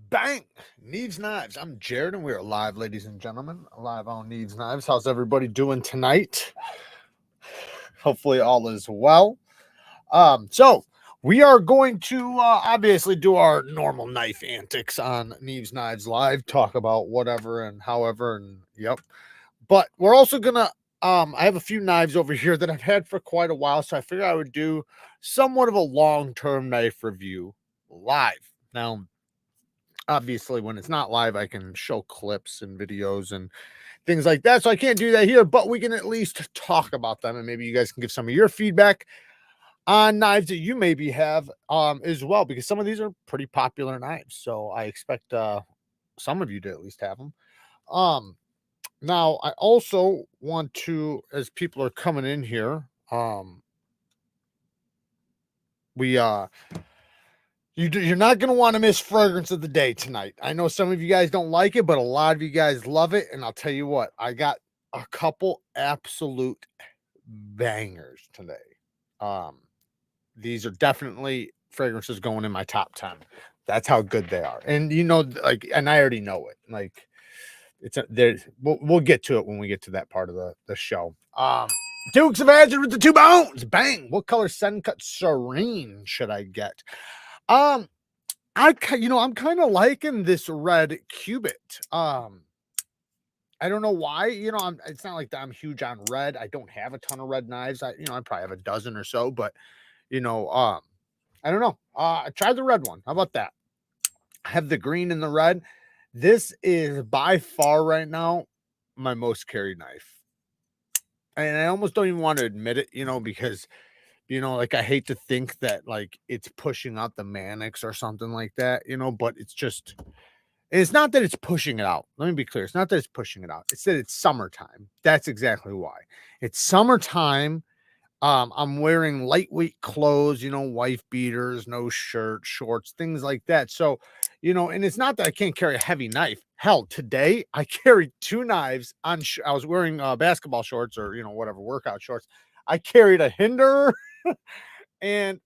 Bang! Neeves Knives. I'm Jared, and we are live, ladies and gentlemen. Live on Neeves Knives. How's everybody doing tonight? Hopefully, all is well. So we are going to obviously do our normal knife antics on Neeves Knives Live, talk about whatever and however, and yep. But we're also gonna. I have a few knives over here that I've had for quite a while, so I figured I would do somewhat of a long-term knife review live. Now, obviously, when it's not live, I can show clips and videos and things like that. So I can't do that here, but we can at least talk about them, and maybe you guys can give some of your feedback on knives that you maybe have as well, because some of these are pretty popular knives. So I expect some of you to at least have them. Now I also want to, as people are coming in here, you're not going to want to miss fragrance of the day tonight. I know some of you guys don't like it, but a lot of you guys love it. And I'll tell you what, I got a couple absolute bangers today. These are definitely fragrances going in my top 10. That's how good they are. And you know, like, and I already know it. Like, we'll get to it when we get to that part of the show. Dukes of Hazzard with the 2 bones. Bang. What color Sun Cut Serene should I get? I'm kind of liking this red Qubit. I don't know why. It's not like that I'm huge on red. I don't have a ton of red knives. I probably have a dozen or so, but I don't know. I tried the red one. How about that? I have the green and the red. This is by far right now my most carried knife. And I almost don't even want to admit it, because like I hate to think that like it's pushing out the Mannix or something like that, but it's not that it's pushing it out. Let me be clear. It's not that it's pushing it out. It's that it's summertime. That's exactly why. It's summertime. I'm wearing lightweight clothes, wife beaters, no shirt, shorts, things like that. So, and it's not that I can't carry a heavy knife. Hell, today I carried 2 knives on. I was wearing basketball shorts or, whatever, workout shorts. I carried a Hinder and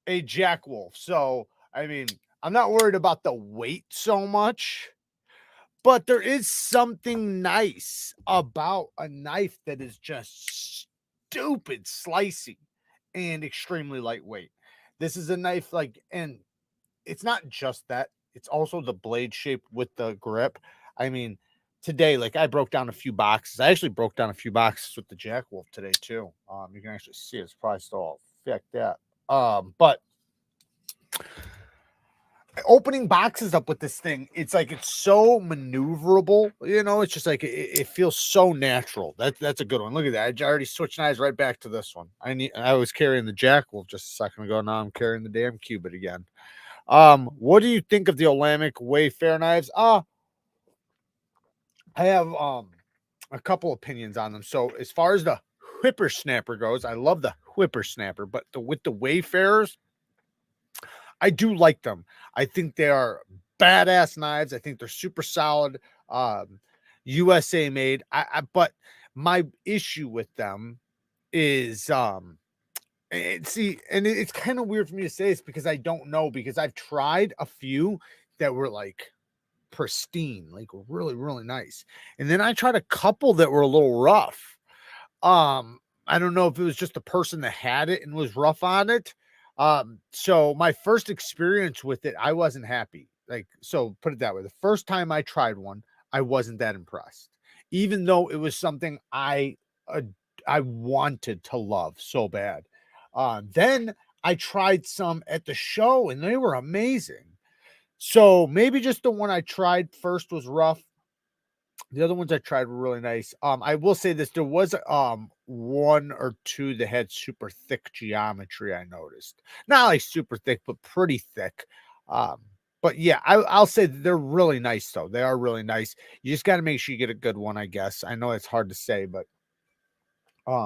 a Jack Wolf. So, I mean, I'm not worried about the weight so much, but there is something nice about a knife that is just stupid slicey and extremely lightweight. This is a knife and it's not just that, it's also the blade shape with the grip. I mean, today, like, I broke down a few boxes. I actually broke down a few boxes with the Jack Wolf today too. You can actually see it's probably still all fecked that. But opening boxes up with this thing, it's like it's so maneuverable. It's just like it feels so natural. That's a good one. Look at that. I already switched knives right back to this one. I was carrying the Jack Wolf just a second ago. Now I'm carrying the damn Qubit again. What do you think of the Olamic Wayfarer knives? I have a couple opinions on them. So as far as the whippersnapper goes, I love the whippersnapper, but with the Wayfarers, I do like them. I think they are badass knives. I think they're super solid, USA made. But my issue with them is it's kind of weird for me to say this because I don't know, because I've tried a few that were like pristine, like really, really nice. And then I tried a couple that were a little rough. I don't know if it was just the person that had it and was rough on it. So my first experience with it, I wasn't happy. So put it that way. The first time I tried one, I wasn't that impressed, even though it was something I wanted to love so bad. Then I tried some at the show and they were amazing. So maybe just the one I tried first was rough. The other ones I tried were really nice. I will say this: there was one or two that had super thick geometry. I noticed, not like super thick, but pretty thick. But yeah, I'll say they're really nice though. They are really nice. You just got to make sure you get a good one, I guess. I know it's hard to say, but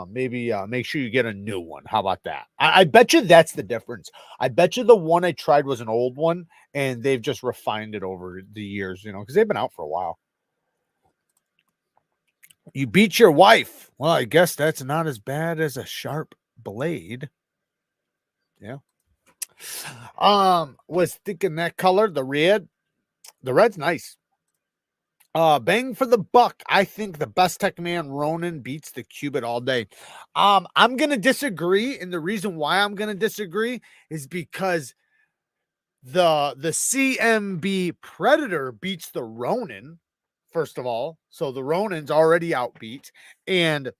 maybe make sure you get a new one. How about that? I bet you that's the difference. I bet you the one I tried was an old one, and they've just refined it over the years. Because they've been out for a while. You beat your wife. Well, I guess that's not as bad as a sharp blade. Yeah. Was thinking that color, the red. The red's nice. Bang for the buck. I think the Bestech Man Ronin beats the Qubit all day. I'm gonna disagree, and the reason why I'm gonna disagree is because the CMB Predator beats the Ronin, first of all. So the Ronin's already outbeat, and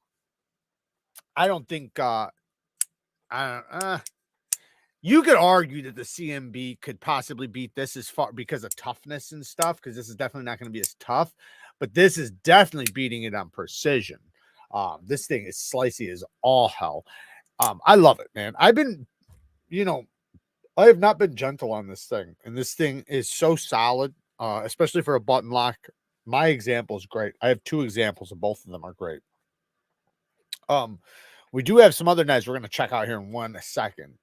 I don't think you could argue that the CMB could possibly beat this as far because of toughness and stuff, because this is definitely not going to be as tough, but this is definitely beating it on precision. This thing is slicey as all hell. I love it, man. I've been, I have not been gentle on this thing, and this thing is so solid, especially for a button lock. My example is great. I have 2 examples, and both of them are great. We do have some other knives we're going to check out here in 1 second.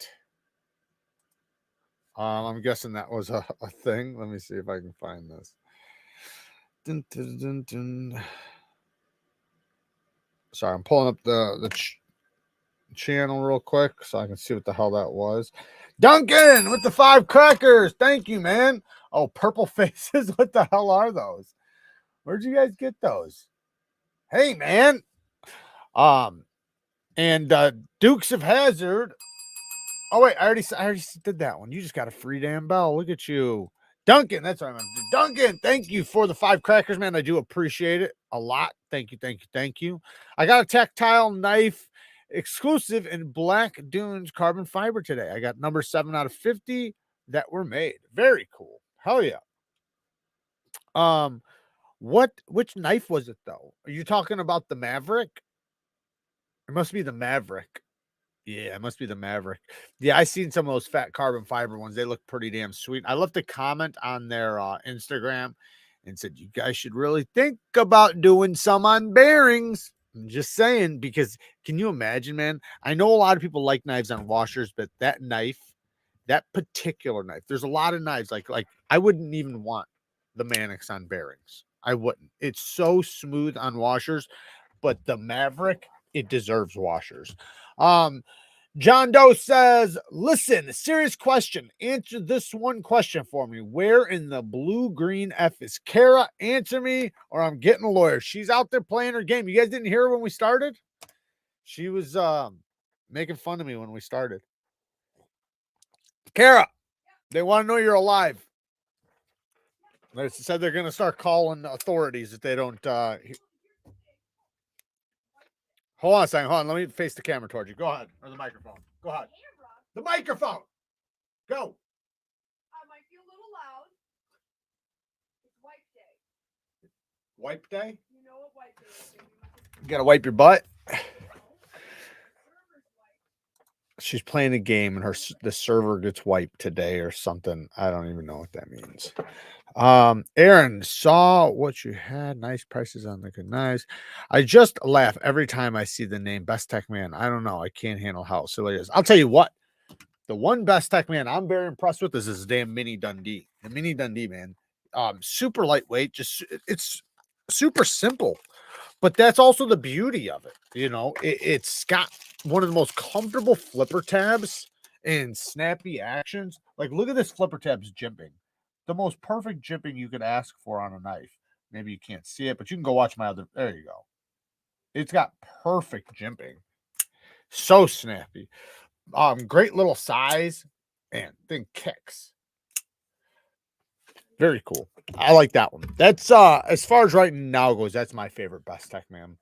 I'm guessing that was a thing. Let me see if I can find this. Dun, dun, dun, dun. Sorry, I'm pulling up the channel real quick so I can see what the hell that was. Duncan with the 5 crackers. Thank you, man. Oh, purple faces. What the hell are those? Where'd you guys get those? Hey, man. And Dukes of Hazzard. Oh, wait, I already did that one. You just got a free damn bell. Look at you. Duncan, that's what I meant. Duncan, thank you for the 5 crackers, man. I do appreciate it a lot. Thank you, thank you, thank you. I got a tactile knife exclusive in Black Dunes carbon fiber today. I got number 7 out of 50 that were made. Very cool. Hell yeah. Which knife was it though? Are you talking about the Maverick? It must be the Maverick. Yeah, it must be the Maverick. Yeah, I seen some of those fat carbon fiber ones. They look pretty damn sweet. I left a comment on their Instagram and said, you guys should really think about doing some on bearings. I'm just saying, because can you imagine, man? I know a lot of people like knives on washers, but that knife, that particular knife, there's a lot of knives. Like I wouldn't even want the Mannix on bearings. I wouldn't. It's so smooth on washers, but the Maverick, it deserves washers. John Doe says, listen, serious question. Answer this one question for me. Where in the blue green F is Kara? Answer me or I'm getting a lawyer. She's out there playing her game. You guys didn't hear her when we started? She was making fun of me when we started. Kara, they want to know you're alive. They said they're going to start calling authorities if they don't. Hold on a second. Hold on. Let me face the camera towards you. Go ahead. Or the microphone. Go ahead. The microphone. Go. I might be a little loud. It's wipe day. Wipe day? You know what wipe day is. You got to wipe your butt. She's playing a game and the server gets wiped today or something. I don't even know what that means. Aaron, saw what you had. Nice prices on the good knives. I just laugh every time I see the name Bestech Man. I don't know. I can't handle how silly it is. I'll tell you what. The one Bestech Man I'm very impressed with is this damn Mini Dundee. The Mini Dundee, man. Super lightweight. Just it's super simple. But that's also the beauty of it. You know, it's got one of the most comfortable flipper tabs and snappy actions. Like, look at this flipper tab's jimping. The most perfect jimping you could ask for on a knife. Maybe you can't see it, but you can go watch my other. There you go. It's got perfect jimping. So snappy. Great little size and thing kicks. Very cool. I like that one. That's as far as right now goes, that's my favorite Bestech, man.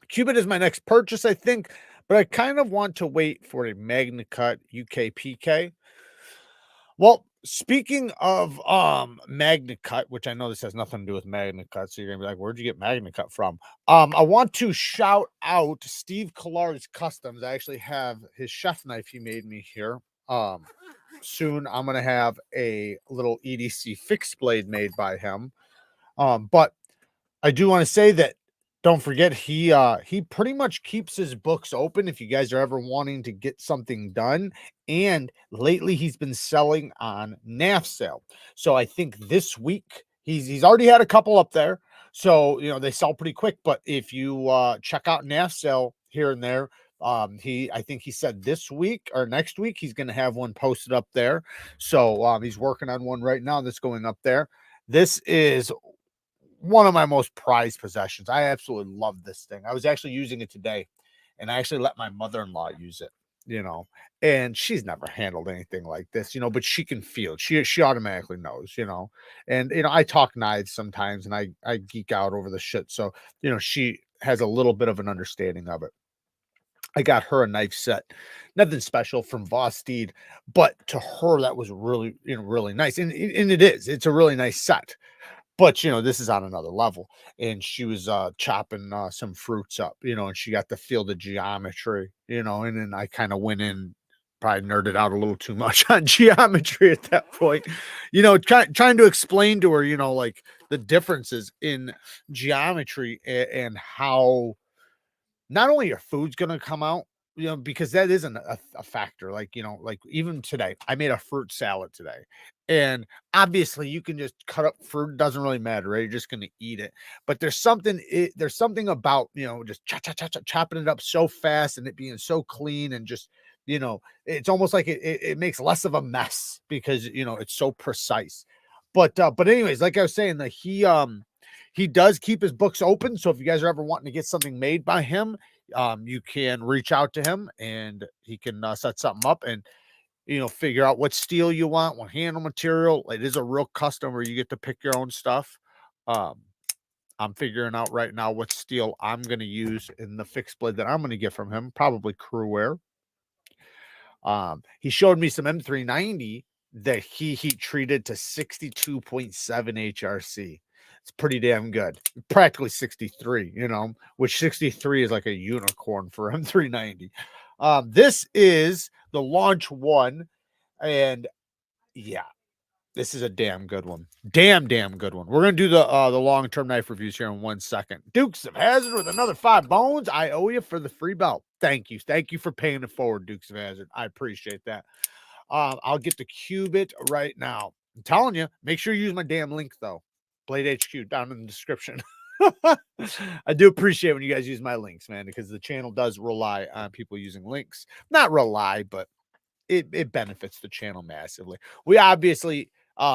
Qubit is my next purchase, I think, but I kind of want to wait for a Magna Cut UK PK. Well, speaking of Magna Cut, which I know this has nothing to do with Magna Cut, so you're gonna be like, where'd you get Magna Cut from? I want to shout out Steve Collard's Customs. I actually have his chef knife he made me here. Soon I'm gonna have a little EDC fixed blade made by him. But I do want to say that don't forget he pretty much keeps his books open if you guys are ever wanting to get something done. And lately he's been selling on NAF sale. So I think this week he's already had a couple up there. So you know they sell pretty quick. But if you check out NAF sale here and there, I think he said this week or next week he's going to have one posted up there. So he's working on one right now that's going up there. This is one of my most prized possessions. I absolutely love this thing. I was actually using it today, and I actually let my mother-in-law use it, you know, and she's never handled anything like this, you know, but she can feel it. She automatically knows, you know. And I talk knives sometimes, and I geek out over the shit. So, she has a little bit of an understanding of it. I got her a knife set, nothing special from VOSTEED, but to her that was really, really nice. And it is. It's a really nice set. But, this is on another level, and she was, chopping, some fruits up, and she got to feel the geometry, and then I kinda went in, probably nerded out a little too much on geometry at that point, trying to explain to her, like, the differences in geometry and how not only your food's gonna come out, because that isn't a factor. Like, like even today, I made a fruit salad today. And obviously you can just cut up fruit, it doesn't really matter, right? You're just gonna eat it. But there's something about, just chopping it up so fast and it being so clean and just, it's almost like it makes less of a mess because it's so precise. But anyways, like I was saying, that he does keep his books open. So if you guys are ever wanting to get something made by him, you can reach out to him and he can set something up and, figure out what steel you want, what handle material. It is a real custom where you get to pick your own stuff. Um, I'm figuring out right now what steel I'm going to use in the fixed blade that I'm going to get from him, probably Crewware. He showed me some M390 that he heat treated to 62.7 HRC. It's pretty damn good. Practically 63, which 63 is like a unicorn for M390. This is the launch one, and yeah, this is a damn good one. Damn good one. We're gonna do the long-term knife reviews here in 1 second. Dukes of Hazzard with another 5 bones. I owe you for the free belt. Thank you. Thank you for paying it forward, Dukes of Hazzard. I appreciate that. I'll get the Qubit right now. I'm telling you, make sure you use my damn link though. Blade HQ down in the description. I do appreciate when you guys use my links, man, because the channel does rely on people using links. Not rely, but it benefits the channel massively. We obviously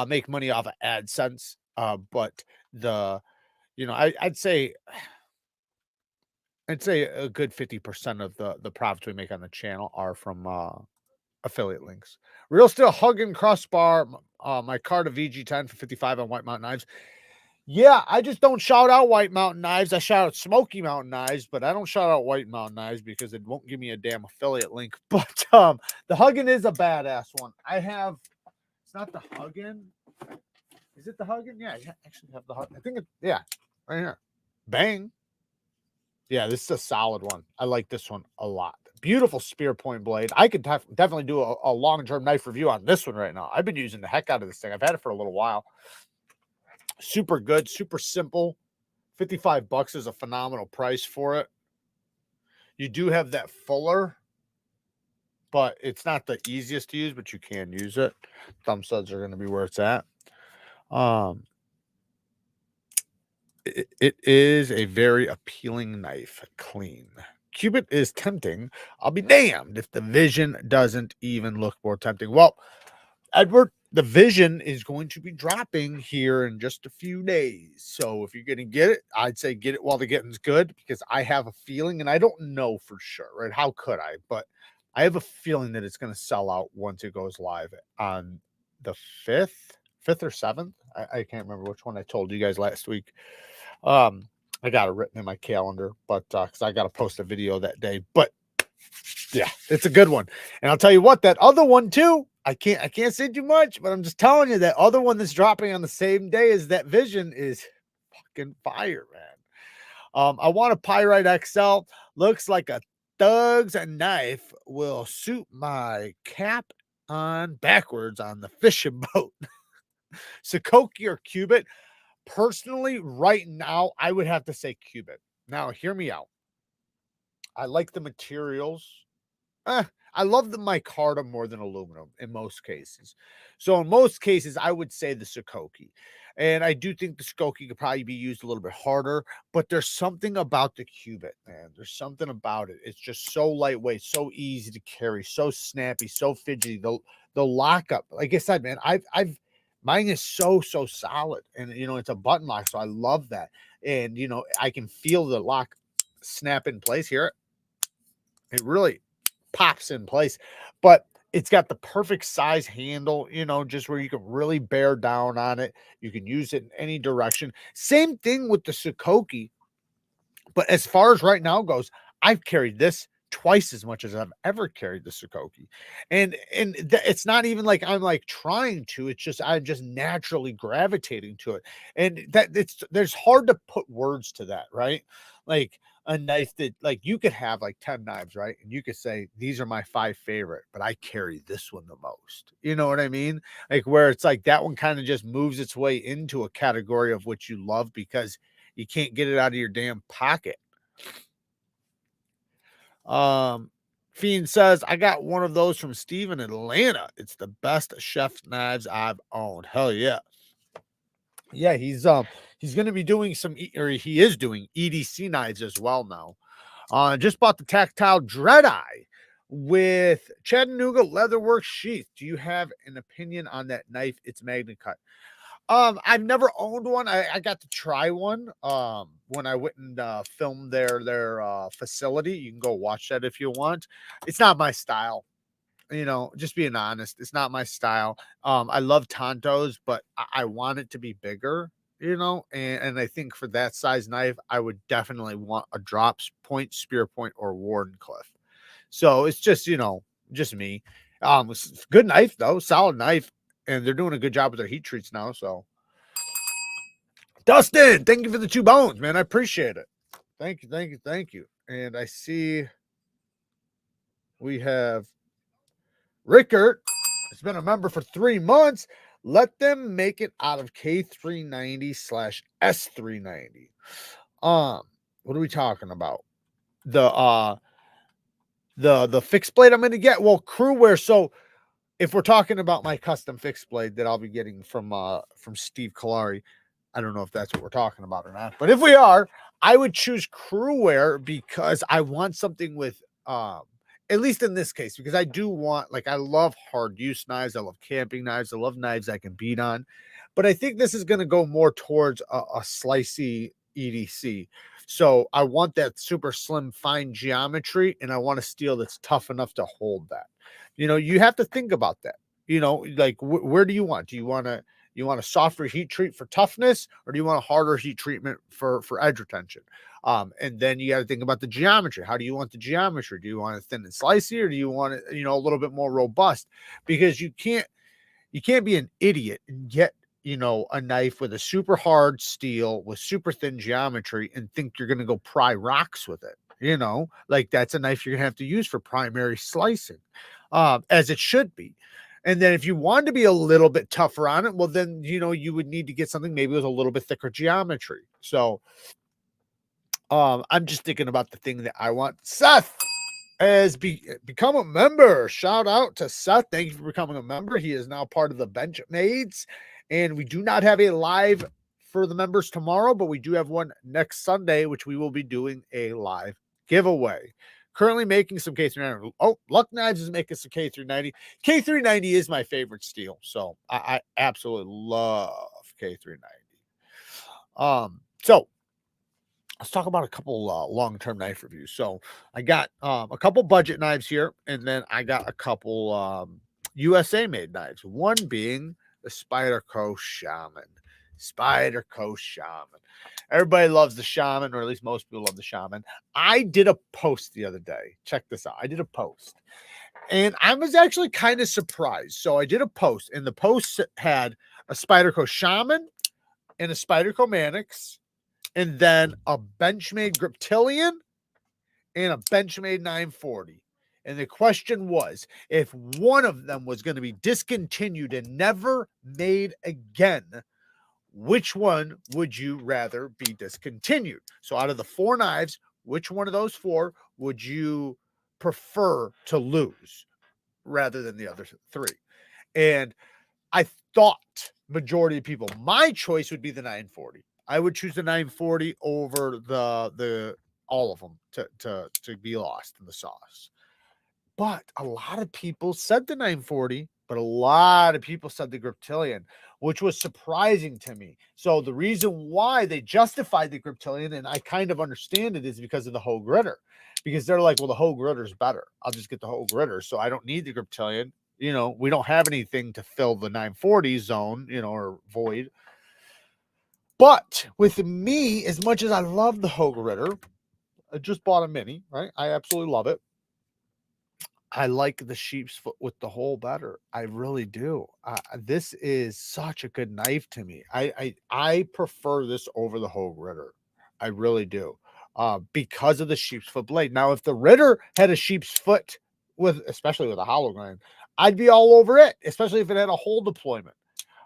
make money off of AdSense, but I'd say a good 50% of the profits we make on the channel are from affiliate links. Real Steel Hugging Crossbar, my card of VG10 for 55 on White Mountain Knives. Yeah, I just don't shout out White Mountain Knives. I shout out Smoky Mountain Knives, but I don't shout out White Mountain Knives because it won't give me a damn affiliate link. But the Huggin is a badass one. It's not the Huggin. Is it the Huggin? Yeah, I actually have the Huggin. I think yeah, right here. Bang. Yeah, this is a solid one. I like this one a lot. Beautiful spear point blade. I could definitely do a long-term knife review on this one right now. I've been using the heck out of this thing. I've had it for a little while. Super good, super simple. $55 is a phenomenal price for it. You do have that fuller, but it's not the easiest to use, but you can use it. Thumb studs are going to be where it's at. It is a very appealing knife. Clean. Qubit is tempting. I'll be damned if the Vision doesn't even look more tempting. Well, Edward, the Vision is going to be dropping here in just a few days. So if you're going to get it, I'd say get it while the getting's good, because I have a feeling, and I don't know for sure, right? How could I? But I have a feeling that it's going to sell out once it goes live on the 5th or 7th. I can't remember which one I told you guys last week. I got it written in my calendar, but because I got to post a video that day. But yeah, it's a good one. And I'll tell you what, that other one too, I can't say too much, but I'm just telling you, that other one that's dropping on the same day as that Vision is fucking fire, man. I want a Pyrite XL. Looks like a Thug's knife will suit my cap on backwards on the fishing boat. Sakoki or Qubit? Personally, right now, I would have to say Qubit. Now, hear me out. I like the materials. I love the micarta more than aluminum in most cases. So in most cases, I would say the Sakoki. And I do think the Sakoki could probably be used a little bit harder, but there's something about the Qubit, man. There's something about it. It's just so lightweight, so easy to carry, so snappy, so fidgety. The lockup, like I said, man, I've Mine is so solid, and you know, it's a button lock, so I love that. And you know, I can feel the lock snap in place here. It really pops in place, but it's got the perfect size handle, you know, just where you can really bear down on it. You can use it in any direction. Same thing with the SMOKEY. But as far as right now goes, I've carried this twice as much as I've ever carried the SMOKEY. And it's not even like I'm like trying to, it's just I'm just naturally gravitating to it. And that there's hard to put words to that, right? Like a knife that like you could have like 10 knives, right? And you could say these are my 5 favorite, but I carry this one the most. You know what I mean? Like where it's like that one kind of just moves its way into a category of what you love because you can't get it out of your damn pocket. Fiend says, I got one of those from Steve in Atlanta. It's the best chef knives I've owned. Hell yeah. Yeah, he's going to be doing some, or he is doing EDC knives as well now. Just bought the tactile Dread Eye with Chattanooga Leatherworks sheath. Do you have an opinion on that knife? It's magnet cut. I've never owned one. I got to try one when I went and filmed their facility. You can go watch that if you want. It's not my style, you know, just being honest. It's not my style. I love Tontos, but I want it to be bigger, you know, and I think for that size knife, I would definitely want a drops point, spear point, or Wardenclyffe. So it's just, you know, just me. It's a good knife though, solid knife. And they're doing a good job with their heat treats now. So, Dustin, thank you for the 2 bones, man. I appreciate it. Thank you. And I see we have Rickert. It's been a member for 3 months. Let them make it out of K390/S390. What are we talking about? The fixed blade I'm going to get. Well, crew wear. So if we're talking about my custom fixed blade that I'll be getting from Steve KUTLERY, I don't know if that's what we're talking about or not, but if we are, I would choose crew wear because I want something with at least in this case, because I do want, like, I love hard use knives, I love camping knives, I love knives I can beat on, but I think this is going to go more towards a slicey EDC. So I want that super slim fine geometry, and I want a steel that's tough enough to hold that. You know, you have to think about that. You know, like where do you want? Do you want a softer heat treat for toughness, or do you want a harder heat treatment for edge retention? And then you got to think about the geometry. How do you want the geometry? Do you want it thin and slicey, or do you want it, you know, a little bit more robust? Because you can't be an idiot and get, you know, a knife with a super hard steel with super thin geometry and think you're going to go pry rocks with it. You know, like that's a knife you're going to have to use for primary slicing, as it should be. And then if you want to be a little bit tougher on it, well, then, you know, you would need to get something maybe with a little bit thicker geometry. So I'm just thinking about the thing that I want. Seth has become a member. Shout out to Seth. Thank you for becoming a member. He is now part of the Benchmades. And we do not have a live for the members tomorrow, but we do have one next Sunday, which we will be doing a live giveaway. Currently making some K390. Oh, Luck Knives is making some K390. K390 is my favorite steel. So I absolutely love K390. So let's talk about a couple long-term knife reviews. So I got a couple budget knives here, and then I got a couple USA made knives. One being the Spyderco Shaman. Spyderco Shaman. Everybody loves the Shaman, or at least most people love the Shaman. I did a post the other day. Check this out. I did a post, and I was actually kind of surprised. So I did a post, and the post had a Spyderco Shaman and a Spyderco Manix, and then a Benchmade Griptilian and a Benchmade 940. And the question was, if one of them was going to be discontinued and never made again, which one would you rather be discontinued? So out of the 4 knives, which one of those 4 would you prefer to lose rather than the other 3? And I thought majority of people, my choice would be the 940. I would choose the 940 over the all of them to be lost in the sauce. But a lot of people said the 940 but a lot of people said the Griptilian, which was surprising to me. So the reason why they justified the Griptilian, and I kind of understand it, is because of the Hogue Ritter. Because they're like, well, the Hogue Ritter's better. I'll just get the Hogue Ritter, so I don't need the Griptilian. You know, we don't have anything to fill the 940 zone, you know, or void. But with me, as much as I love the Hogue Ritter, I just bought a mini, right? I absolutely love it. I like the sheep's foot with the hole better. I really do. This is such a good knife to me. I prefer this over the Hogue Ritter. I really do. Because of the sheep's foot blade. Now, if the Ritter had a sheep's foot with, especially with a hollow grind, I'd be all over it, especially if it had a hole deployment.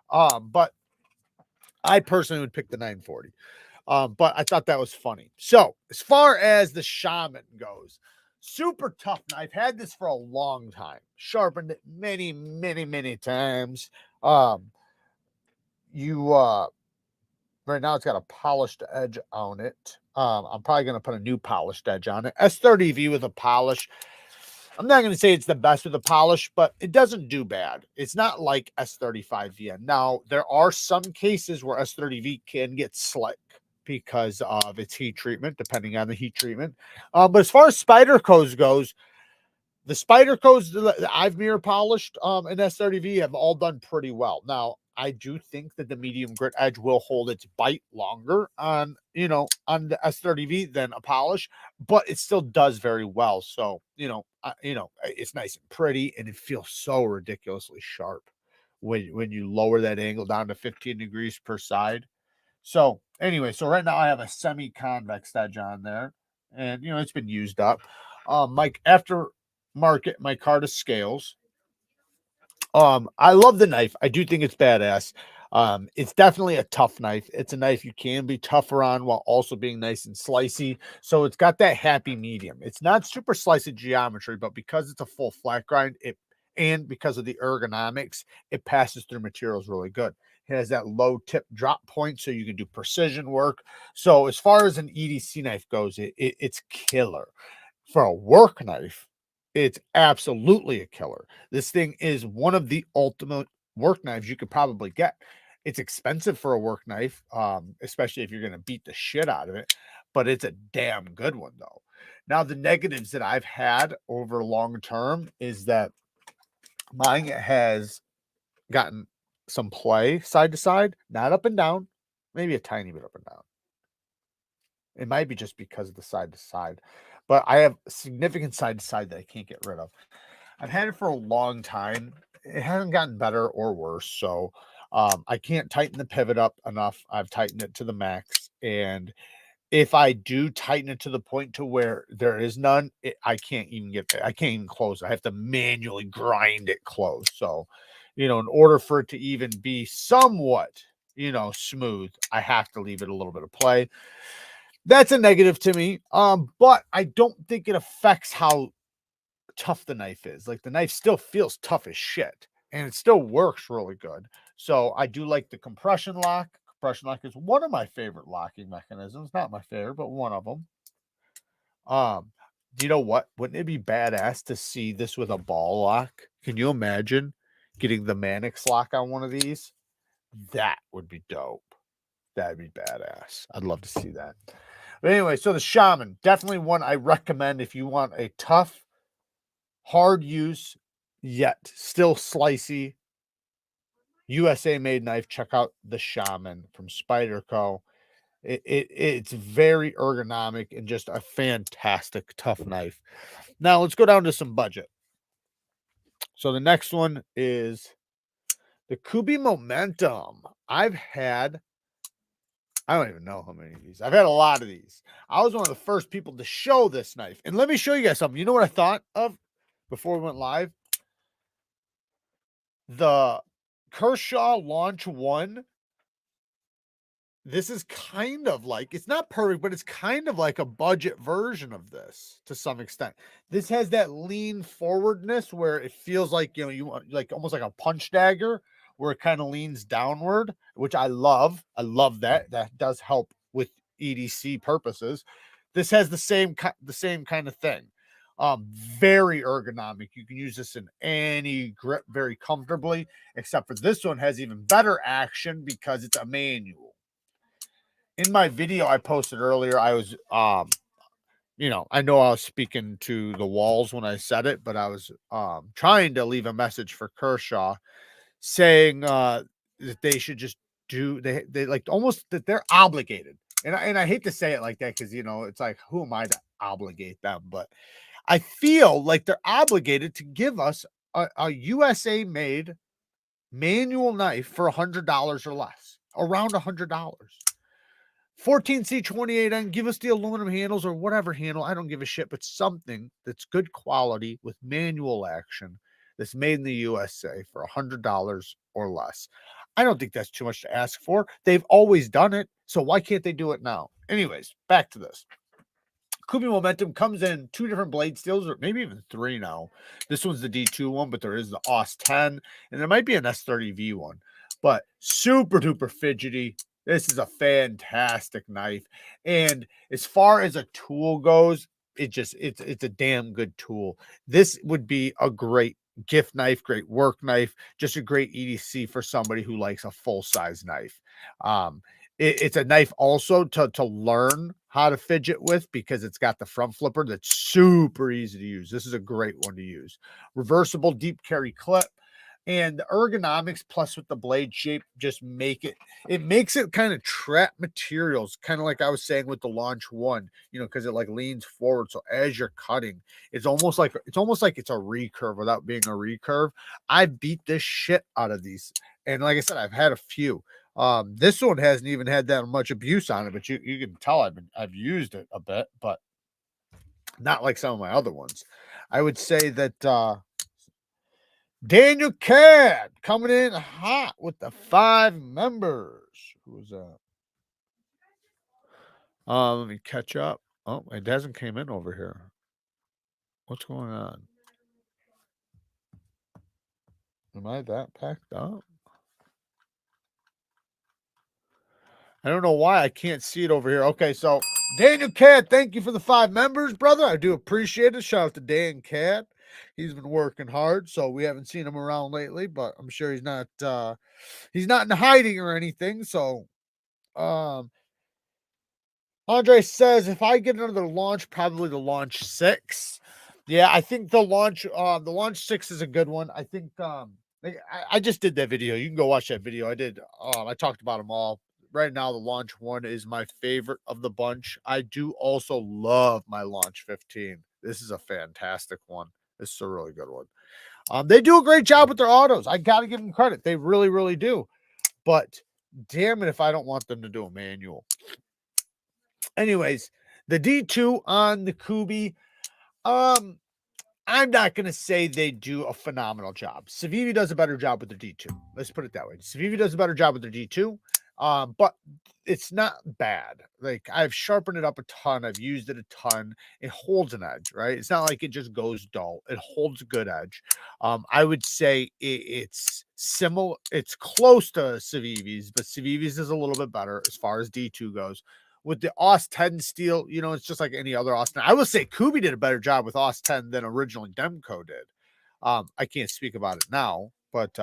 But I personally would pick the 940. But I thought that was funny. So as far as the Shaman goes, super tough knife. Had this for a long time. Sharpened it many, many, many times. Right now it's got a polished edge on it. I'm probably going to put a new polished edge on it. S30V with a polish. I'm not going to say it's the best with a polish, but it doesn't do bad. It's not like S35VN. Now, there are some cases where S30V can get slick because of its heat treatment, depending on the heat treatment. But as far as Spyderco's goes, the Spyderco's that I've mirror polished in S30V have all done pretty well. Now, I do think that the medium grit edge will hold its bite longer on, you know, on the S30V than a polish, but it still does very well. So, you know, it's nice and pretty, and it feels so ridiculously sharp when you lower that angle down to 15 degrees per side. So anyway, so right now I have a semi-convex edge on there, and you know it's been used up. Mike, after market my Carta scales. I love the knife. I do think it's badass. It's definitely a tough knife. It's a knife you can be tougher on while also being nice and slicey. So it's got that happy medium. It's not super slicey geometry, but because it's a full flat grind, and because of the ergonomics, it passes through materials really good. It has that low tip drop point, so you can do precision work. So as far as an EDC knife goes, it's killer. For a work knife, it's absolutely a killer. This thing is one of the ultimate work knives you could probably get. It's expensive for a work knife, especially if you're going to beat the shit out of it, but it's a damn good one, though. Now, the negatives that I've had over long term is that mine has gotten some play side to side, not up and down, maybe a tiny bit up and down. It might be just because of the side to side, but I have significant side to side that I can't get rid of. I've had it for a long time. It hasn't gotten better or worse. So I can't tighten the pivot up enough. I've tightened it to the max. And if I do tighten it to the point to where there is none, I can't even close it. I have to manually grind it closed. So, you know, in order for it to even be somewhat, you know, smooth, I have to leave it a little bit of play. That's a negative to me. But I don't think it affects how tough the knife is. Like the knife still feels tough as shit, and it still works really good. So I do like the compression lock. Compression lock is one of my favorite locking mechanisms. Not my favorite, but one of them. Do you know what? Wouldn't it be badass to see this with a ball lock? Can you imagine getting the Mannix lock on one of these? That would be dope. That'd be badass. I'd love to see that. But anyway, so the Shaman, definitely one I recommend if you want a tough, hard use, yet still slicey, USA made knife. Check out the Shaman from Spyderco. It's very ergonomic and just a fantastic tough knife. Now let's go down to some budget. So the next one is the Kubi Momentum. I don't even know how many of these. I've had a lot of these. I was one of the first people to show this knife. And let me show you guys something. You know what I thought of before we went live? The Kershaw Launch 1. This is kind of like, it's not perfect, but it's kind of like a budget version of this to some extent. This has that lean forwardness where it feels like, you know, you want like almost like a punch dagger where it kind of leans downward, which I love. I love that. That does help with EDC purposes. This has the same kind of thing. Very ergonomic. You can use this in any grip very comfortably, except for this one has even better action because it's a manual. In my video I posted earlier, I was you know, I know I was speaking to the walls when I said it, but I was trying to leave a message for Kershaw saying that they should just do they like almost that they're obligated. And I hate to say it like that because you know it's like who am I to obligate them? But I feel like they're obligated to give us a USA made manual knife for $100 or less, around $100. 14C28N, give us the aluminum handles or whatever handle. I don't give a shit, but something that's good quality with manual action that's made in the USA for $100 or less. I don't think that's too much to ask for. They've always done it, so why can't they do it now? Anyways, back to this. Kubi Momentum comes in 2 different blade steels, or maybe even 3 now. This one's the D2 one, but there is the AUS 10, and there might be an S30V one. But super duper fidgety. This is a fantastic knife. And as far as a tool goes, it's a damn good tool. This would be a great gift knife, great work knife, just a great EDC for somebody who likes a full-size knife. It's a knife also to learn how to fidget with because it's got the front flipper that's super easy to use. This is a great one to use. Reversible deep carry clip. And the ergonomics plus with the blade shape just makes it kind of trap materials, kind of like I was saying with the Launch 1, you know, because it like leans forward. So as you're cutting, it's almost like it's a recurve without being a recurve. I beat this shit out of these. And like I said, I've had a few. This one hasn't even had that much abuse on it, but you can tell I've used it a bit, but not like some of my other ones. I would say that Daniel Cad coming in hot with the 5 members. Who was that? Let me catch up. Oh, it hasn't came in over here. What's going on? Am I that packed up? I don't know why I can't see it over here. Okay, so Daniel Cad, thank you for the 5 members, brother. I do appreciate it. Shout out to Dan Cad. He's been working hard, so we haven't seen him around lately, but I'm sure he's not in hiding or anything. So Andre says if I get another launch, probably the Launch 6. Yeah, I think the Launch 6 is a good one. I think I just did that video. You can go watch that video. I talked about them all. Right now, the Launch 1 is my favorite of the bunch. I do also love my Launch 15. This is a fantastic one. This is a really good one. They do a great job with their autos. I got to give them credit. They really, really do. But damn it if I don't want them to do a manual. Anyways, the D2 on the Kubi, I'm not going to say they do a phenomenal job. Civivi does a better job with their D2. Let's put it that way. Civivi does a better job with their D2, but it's not bad. Like, I've sharpened it up a ton. I've used it a ton. It holds an edge, right? It's not like it just goes dull. It holds a good edge. I would say it's similar. It's close to Civivi's, but Civivi's is a little bit better as far as D2 goes. With the AUS 10 steel, you know, it's just like any other AUS 10. I will say Kubi did a better job with AUS 10 than originally Demco did. I can't speak about it now, but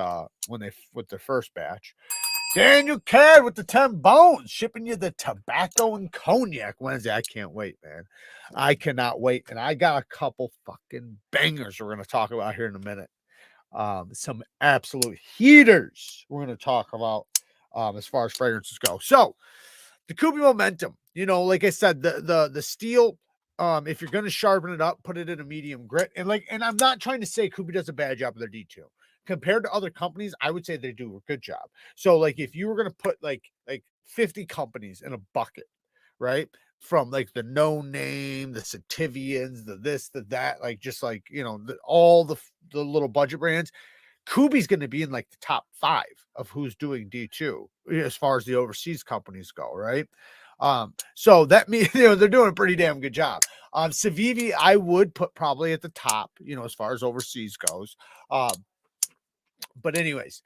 with their first batch. Daniel Cad with the 10 bones, shipping you the tobacco and cognac Wednesday. I can't wait, man. I cannot wait. And I got a couple fucking bangers we're going to talk about here in a minute. Some absolute heaters we're going to talk about as far as fragrances go. So, the Kubi Momentum, you know, like I said, the steel, if you're going to sharpen it up, put it in a medium grit. And I'm not trying to say Kubi does a bad job of their D2. Compared to other companies, I would say they do a good job. So, like, if you were going to put like 50 companies in a bucket, right? From like the No Name, the Sativians, the this, the that, like just like, you know, all the little budget brands, Kubi's going to be in like the top 5 of who's doing D2 as far as the overseas companies go, right? So that means, you know, they're doing a pretty damn good job. Civivi, I would put probably at the top, you know, as far as overseas goes. But anyways,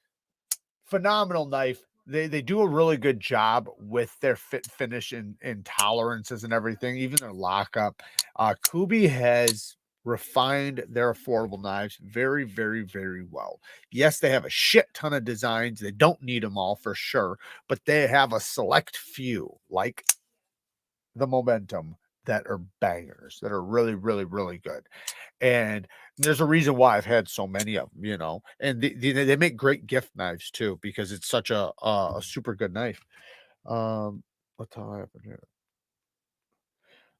phenomenal knife. They do a really good job with their fit finish and tolerances and everything, even their lockup. Kubi has refined their affordable knives very, very, very well. Yes, they have a shit ton of designs. They don't need them all for sure, but they have a select few, like the Momentum, that are bangers, that are really, really, really good. And there's a reason why I've had so many of them, you know. And they make great gift knives too, because it's such a super good knife. What the hell happened here?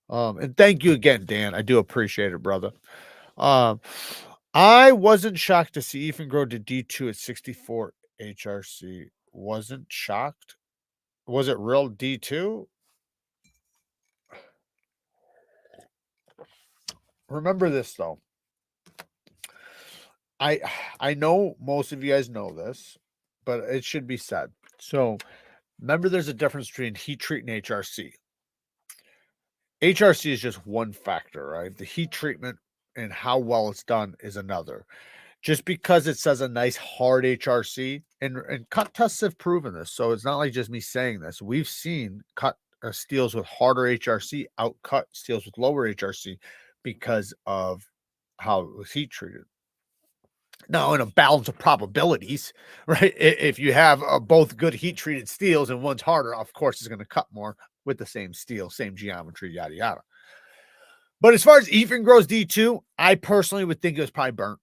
And thank you again, Dan. I do appreciate it, brother. Um, I wasn't shocked to see Ethan grow to D2 at 64 HRC. Wasn't shocked. Was it real D2? Remember this though. I know most of you guys know this, but it should be said. So remember, there's a difference between heat treat and HRC. HRC is just one factor, right? The heat treatment and how well it's done is another. Just because it says a nice hard HRC, and cut tests have proven this, so it's not like just me saying this. We've seen cut steels with harder HRC outcut steels with lower HRC because of how it was heat treated. Now, in a balance of probabilities, right? If you have both good heat treated steels and one's harder, of course, it's going to cut more with the same steel, same geometry, yada yada. But as far as Ethan grows D2, I personally would think it was probably burnt.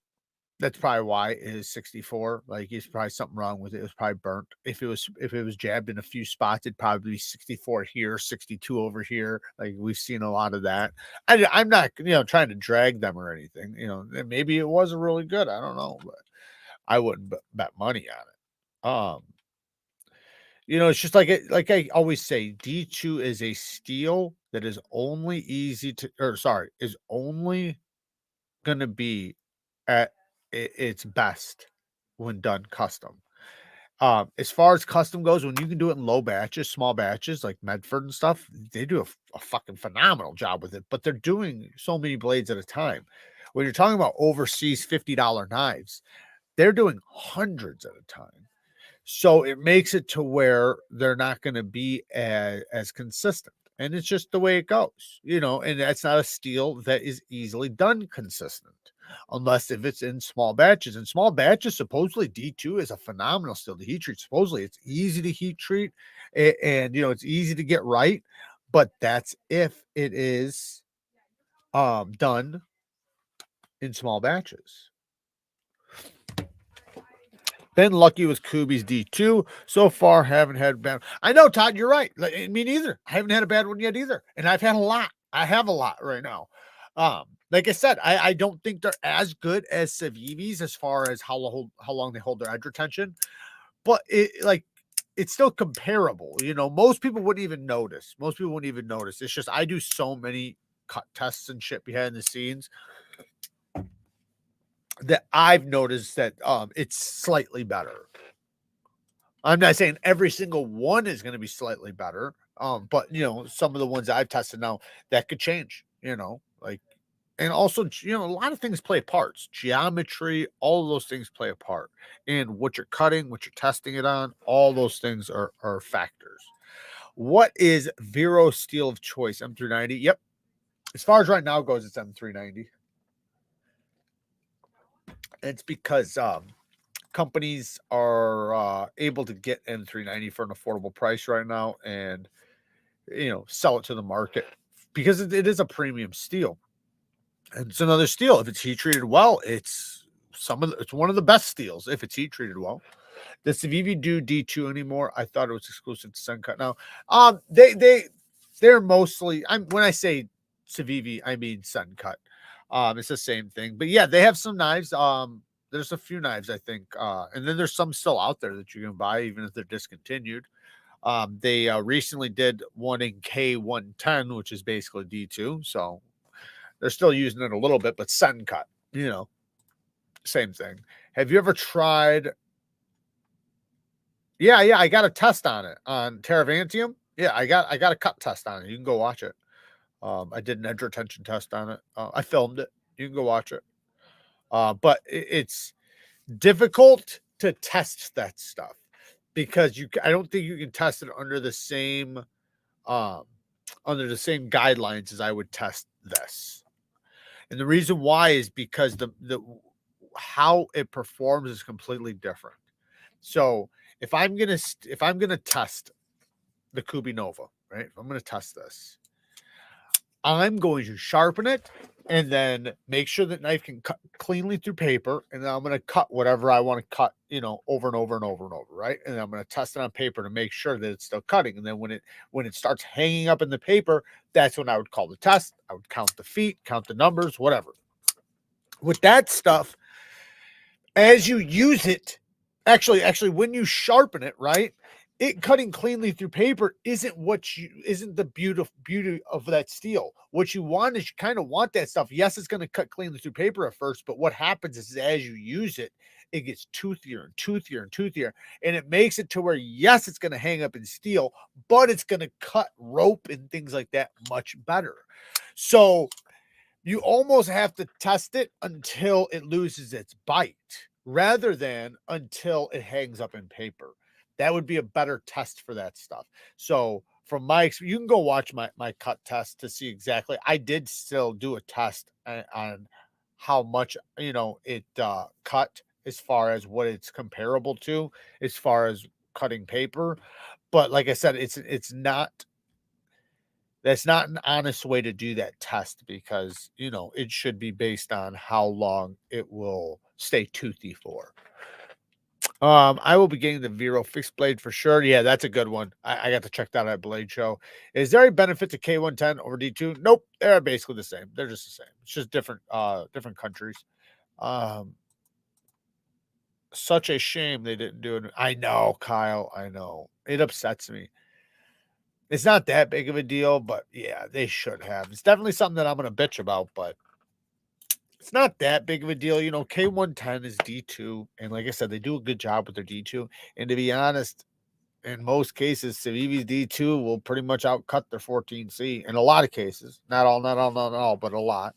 That's probably why it is 64. Like, it's probably something wrong with it. It was probably burnt. If it was jabbed in a few spots, it'd probably be 64 here, 62 over here. Like, we've seen a lot of that. I'm not, trying to drag them or anything. Maybe it wasn't really good. I don't know, but I wouldn't bet money on it. It's just like I always say, D2 is a steel that is only is only going to be at its best when done custom. As far as custom goes, when you can do it in low batches, small batches, like Medford and stuff, they do a fucking phenomenal job with it, but they're doing so many blades at a time. When you're talking about overseas $50 knives, they're doing hundreds at a time. So it makes it to where they're not going to be as consistent. And it's just the way it goes, and that's not a steel that is easily done consistent unless if it's in small batches. In small batches, supposedly D2 is a phenomenal steel to heat treat. Supposedly it's easy to heat treat and it's easy to get right, but that's if it is done in small batches. Been lucky with Kubi's D2 so far. Haven't had bad. I know, Todd, you're right. Me neither. I haven't had a bad one yet either, and I've had a lot. I have a lot right now. Like I said, I don't think they're as good as Civivis as far as how long they hold their edge retention, but it's still comparable. Most people wouldn't even notice. It's just I do so many cut tests and shit behind the scenes that I've noticed that it's slightly better. I'm not saying every single one is going to be slightly better, but some of the ones I've tested now, that could change. And also, a lot of things play parts. Geometry, all of those things play a part. And what you're cutting, what you're testing it on, all those things are factors. What is Vero steel of choice? M390. Yep. As far as right now goes, it's M390. It's because companies are able to get M390 for an affordable price right now and sell it to the market because it is a premium steel. And it's another steel. If it's heat treated well, it's one of the best steels if it's heat treated well. Does Civivi do D2 anymore? I thought it was exclusive to Suncut. Now, they're mostly. When I say Civivi, I mean Suncut. It's the same thing. But yeah, they have some knives. There's a few knives, I think, and then there's some still out there that you can buy even if they're discontinued. They recently did one in K110, which is basically D2. So they're still using it a little bit, but Suncut, same thing. Have you ever tried? Yeah, I got a test on it on Terravantium. Yeah, I got a cut test on it. You can go watch it. I did an edge retention test on it. I filmed it. You can go watch it. But it's difficult to test that stuff because I don't think you can test it under the same guidelines as I would test this. And the reason why is because the how it performs is completely different. So if I'm gonna test the Kubi Nova, right? If I'm gonna test this, I'm going to sharpen it and then make sure that knife can cut cleanly through paper. And then I'm going to cut whatever I want to cut, you know, over and over and over and over. Right. And I'm going to test it on paper to make sure that it's still cutting. And then when it starts hanging up in the paper, that's when I would call the test. I would count the feet, count the numbers, whatever. With that stuff, as you use it, actually, when you sharpen it, right? It cutting cleanly through paper isn't the beauty of that steel. What you want is you kind of want that stuff. Yes, it's going to cut cleanly through paper at first, but what happens is as you use it, it gets toothier and toothier and toothier, and it makes it to where yes, it's going to hang up in steel, but it's going to cut rope and things like that much better. So you almost have to test it until it loses its bite rather than until it hangs up in paper. That would be a better test for that stuff. So from my experience, you can go watch my cut test to see exactly. I did still do a test on how much, you know, it cut as far as what it's comparable to as far as cutting paper. But like I said, it's not, that's not an honest way to do that test because, you know, it should be based on how long it will stay toothy for. I will be getting the Vero fixed blade for sure. Yeah, that's a good one. I got to check that out at Blade Show. Is there a benefit to K110 over D2? Nope, they're basically the same. They're just the same. It's just different countries. Such a shame they didn't do it. I know, Kyle. I know. It upsets me. It's not that big of a deal, but yeah, they should have. It's definitely something that I'm going to bitch about, but it's not that big of a deal. You know, K110 is D2. And like I said, they do a good job with their D2. And to be honest, in most cases, Civivi's D2 will pretty much outcut their 14C in a lot of cases. Not all, but a lot.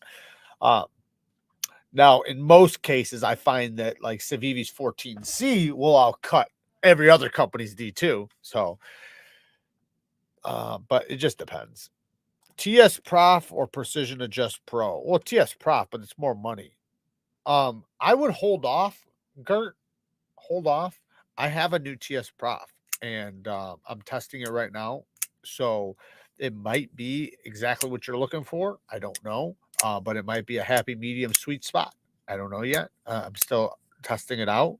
Now, in most cases, I find that like Civivi's 14C will outcut every other company's D2. So, but it just depends. TS Prof or Precision Adjust Pro? Well, TS Prof, but it's more money. I would hold off, Gert. Hold off. I have a new TS Prof, and I'm testing it right now. So it might be exactly what you're looking for. I don't know, but it might be a happy medium sweet spot. I don't know yet. I'm still testing it out,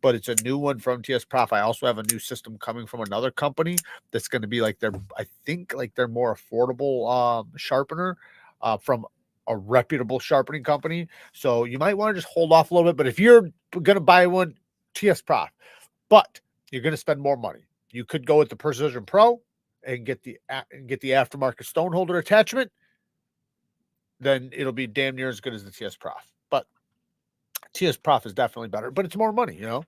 but it's a new one from TS Prof. I also have a new system coming from another company that's going to be like I think like their more affordable sharpener from a reputable sharpening company. So you might want to just hold off a little bit. But if you're going to buy one, TS Prof, but you're going to spend more money. You could go with the Precision Pro and get the aftermarket stone holder attachment. Then it'll be damn near as good as the TS Prof. But TS Prof is definitely better, but it's more money, you know.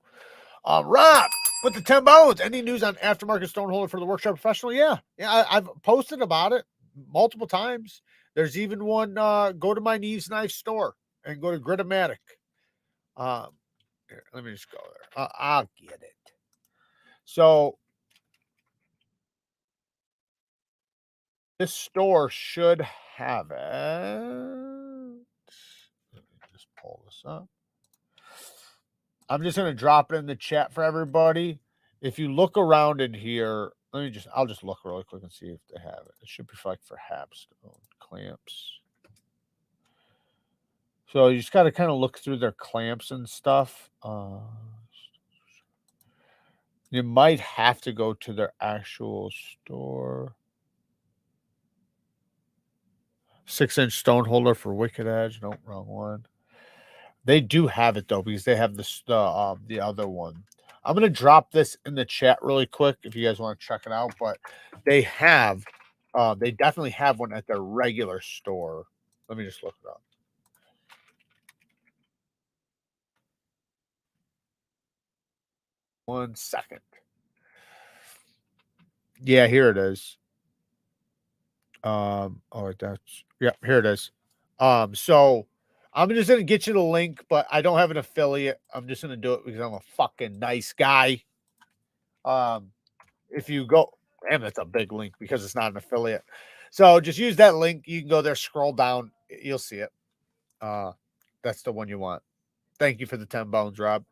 Rob, with the 10 bones, any news on aftermarket stone holder for the workshop professional? Yeah, I've posted about it multiple times. There's even one. Go to my NEEVESKNIVES store and go to Gritomatic. Here, let me just go there. I'll get it. So this store should have it. Let me just pull this up. I'm just going to drop it in the chat for everybody. If you look around in here, I'll just look really quick and see if they have it. It should be like for Hapstone clamps. So you just got to kind of look through their clamps and stuff. You might have to go to their actual store. 6-inch stone holder for Wicked Edge. Nope, wrong one. They do have it though, because they have the other one. I'm gonna drop this in the chat really quick if you guys want to check it out. But they definitely have one at their regular store. Let me just look it up. One second. Yeah, here it is. Here it is. So I'm just gonna get you the link, but I don't have an affiliate. I'm just gonna do it because I'm a fucking nice guy. If you go, damn, that's a big link because it's not an affiliate. So just use that link. You can go there, scroll down, you'll see it. That's the one you want. Thank you for the 10 bones, Rob.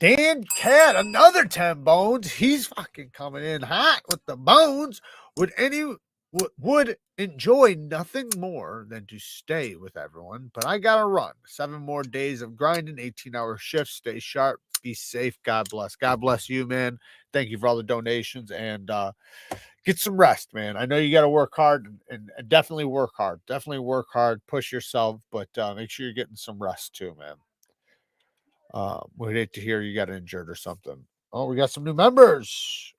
Dan Cat, another 10 bones. He's fucking coming in hot with the bones. Would enjoy nothing more than to stay with everyone, but I gotta run. 7 more days of grinding, 18-hour shifts. Stay sharp, be safe. God bless. God bless you, man. Thank you for all the donations, and get some rest, man. I know you got to work hard, and definitely work hard. Definitely work hard. Push yourself, but make sure you're getting some rest too, man. We'd hate to hear you got injured or something. Oh, we got some new members.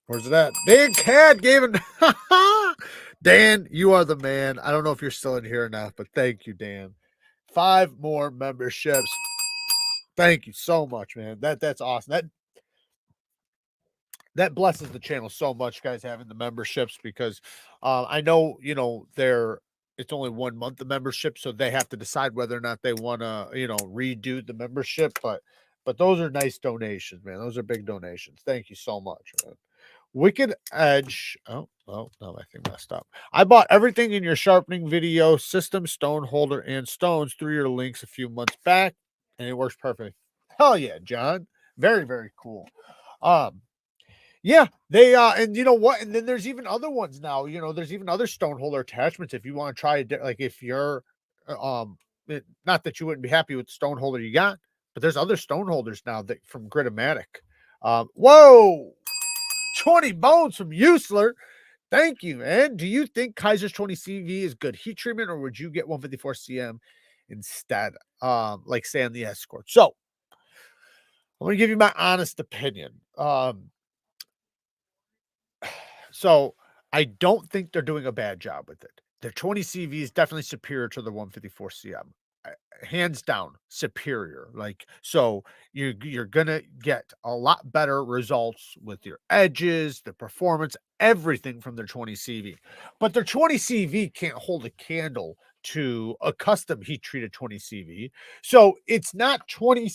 Where's it at? Dan Cat gave it. Dan, you are the man. I don't know if you're still in here or not, but thank you, Dan. 5 more memberships. Thank you so much, man. That's awesome. That blesses the channel so much, guys, having the memberships, because I know, it's only 1 month of membership, so they have to decide whether or not they want to, redo the membership. But those are nice donations, man. Those are big donations. Thank you so much, man. Wicked Edge. Oh, no, I think messed up. I bought everything in your sharpening video, system, stone holder, and stones through your links a few months back, and it works perfect. Hell yeah, John. Very, very cool. Yeah, they and you know what? And then there's even other ones now. There's even other stone holder attachments if you want to try it. Like if you're not that you wouldn't be happy with the stone holder you got, but there's other stone holders now that from Gritomatic. Whoa, 20 bones from Usler. Thank you, man. Do you think Kaiser's 20 CV is good heat treatment, or would you get 154 CM instead? Like say on the Escort. So I'm gonna give you my honest opinion. So I don't think they're doing a bad job with it. The 20 CV is definitely superior to the 154 CM. Hands down superior. Like, so you're gonna get a lot better results with your edges, the performance, everything from their 20 CV. But their 20 CV can't hold a candle to a custom heat treated 20 CV. So it's not 20,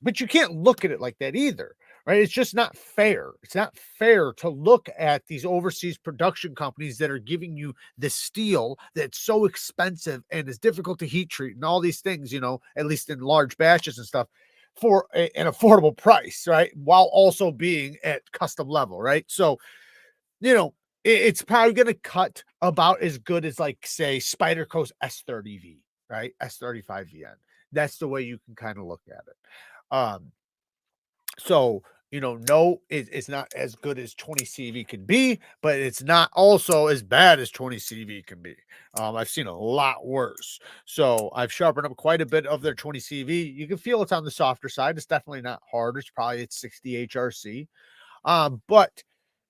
but you can't look at it like that either. Right? It's just not fair. It's not fair to look at these overseas production companies that are giving you the steel that's so expensive and is difficult to heat treat and all these things, at least in large batches and stuff, for an affordable price, right? While also being at custom level, right? So, it's probably going to cut about as good as, like, say, Spyderco's S30V, right? S35VN. That's the way you can kind of look at it. So, no, it's not as good as 20 CV can be, but it's not also as bad as 20 CV can be. I've seen a lot worse. So I've sharpened up quite a bit of their 20 CV. You can feel it's on the softer side. It's definitely not hard. It's probably at 60 HRC. But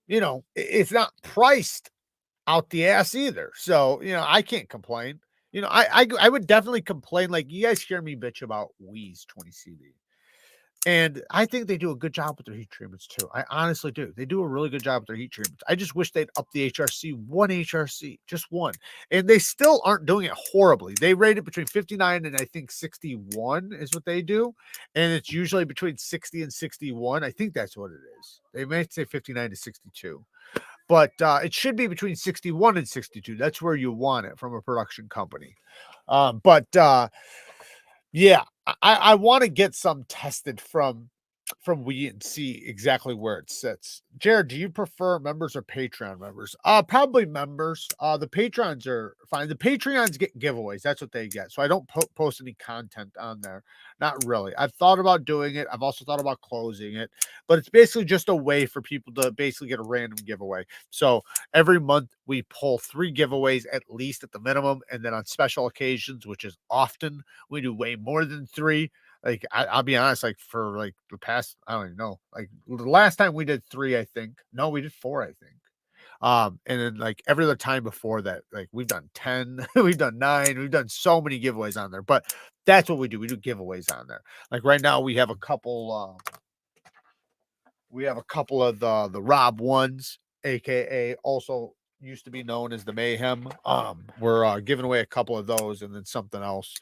it's not priced out the ass either. So, I can't complain. I would definitely complain. Like, you guys hear me bitch about Wee's 20 CV. And I think they do a good job with their heat treatments too. I honestly do. They do a really good job with their heat treatments. I just wish they'd up the HRC, one HRC, just one. And they still aren't doing it horribly. They rate it between 59 and I think 61 is what they do. And it's usually between 60 and 61. I think that's what it is. They may say 59 to 62. But it should be between 61 and 62. That's where you want it from a production company. Yeah, I want to get some tested from we and see exactly where it sits. Jared, do you prefer members or Patreon members? Probably members. The Patrons are fine. The Patreons get giveaways. That's what they get. So I don't post any content on there. Not really. I've thought about doing it. I've also thought about closing it, but it's basically just a way for people to basically get a random giveaway. So every month we pull 3 giveaways at least at the minimum, and then on special occasions, which is often, we do way more than 3. Like, I'll be honest, like, for like the past, I don't even know, like the last time we did 3, I think. No, we did 4, I think. And then like every other time before that, like we've done 10, we've done 9, we've done so many giveaways on there. But that's what we do. We do giveaways on there. Like right now we have a couple of the Rob ones, aka also used to be known as the Mayhem. We're giving away a couple of those and then something else.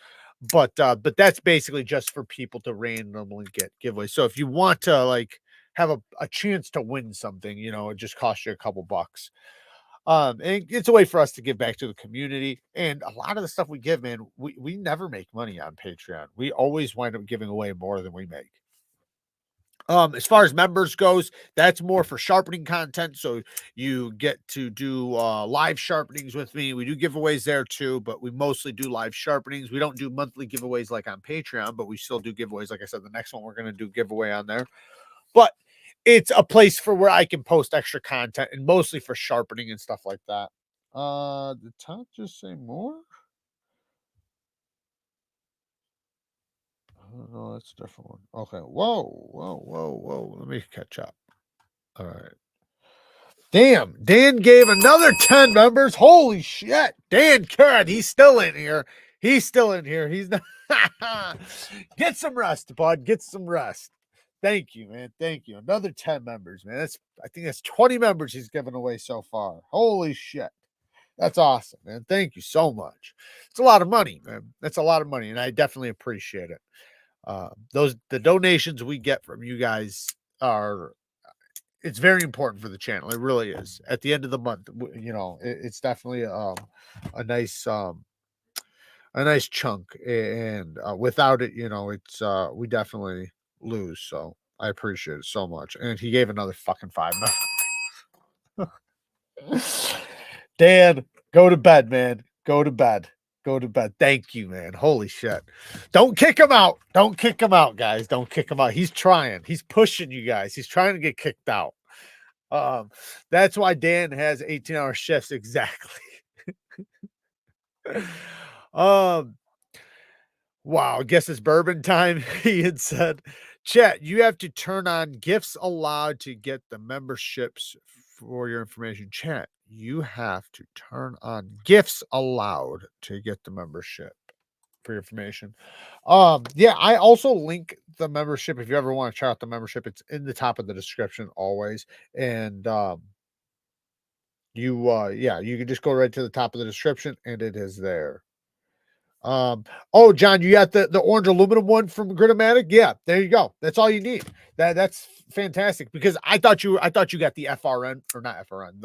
But that's basically just for people to randomly get giveaways. So if you want to like have a chance to win something, it just costs you a couple bucks. And it's a way for us to give back to the community. And a lot of the stuff we give, man, we never make money on Patreon. We always wind up giving away more than we make. As far as members goes, that's more for sharpening content. So you get to do live sharpenings with me. We do giveaways there too, but we mostly do live sharpenings. We don't do monthly giveaways like on Patreon, but we still do giveaways. Like I said, the next one we're going to do giveaway on there. But it's a place for where I can post extra content and mostly for sharpening and stuff like that. Did Todd just say more? No, that's a different one. Okay. Whoa. Let me catch up. All right. Damn, Dan gave another 10 members. Holy shit. Dan Curran, he's still in here. He's not. Get some rest, bud. Get some rest. Thank you, man. Thank you. Another 10 members, man. I think that's 20 members he's given away so far. Holy shit. That's awesome, man. Thank you so much. It's a lot of money, man. That's a lot of money, and I definitely appreciate it. The donations we get from you guys it's very important for the channel. It really is. At the end of the month, it's definitely a nice chunk, and without it, it's we definitely lose. So I appreciate it so much. And he gave another fucking 5. Dan, go to bed, man. Go to bed. Go to bed. Thank you, man. Holy shit. Don't kick him out. Don't kick him out, guys. Don't kick him out. He's trying. He's pushing you guys. He's trying to get kicked out. That's why Dan has 18-hour shifts. Exactly. Wow. I guess it's bourbon time. He had said, chat, you have to turn on gifts allowed to get the memberships for your information. Chat, you have to turn on gifts allowed to get the membership for your information. Yeah, I also link the membership. If you ever want to try out the membership, it's in the top of the description always. And you can just go right to the top of the description and it is there. Oh, John, you got the orange aluminum one from Gritomatic? Yeah, there you go. That's all you need. That's fantastic, because I thought you got the FRN, or not FRN,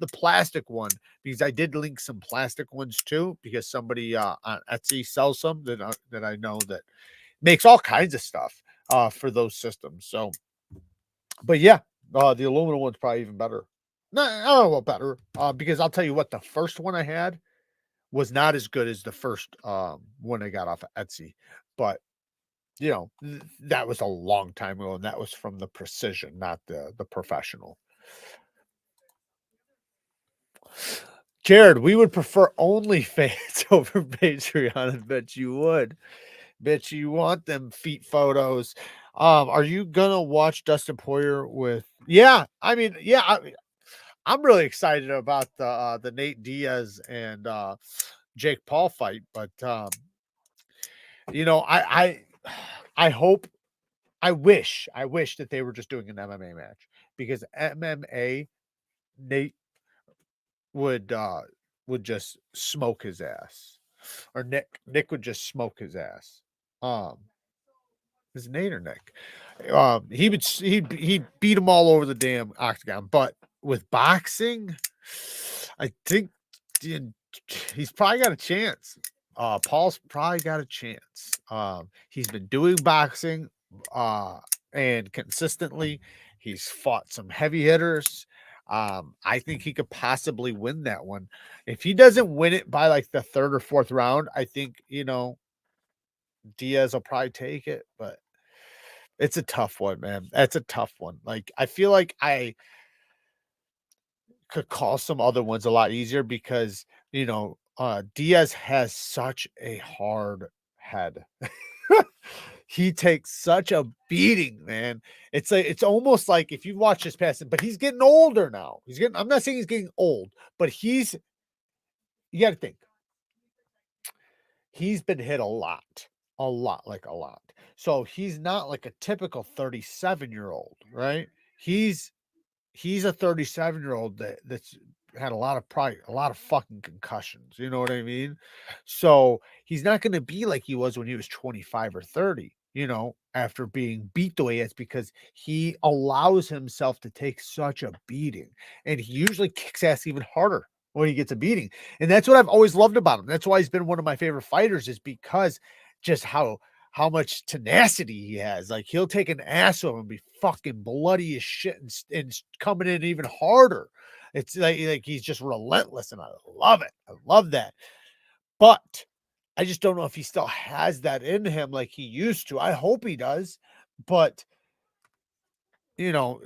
the plastic one, because I did link some plastic ones too, because somebody on Etsy sells some that I know that makes all kinds of stuff for those systems. So, but yeah, the aluminum one's probably even better. No, I don't know what better, because I'll tell you what, the first one I had was not as good as the first one I got off of Etsy, but that was a long time ago, and that was from the Precision, not the Professional. Jared, we would prefer OnlyFans over Patreon. I bet you would. Bet you want them feet photos. Are you gonna watch Dustin Poirier with? Yeah, I mean, yeah, I'm really excited about the Nate Diaz and Jake Paul fight, but I wish that they were just doing an MMA match, because MMA, Nate would just smoke his ass, or Nick would just smoke his ass. Is it Nate or Nick? He'd beat him all over the damn octagon. But with boxing, I think he's probably got a chance. Paul's probably got a chance. He's been doing boxing and consistently. He's fought some heavy hitters. I think he could possibly win that one. If he doesn't win it by like the 3rd or 4th round, I think, Diaz will probably take it, but it's a tough one, man. That's a tough one. Like, I feel like I could call some other ones a lot easier, because, Diaz has such a hard head. He takes such a beating, man. It's almost like, if you watch his past, but he's getting older now. I'm not saying he's getting old, but you got to think, he's been hit a lot. So he's not like a typical 37-year-old, right? He's a 37-year-old that's had a lot of fucking concussions. You know what I mean? So he's not going to be like he was when he was 25 or 30. you know, after being beat the way he is, because he allows himself to take such a beating, and he usually kicks ass even harder when he gets a beating. And that's what I've always loved about him. That's why he's been one of my favorite fighters, is because just how much tenacity he has. Like, he'll take an ass over and be fucking bloody as shit, and coming in even harder. It's like he's just relentless, and I love it. I love that. But I just don't know if he still has that in him like he used to. I hope he does, but you know,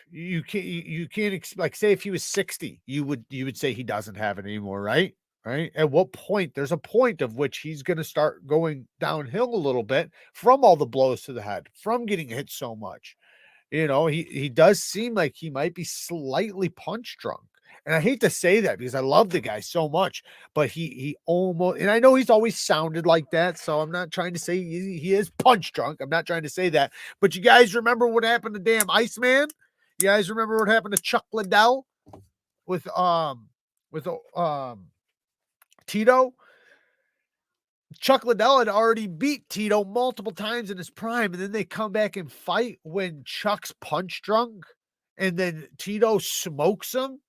you can't like, say if he was 60, you would say he doesn't have it anymore, right? Right? At what point? There's a point of which he's going to start going downhill a little bit from all the blows to the head, from getting hit so much. You know, he does seem like he might be slightly punch drunk. And I hate to say that because I love the guy so much, but he almost, and I know he's always sounded like that, so I'm not trying to say he is punch drunk. I'm not trying to say that. But you guys remember what happened to damn Iceman? You guys remember what happened to Chuck Liddell with with Tito? Chuck Liddell had already beat Tito multiple times in his prime, and then they come back and fight when Chuck's punch drunk, and then Tito smokes him.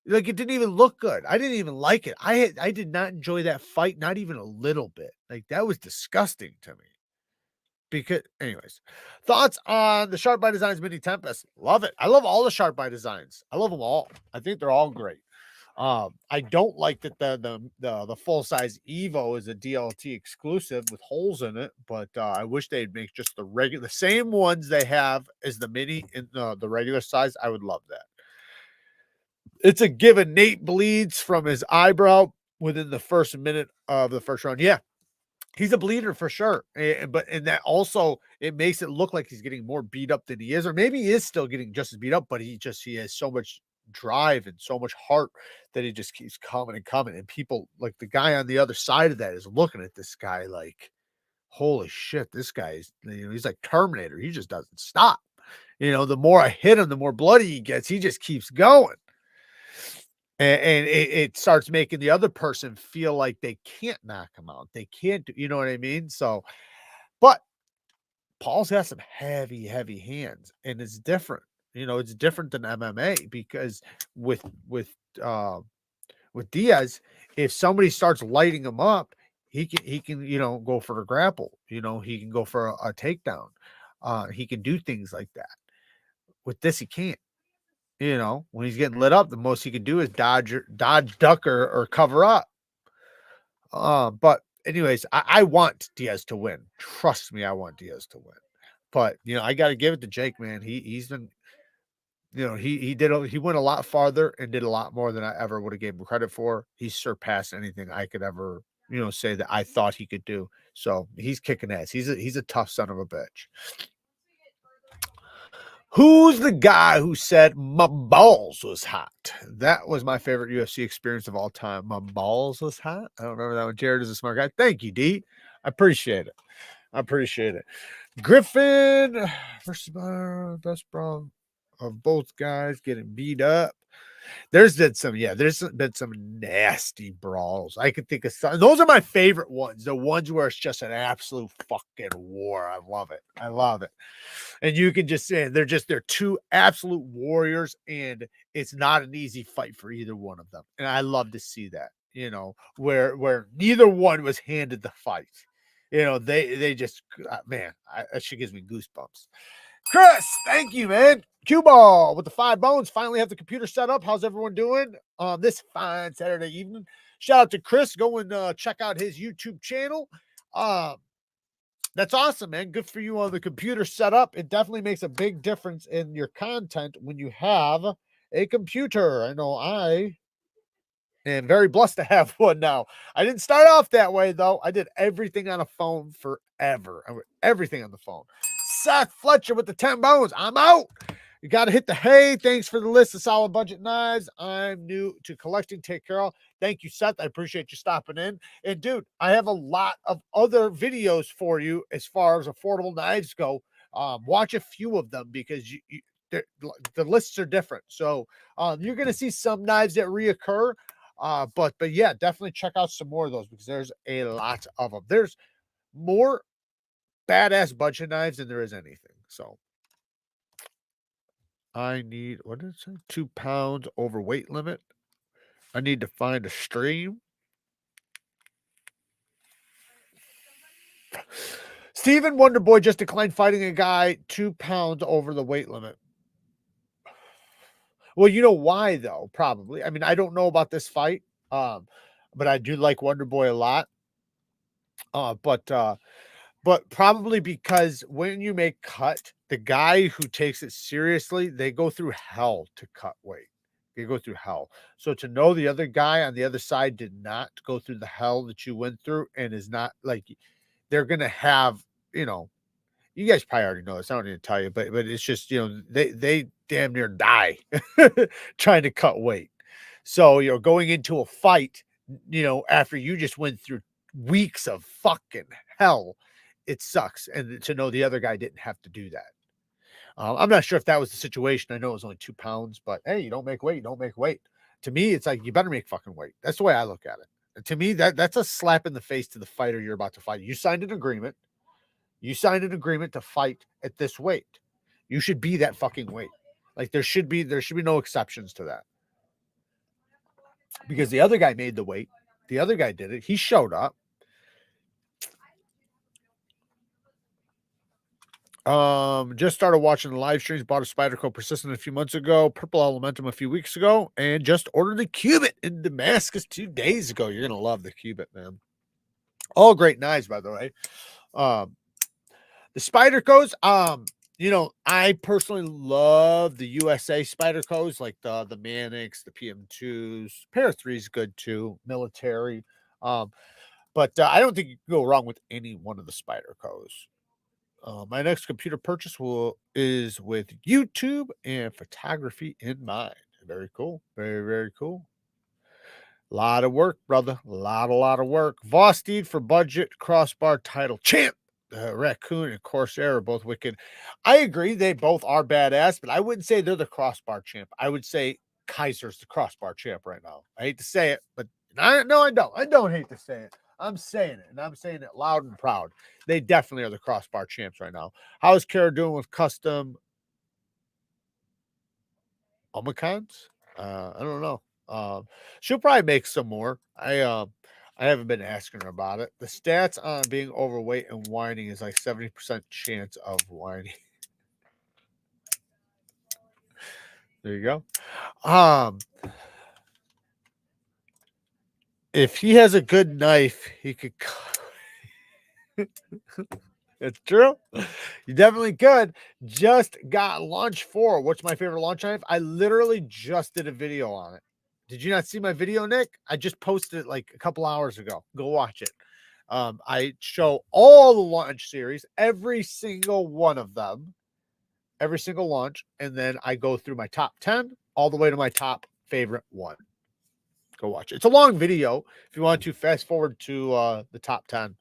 Like, it didn't even look good. I didn't even like it. I did not enjoy that fight, not even a little bit. Like, that was disgusting to me. Because, anyways, thoughts on the Sharp by Designs Mini Tempest? Love it. I love all the Sharp by Designs. I love them all. I think they're all great. I don't like that the full size Evo is a DLT exclusive with holes in it, but I wish they'd make just the same ones they have as the mini in the regular size. I would love that. It's a given. Nate bleeds from his eyebrow within the first minute of the first round. Yeah, he's a bleeder for sure. But that also, it makes it look like he's getting more beat up than he is, or maybe he is still getting just as beat up, but he has so much drive and so much heart that he just keeps coming and coming. And people, like the guy on the other side of that, is looking at this guy like, holy shit, this guy is, he's like Terminator. He just doesn't stop. The more I hit him, the more bloody he gets. He just keeps going. And it starts making the other person feel like they can't knock him out. They can't do, you know what I mean? So, but Paul's got some heavy, heavy hands, and it's different. It's different than MMA, because with Diaz, if somebody starts lighting him up, he can go for a grapple. He can go for a takedown. He can do things like that. With this, he can't. When he's getting lit up, the most he can do is dodge, duck, or cover up. But anyways, I want Diaz to win. Trust me, I want Diaz to win. But I got to give it to Jake, man. He's been, he went a lot farther and did a lot more than I ever would have gave him credit for. He's surpassed anything I could ever, say that I thought he could do. So he's kicking ass. He's a tough son of a bitch. Who's the guy who said my balls was hot? That was my favorite UFC experience of all time. My balls was hot. I don't remember that one. Jared is a smart guy. Thank you, D. I appreciate it. Griffin versus best bro of both guys getting beat up. There's been some nasty brawls. I could think of some. Those are my favorite ones. The ones where it's just an absolute fucking war. I love it. And you can just say they're two absolute warriors, and it's not an easy fight for either one of them. And I love to see that, where neither one was handed the fight. They just, man, that shit gives me goosebumps. Chris, thank you, man. Cue ball with the 5 bones. Finally have the computer set up. How's everyone doing this fine Saturday evening? Shout out to Chris. Go and check out his YouTube channel. That's awesome, man. Good for you on the computer setup. It definitely makes a big difference in your content when you have a computer. I know I am very blessed to have one now. I didn't start off that way, though. I did everything on a phone forever. Everything on the phone. Seth Fletcher with the 10 bones. I'm out. You got to hit the hay. Thanks for the list of solid budget knives. I'm new to collecting. Take care of. Thank you, Seth. I appreciate you stopping in. And, dude, I have a lot of other videos for you as far as affordable knives go. Watch a few of them because the lists are different. So you're going to see some knives that reoccur. But yeah, definitely check out some more of those because there's a lot of them. There's more badass budget knives than there is anything. So I need, what did it say? 2 pounds overweight limit. I need to find a stream. Steven Wonderboy just declined fighting a guy 2 pounds over the weight limit. Well, you know why though? Probably. I mean, I don't know about this fight, but I do like Wonderboy a lot. But probably because when you make cut, the guy who takes it seriously, they go through hell to cut weight. They go through hell. So to know the other guy on the other side did not go through the hell that you went through and is not like, they're gonna have, you know, you guys probably already know this. I don't need to tell you, but it's just, you know, they damn near die trying to cut weight. So, you know, going into a fight, you know, after you just went through weeks of fucking hell, it sucks. And to know the other guy didn't have to do that. I'm not sure if that was the situation. I know it was only 2 pounds, but hey, you don't make weight, you don't make weight. To me, it's like, you better make fucking weight. That's the way I look at it. And to me, that's a slap in the face to the fighter you're about to fight. You signed an agreement. You signed an agreement to fight at this weight. You should be that fucking weight. Like there should be no exceptions to that. Because the other guy made the weight. The other guy did it. He showed up. Just started watching the live streams, bought a Spyderco Persistent a few months ago, Purple Elementum a few weeks ago, and just ordered the Qubit in Damascus 2 days ago. You're gonna love the Qubit, man. All great knives, by the way. The Spydercos, you know, I personally love the USA Spydercos, like the Mannix, the PM2s. Pair of 3 is good too, military. But I don't think you can go wrong with any one of the Spydercos. My next computer purchase is with YouTube and photography in mind. Very cool. Very, very cool. A lot of work, brother. A lot of work. VOSTEED for budget crossbar title champ. Raccoon and Corsair are both wicked. I agree. They both are badass, but I wouldn't say they're the crossbar champ. I would say Kaiser's the crossbar champ right now. I hate to say it, but I don't. I don't hate to say it. I'm saying it, and I'm saying it loud and proud. They definitely are the crossbar champs right now. How is Kara doing with custom Omicons? I don't know. She'll probably make some more. I haven't been asking her about it. The stats on being overweight and whining is like 70% chance of whining. There you go. If he has a good knife, he could. It's true. You definitely could. Just got launch 4. What's my favorite launch knife? I literally just did a video on it. Did you not see my video, Nick? I just posted it like a couple hours ago. Go watch it. I show all the launch series, every single one of them, every single launch, and then I go through my top 10 all the way to my top favorite one. Go watch it. It's a long video if you want to fast forward to the top 10,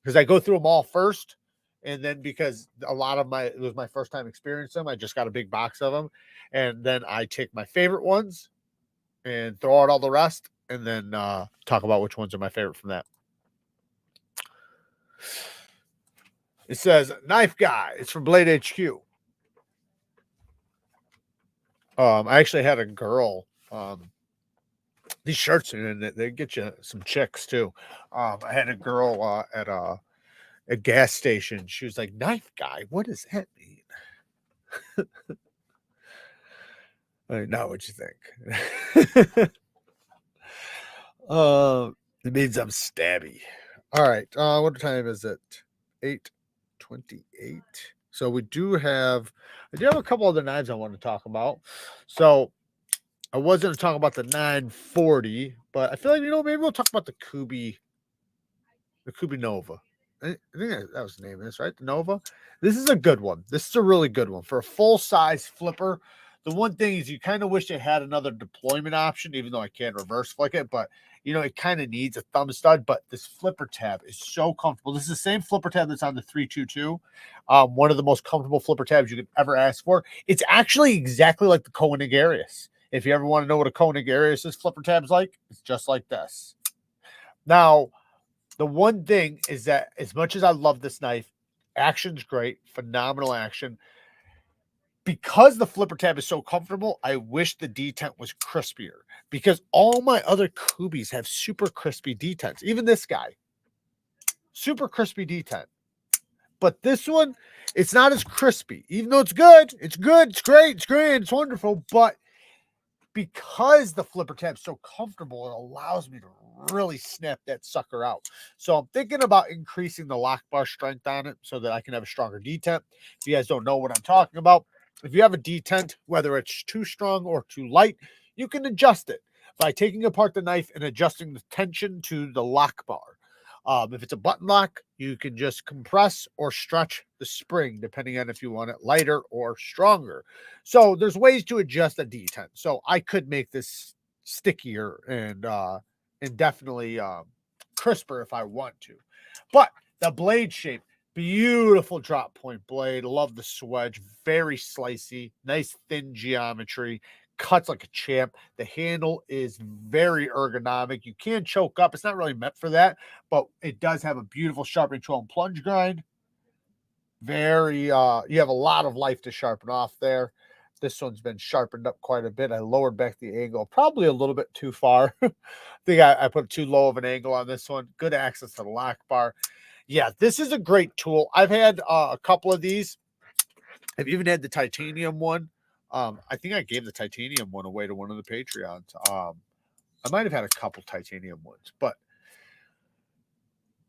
because I go through them all first. And then because a lot of it was my first time experiencing them, I just got a big box of them. And then I take my favorite ones and throw out all the rest, and then talk about which ones are my favorite from that. It says Knife Guy. It's from Blade HQ. I actually had a girl. These shirts, and they get you some chicks too. I had a girl at a gas station. She was like, "Knife Guy, what does that mean?" I don't know what you think. It means I'm stabby. All right. What time is it? 8:28. So I do have a couple other knives I want to talk about. So I was going to talk about the 940, but I feel like, maybe we'll talk about the Kubi Nova. I think that was the name of this, right? The Nova. This is a good one. This is a really good one for a full-size flipper. The one thing is you kind of wish it had another deployment option, even though I can't reverse flick it, but it kind of needs a thumb stud. But this flipper tab is so comfortable. This is the same flipper tab that's on the 322. One of the most comfortable flipper tabs you could ever ask for. It's actually exactly like the Koenig Arius. If you ever want to know what a Koenig Arius flipper tab is like, it's just like this. Now, the one thing is that as much as I love this knife, Action's great, phenomenal action. Because the flipper tab is so comfortable, I wish the detent was crispier, because all my other Kubis have super crispy detents. Even this guy, super crispy detent. But this one, it's not as crispy, even though it's good. It's good. It's great. It's grand. It's wonderful. But because the flipper tab's so comfortable, it allows me to really snap that sucker out. So I'm thinking about increasing the lock bar strength on it so that I can have a stronger detent. If you guys don't know what I'm talking about, if you have a detent, whether it's too strong or too light, you can adjust it by taking apart the knife and adjusting the tension to the lock bar. If it's a button lock, you can just compress or stretch the spring, depending on if you want it lighter or stronger. So there's ways to adjust the detent. So I could make this stickier and definitely crisper if I want to. But the blade shape, beautiful drop point blade. Love the swedge, very slicey, nice thin geometry. Cuts like a champ. The handle is very ergonomic. You can choke up. It's not really meant for that, but it does have a beautiful sharpening tool and plunge grind. Very, you have a lot of life to sharpen off there. This one's been sharpened up quite a bit. I lowered back the angle, probably a little bit too far. I think I put too low of an angle on this one. Good access to the lock bar. Yeah, this is a great tool. I've had a couple of these. I've even had the titanium one. I think I gave the titanium one away to one of the Patreons. I might have had a couple titanium ones, but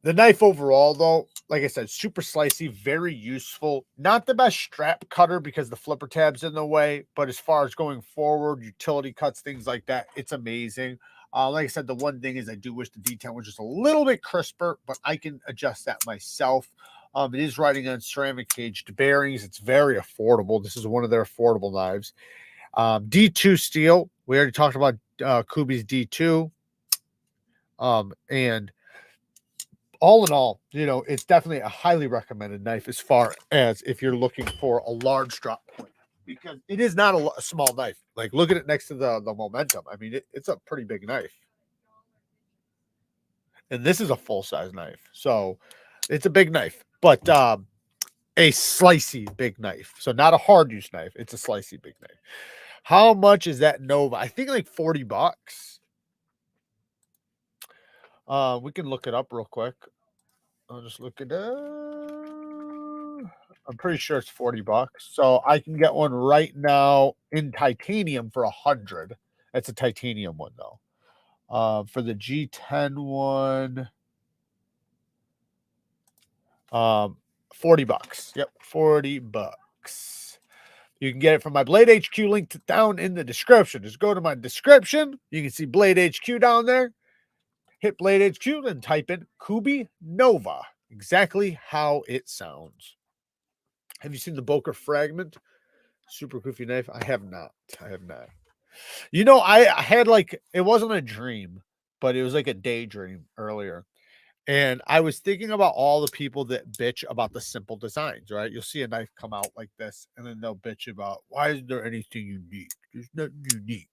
the knife overall, though, like I said, super slicey, very useful. Not the best strap cutter because the flipper tab's in the way, but as far as going forward, utility cuts, things like that, it's amazing. Like I said, the one thing is I do wish the detent was just a little bit crisper, but I can adjust that myself. It is riding on ceramic caged bearings. It's very affordable. This is one of their affordable knives. D2 steel. We already talked about Kubi's D2. And all in all, you know, it's definitely a highly recommended knife as far as if you're looking for a large drop point, because it is not a small knife. Like, look at it next to the Momentum. I mean, it's a pretty big knife. And this is a full-size knife. So it's a big knife, but a slicey big knife. So not a hard use knife. It's a slicey big knife. How much is that Nova? I think like $40. We can look it up real quick. I'll just look it up. I'm pretty sure it's $40. So I can get one right now in titanium for 100. That's a titanium one though. For the G10 one, $40. Yep, $40. You can get it from my Blade HQ link down in the description. Just go to my description. You can see Blade HQ down there. Hit Blade HQ and type in Kubi Nova. Exactly how it sounds. Have you seen the Boker Fragment? Super goofy knife. I have not. You know, I had like, it wasn't a dream, but it was like a daydream earlier. And I was thinking about all the people that bitch about the simple designs, right? You'll see a knife come out like this, and then they'll bitch about, why isn't there anything unique? There's nothing unique.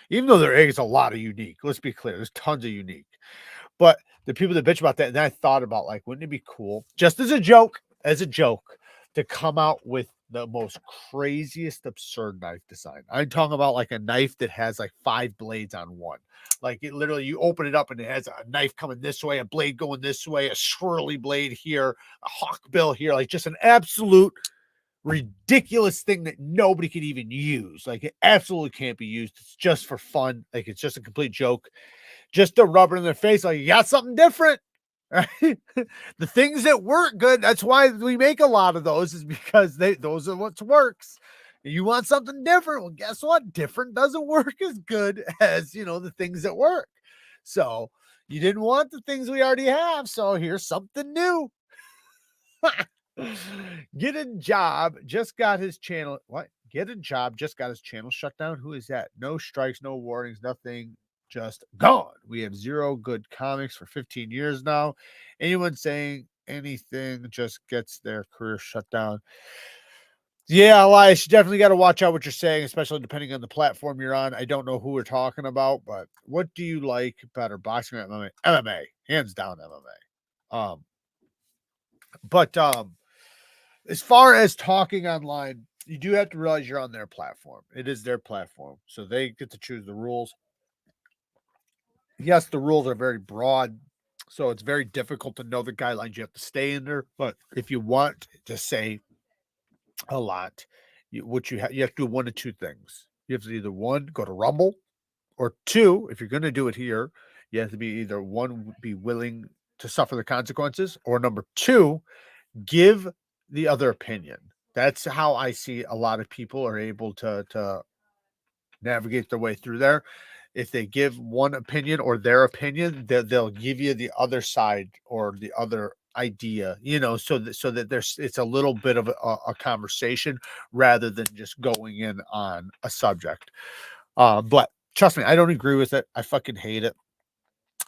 Even though there is a lot of unique. Let's be clear. There's tons of unique. But the people that bitch about that, and then I thought about, like, wouldn't it be cool, just as a joke, to come out with the most craziest absurd knife design. I'm talking about like a knife that has like 5 blades on one. Like, it literally, you open it up and it has a knife coming this way, a blade going this way, a swirly blade here, a hawk bill here, like just an absolute ridiculous thing that nobody could even use. Like, it absolutely can't be used. It's just for fun. Like, it's just a complete joke. Just to rub it in their face, like, you got something different. Right? The things that work good, that's why we make a lot of those, is because those are what works. You want something different, well, guess what? Different doesn't work as good as, you know, the things that work. So you didn't want the things we already have, so here's something new. Get a job just got his channel. What? Get a job just got his channel shut down. Who is that? No strikes, no warnings, nothing. Just gone. We have 0 good comics for 15 years now. Anyone saying anything just gets their career shut down. Yeah, Elias, you definitely got to watch out what you're saying, especially depending on the platform you're on. I don't know who we're talking about, but what do you like better, boxing or MMA? MMA, hands down MMA. But as far as talking online, you do have to realize you're on their platform. It is their platform, so they get to choose the rules. Yes, the rules are very broad, so it's very difficult to know the guidelines you have to stay under. But if you want to say a lot, you have to do one of two things. You have to either one, go to Rumble, or two, if you're going to do it here, you have to be either one, be willing to suffer the consequences, or number two, give the other opinion. That's how I see a lot of people are able to navigate their way through there. If they give one opinion or their opinion, they'll give you the other side or the other idea, so that it's a little bit of a conversation rather than just going in on a subject. But trust me, I don't agree with it. I fucking hate it.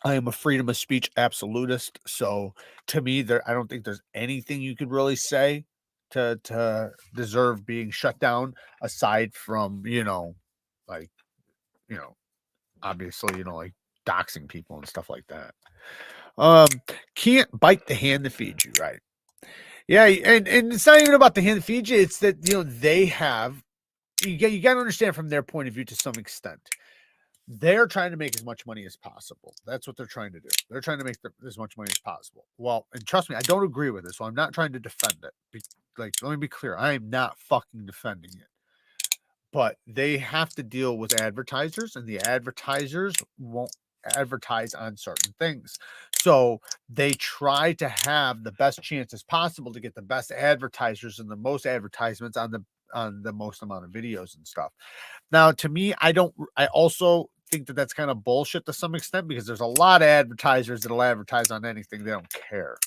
I am a freedom of speech absolutist. So to me, I don't think there's anything you could really say to deserve being shut down aside from, like, obviously, like doxing people and stuff like that. Can't bite the hand that feeds you, right? Yeah, and it's not even about the hand that feeds you. It's that, they have, you got to understand from their point of view to some extent. They're trying to make as much money as possible. That's what they're trying to do. They're trying to make as much money as possible. Well, and trust me, I don't agree with it, so I'm not trying to defend it. Let me be clear. I am not fucking defending it. But they have to deal with advertisers, and the advertisers won't advertise on certain things. So they try to have the best chances possible to get the best advertisers and the most advertisements on the most amount of videos and stuff. Now, to me, I also think that that's kind of bullshit to some extent, because there's a lot of advertisers that'll advertise on anything. They don't care.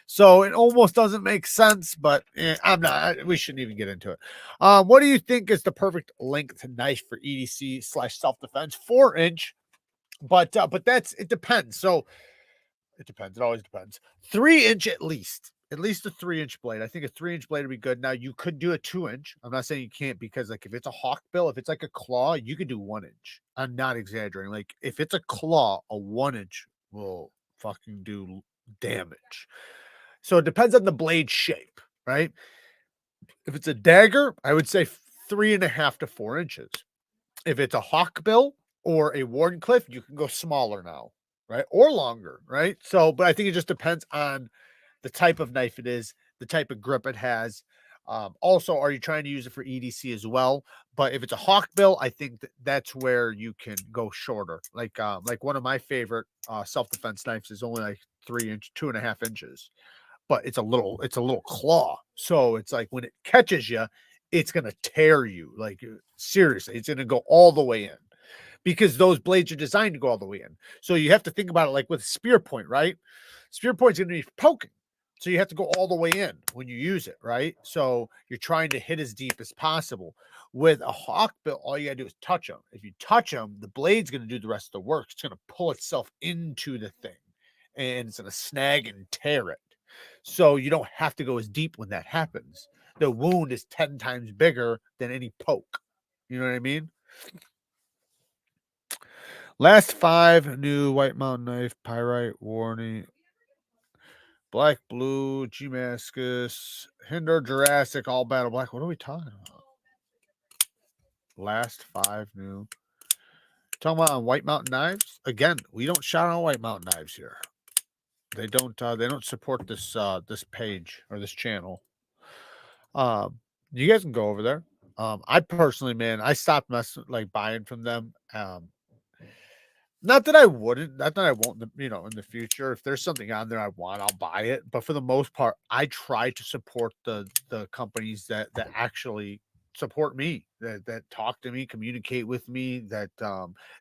So it almost doesn't make sense, but we shouldn't even get into it. What do you think is the perfect length knife for EDC / self-defense? 4-inch, but it depends. So it depends. It always depends. 3-inch at least a 3-inch blade. I think a 3-inch blade would be good. Now you could do a 2-inch. I'm not saying you can't, because like if it's a hawk bill, if it's like a claw, you could do 1-inch. I'm not exaggerating. Like if it's a claw, a 1-inch will fucking do damage. So it depends on the blade shape, right? If it's a dagger, I would say 3.5 to 4 inches. If it's a hawkbill or a Wardenclyffe, you can go smaller now, right? Or longer, right? So, but I think it just depends on the type of knife it is, the type of grip it has. Also, are you trying to use it for EDC as well? But if it's a hawkbill, I think that's where you can go shorter. Like one of my favorite self-defense knives is only like 2.5 inches. But it's a little claw. So it's like when it catches you, it's going to tear you. Like seriously, it's going to go all the way in, because those blades are designed to go all the way in. So you have to think about it like with a spear point, right? Spear point's going to be poking. So you have to go all the way in when you use it, right? So you're trying to hit as deep as possible. With a hawkbill, all you got to do is touch them. If you touch them, the blade's going to do the rest of the work. It's going to pull itself into the thing, and it's going to snag and tear it. So you don't have to go as deep when that happens. The wound is 10 times bigger than any poke. You know what I mean? Last 5 new White Mountain knife, pyrite, warning, black, blue, Damascus, Hinder, Jurassic, all battle black. What are we talking about? Last 5 new. Talking about on White Mountain knives? Again, we don't shout on White Mountain knives here. They don't support this this page or this channel. You guys can go over there. I personally, man, I stopped buying from them. Not that I wouldn't, not that I won't, in the future. If there's something on there I want, I'll buy it. But for the most part, I try to support the companies that actually support me, that talk to me, communicate with me, that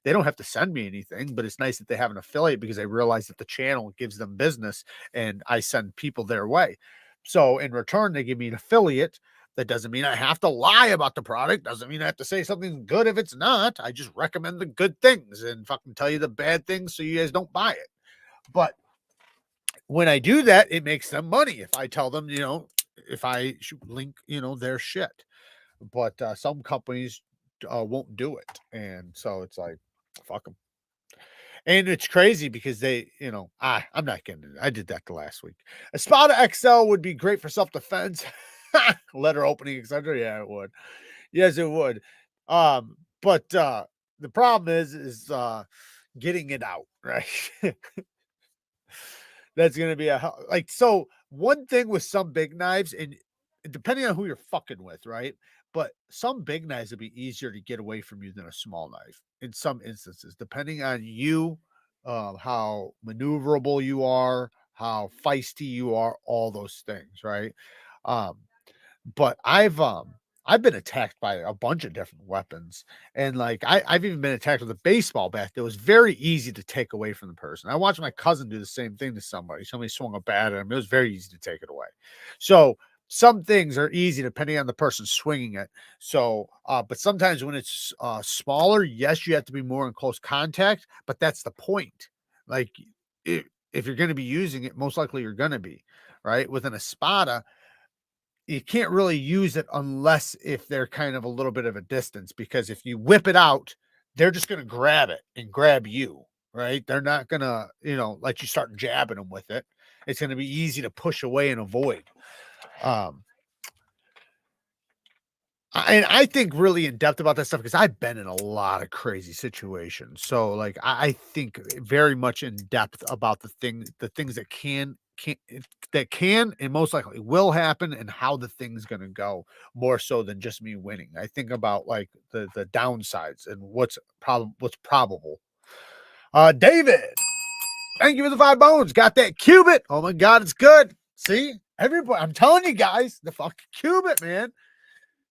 they don't have to send me anything, but it's nice that they have an affiliate, because I realize that the channel gives them business and I send people their way. So in return, they give me an affiliate. That doesn't mean I have to lie about the product. Doesn't mean I have to say something's good if it's not. I just recommend the good things and fucking tell you the bad things so you guys don't buy it. But when I do that, it makes them money. If I tell them, if I link, their shit. But some companies won't do it. And so it's like, fuck them. And it's crazy because they, I'm not getting it. I did that the last week. A Spada XL would be great for self-defense. Letter opening, etc. Yeah, it would. Yes, it would. But the problem is getting it out, right? That's gonna be like, so one thing with some big knives, and depending on who you're fucking with, right? But some big knives would be easier to get away from you than a small knife in some instances, depending on you, how maneuverable you are, how feisty you are, all those things, right? Um, but I've been attacked by a bunch of different weapons, and like I've even been attacked with a baseball bat that was very easy to take away from the person. I watched my cousin do the same thing to somebody. Somebody swung a bat at him. It was very easy to take it away. So some things are easy depending on the person swinging it. So, but sometimes when it's smaller, yes, you have to be more in close contact, but that's the point. Like, if you're going to be using it, most likely you're going to be right with an espada. You can't really use it unless if they're kind of a little bit of a distance, because if you whip it out, they're just going to grab it and grab you, right? They're not going to, let you start jabbing them with it. It's going to be easy to push away and avoid. Um, and I think really in depth about that stuff because I've been in a lot of crazy situations. So like I think very much in depth about the things that can and most likely will happen and how the thing's gonna go more so than just me winning. I think about like the downsides and what's probable. David, thank you for the 5 bones. Got that Qubit. Oh my god, it's good. See? Everybody, I'm telling you guys, the fucking Qubit, man.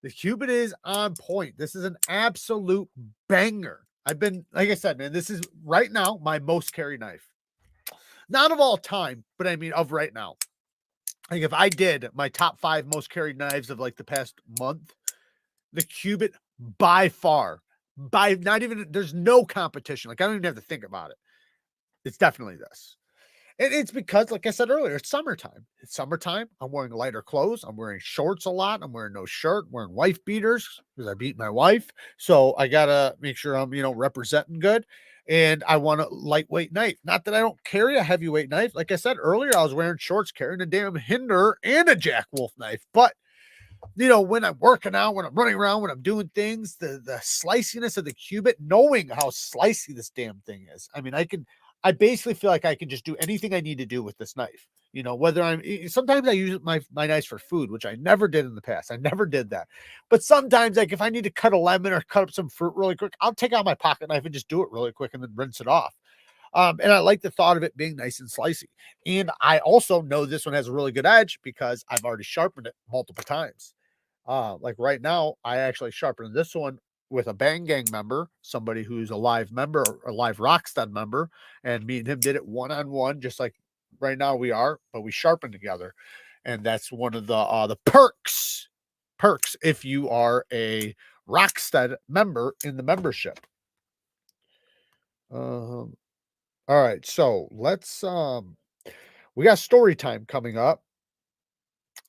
The Qubit is on point. This is an absolute banger. I've been, like I said, man, this is right now my most carried knife. Not of all time, but I mean of right now. Like if I did my top 5 most carried knives of like the past month, the Qubit by far, by not even, there's no competition. Like I don't even have to think about it. It's definitely this. And it's because, like I said earlier, it's summertime. It's summertime. I'm wearing lighter clothes. I'm wearing shorts a lot. I'm wearing no shirt. I'm wearing wife beaters because I beat my wife. So I gotta make sure I'm, representing good. And I want a lightweight knife. Not that I don't carry a heavyweight knife. Like I said earlier, I was wearing shorts, carrying a damn Hinder and a Jack Wolf knife. But when I'm working out, when I'm running around, when I'm doing things, the sliciness of the Qubit, knowing how slicey this damn thing is. I mean, I basically feel like I can just do anything I need to do with this knife. Whether sometimes I use my knives for food, which I never did in the past. I never did that. But sometimes, like if I need to cut a lemon or cut up some fruit really quick, I'll take out my pocket knife and just do it really quick and then rinse it off. And I like the thought of it being nice and slicey. And I also know this one has a really good edge because I've already sharpened it multiple times. Like right now, I actually sharpened this one with a Bang Gang member, somebody who's a live member, a live Rockstud member, and me and him did it one-on-one, just like right now we are, but we sharpened together. And that's one of the perks if you are a Rockstud member in the membership. All right, so let's we got story time coming up.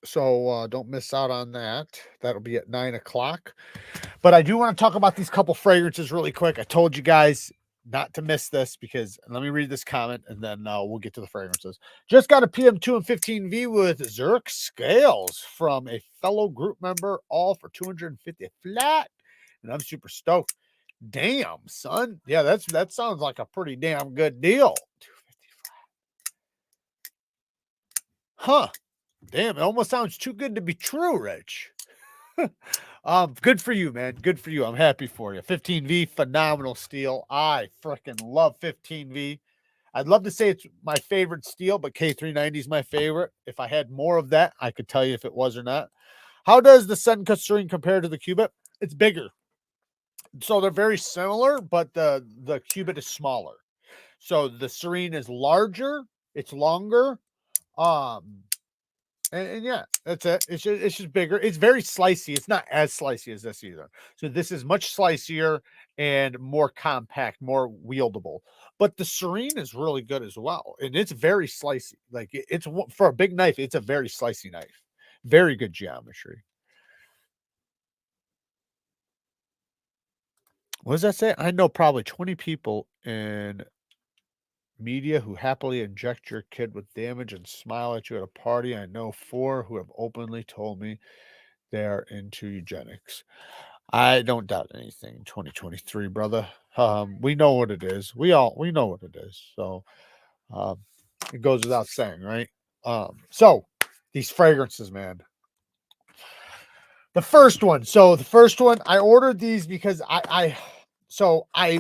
So don't miss out on that. That'll be at 9 o'clock. But I do want to talk about these couple fragrances really quick. I told you guys not to miss this because let me read this comment and then we'll get to the fragrances. Just got a PM2 and 15V with Zurich scales from a fellow group member, all for 250 flat. And I'm super stoked. Damn, son. Yeah, that sounds like a pretty damn good deal. 250 flat. Huh. Damn, it almost sounds too good to be true, Rich. Good for you, man. Good for you. I'm happy for you. 15V, phenomenal steel. I freaking love 15V. I'd love to say it's my favorite steel, but K390 is my favorite. If I had more of that, I could tell you if it was or not. How does the Senka string compare to the Qubit? It's bigger. So they're very similar, but the Qubit is smaller. So the Serene is larger, it's longer. And yeah, that's it. It's just bigger. It's very slicey. It's not as slicey as this either. So this is much slicier and more compact, more wieldable. But the Serene is really good as well, and it's very slicey. Like it's for a big knife. It's a very slicey knife. Very good geometry. What does that say? I know probably 20 people in media who happily inject your kid with damage and smile at you at a party. I know 4 who have openly told me they are into eugenics. I don't doubt anything in 2023, brother. We know what it is. We know what it is. So it goes without saying, right? So these fragrances, man. The first one. So the first one, I ordered these because I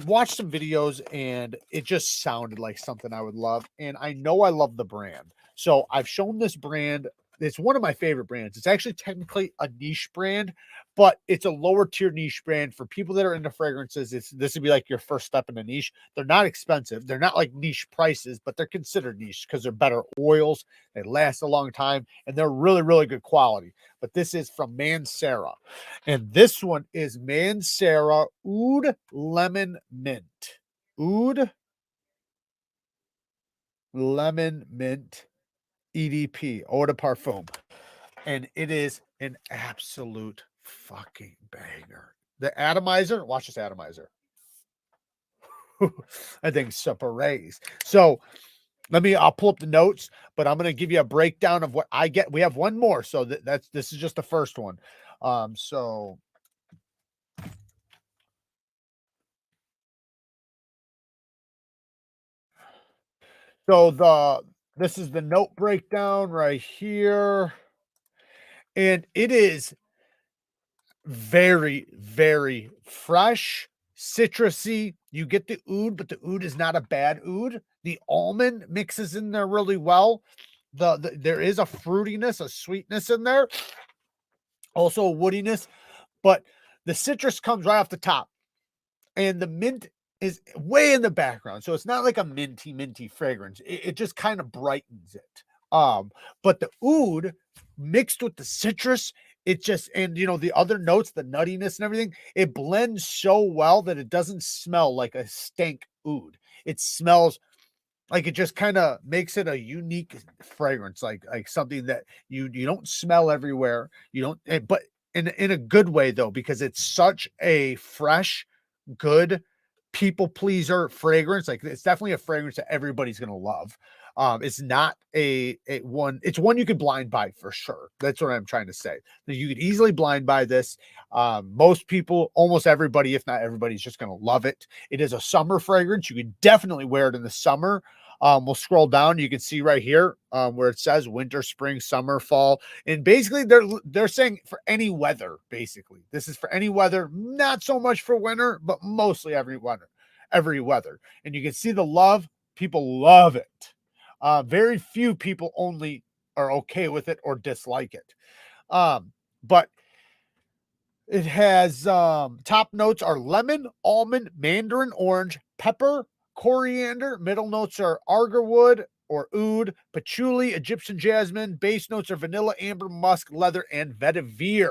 watched some videos and it just sounded like something I would love. And I know I love the brand. So I've shown this brand. It's one of my favorite brands. It's actually technically a niche brand, but it's a lower tier niche brand for people that are into fragrances. This would be like your first step in a niche. They're not expensive. They're not like niche prices, but they're considered niche because they're better oils. They last a long time and they're really, really good quality. But this is from MANCERA. And this one is MANCERA Oud Lemon Mint. Oud Lemon Mint EDP, Eau de Parfum. And it is an absolute fucking banger. The atomizer, watch this atomizer. I think separates. So I'll pull up the notes, but I'm going to give you a breakdown of what I get. We have one more. So this is just the first one. So this is the note breakdown right here. And it is very, very fresh, citrusy. You get the oud, but the oud is not a bad oud. The almond mixes in there really well. There is a fruitiness, a sweetness in there. Also a woodiness, but the citrus comes right off the top. And the mint is way in the background. So it's not like a minty fragrance. It just kind of brightens it. But the oud mixed with the citrus, it just, and the other notes, the nuttiness and everything, it blends so well that it doesn't smell like a stank oud. It smells like it just kind of makes it a unique fragrance, like something that you don't smell everywhere. You don't, but in a good way though, because it's such a fresh, good people pleaser fragrance. Like it's definitely a fragrance that everybody's gonna love. It's not it's one you could blind buy for sure. That's what I'm trying to say. That you could easily blind buy this. Most people, almost everybody, if not everybody's just gonna love it. It is a summer fragrance. You could definitely wear it in the summer. We'll scroll down. You can see right here where it says winter, spring, summer, fall. And basically they're saying for any weather, basically. This is for any weather, not so much for winter, but mostly every weather. And you can see the love. People love it. Very few people only are okay with it or dislike it. But it has top notes are lemon, almond, mandarin orange, pepper, coriander. Middle notes are agarwood or oud, patchouli, Egyptian jasmine. Base notes are vanilla, amber, musk, leather, and vetiver.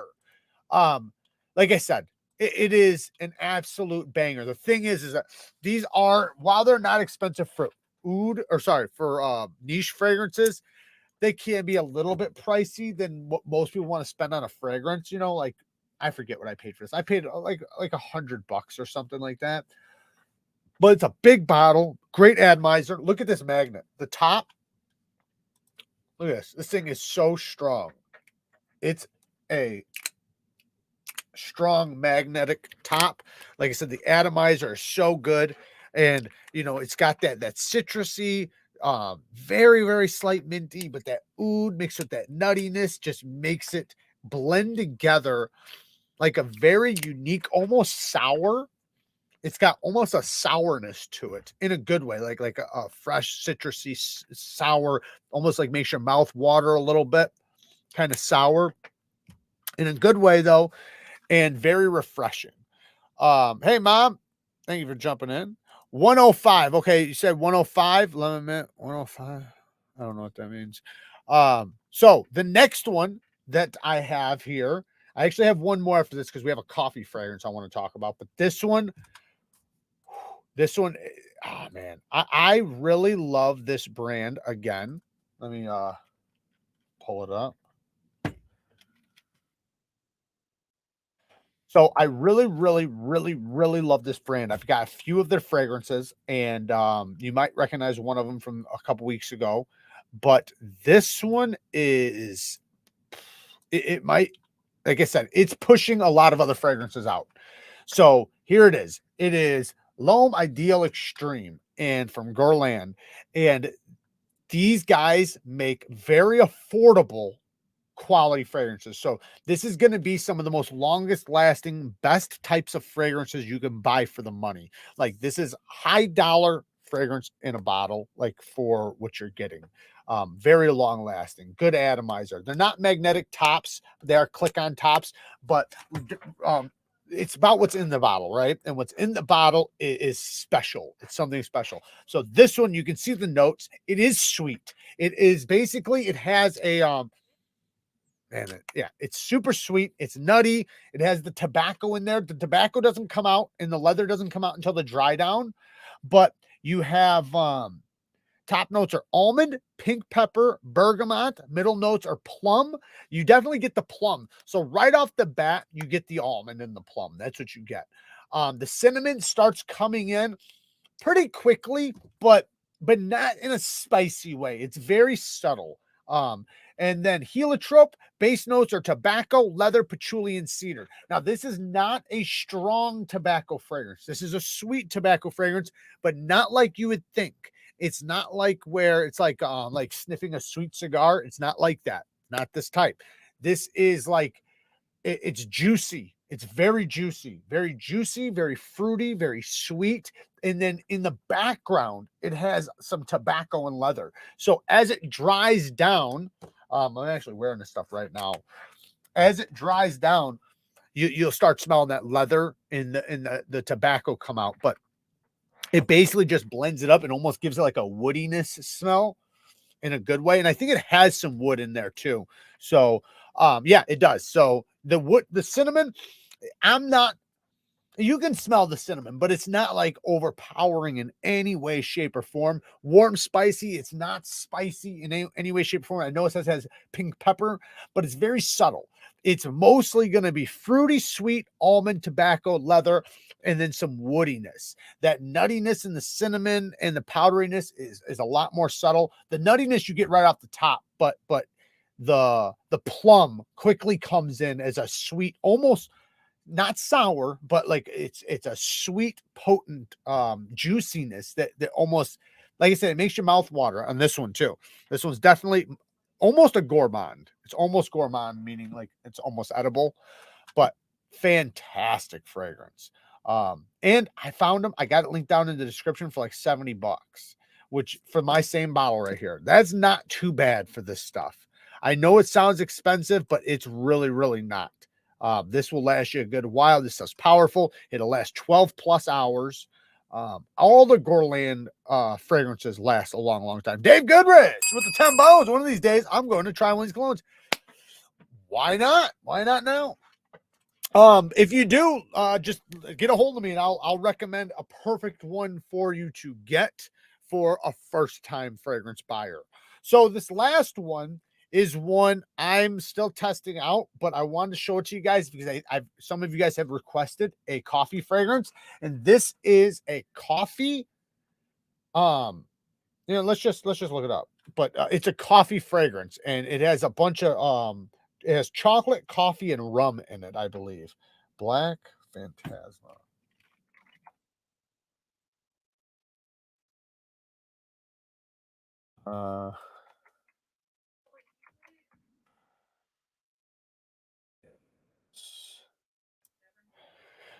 Like I said, it is an absolute banger. The thing is that these are, while they're not expensive for niche fragrances, they can be a little bit pricey than what most people want to spend on a fragrance. Like I forget what I paid for this. I paid like $100 or something like that. But it's a big bottle, great atomizer. Look at this magnet. The top. Look at this. This thing is so strong. It's a strong magnetic top. Like I said, the atomizer is so good. And it's got that citrusy, very, very slight minty, but that oud mixed with that nuttiness just makes it blend together like a very unique, almost sour. It's got almost a sourness to it in a good way, like a fresh citrusy sour, almost like makes your mouth water a little bit, kind of sour in a good way though, and very refreshing. Hey mom, thank you for jumping in. 105. Okay, you said 105. Lemon mint 105. I don't know what that means. So the next one that I have here, I actually have one more after this because we have a coffee fragrance I want to talk about. But this one, oh man, I really love this brand again. Let me pull it up. So I really, really, really, really love this brand. I've got a few of their fragrances, and you might recognize one of them from a couple weeks ago. But this one is, it might, like I said, it's pushing a lot of other fragrances out. So here it is. It is L'Homme Ideal Extreme and from GERLAIN. And these guys make very affordable quality fragrances. So this is going to be some of the most longest lasting, best types of fragrances you can buy for the money. Like this is high dollar fragrance in a bottle, like for what you're getting. Very long lasting, good atomizer. They're not magnetic tops. They are click on tops, but it's about what's in the bottle, right? And what's in the bottle is special. It's something special. So this one, you can see the notes. It is sweet. It is basically, it has a, and yeah, it's super sweet. It's nutty. It has the tobacco in there. The tobacco doesn't come out and the leather doesn't come out until the dry down. But you have top notes are almond, pink pepper, bergamot. Middle notes are plum. You definitely get the plum. So right off the bat, you get the almond and the plum. That's what you get. The cinnamon starts coming in pretty quickly, but not in a spicy way. It's very subtle. And then heliotrope, base notes are tobacco, leather, patchouli, and cedar. Now, this is not a strong tobacco fragrance. This is a sweet tobacco fragrance, but not like you would think. It's not like where it's like sniffing a sweet cigar. It's not like that. Not this type. This is like, it's juicy. It's very juicy, very fruity, very sweet. And then in the background, it has some tobacco and leather. So as it dries down, I'm actually wearing this stuff right now. As it dries down, you'll start smelling that leather and the tobacco come out. But it basically just blends it up and almost gives it like a woodiness smell in a good way. And I think it has some wood in there too. So yeah, it does. So the wood, the cinnamon, you can smell the cinnamon, but it's not like overpowering in any way, shape, or form. Warm, spicy. It's not spicy in any way, shape, or form. I know it has pink pepper, but it's very subtle. It's mostly going to be fruity, sweet, almond, tobacco, leather, and then some woodiness. That nuttiness in the cinnamon and the powderiness is a lot more subtle. The nuttiness you get right off the top, but the plum quickly comes in as a sweet, almost not sour, but like it's a sweet, potent juiciness that almost, like I said, it makes your mouth water on this one too. This one's definitely almost a gourmand. It's almost gourmand, meaning like it's almost edible, but fantastic fragrance. And I found them. I got it linked down in the description for like $70, which for my same bottle right here, that's not too bad for this stuff. I know it sounds expensive, but it's really, really not. This will last you a good while. This stuff's powerful. It'll last 12 plus hours. All the GERLAIN fragrances last a long, long time. Dave Goodrich with the 10 bones. One of these days, I'm going to try one of these clones. Why not? Why not now? If you do, just get a hold of me and I'll recommend a perfect one for you to get for a first-time fragrance buyer. So this last one is one I'm still testing out, but I wanted to show it to you guys because some of you guys have requested a coffee fragrance, and this is a coffee. Let's just look it up. But it's a coffee fragrance, and it has a bunch of it has chocolate, coffee, and rum in it, I believe. Black Phantasma.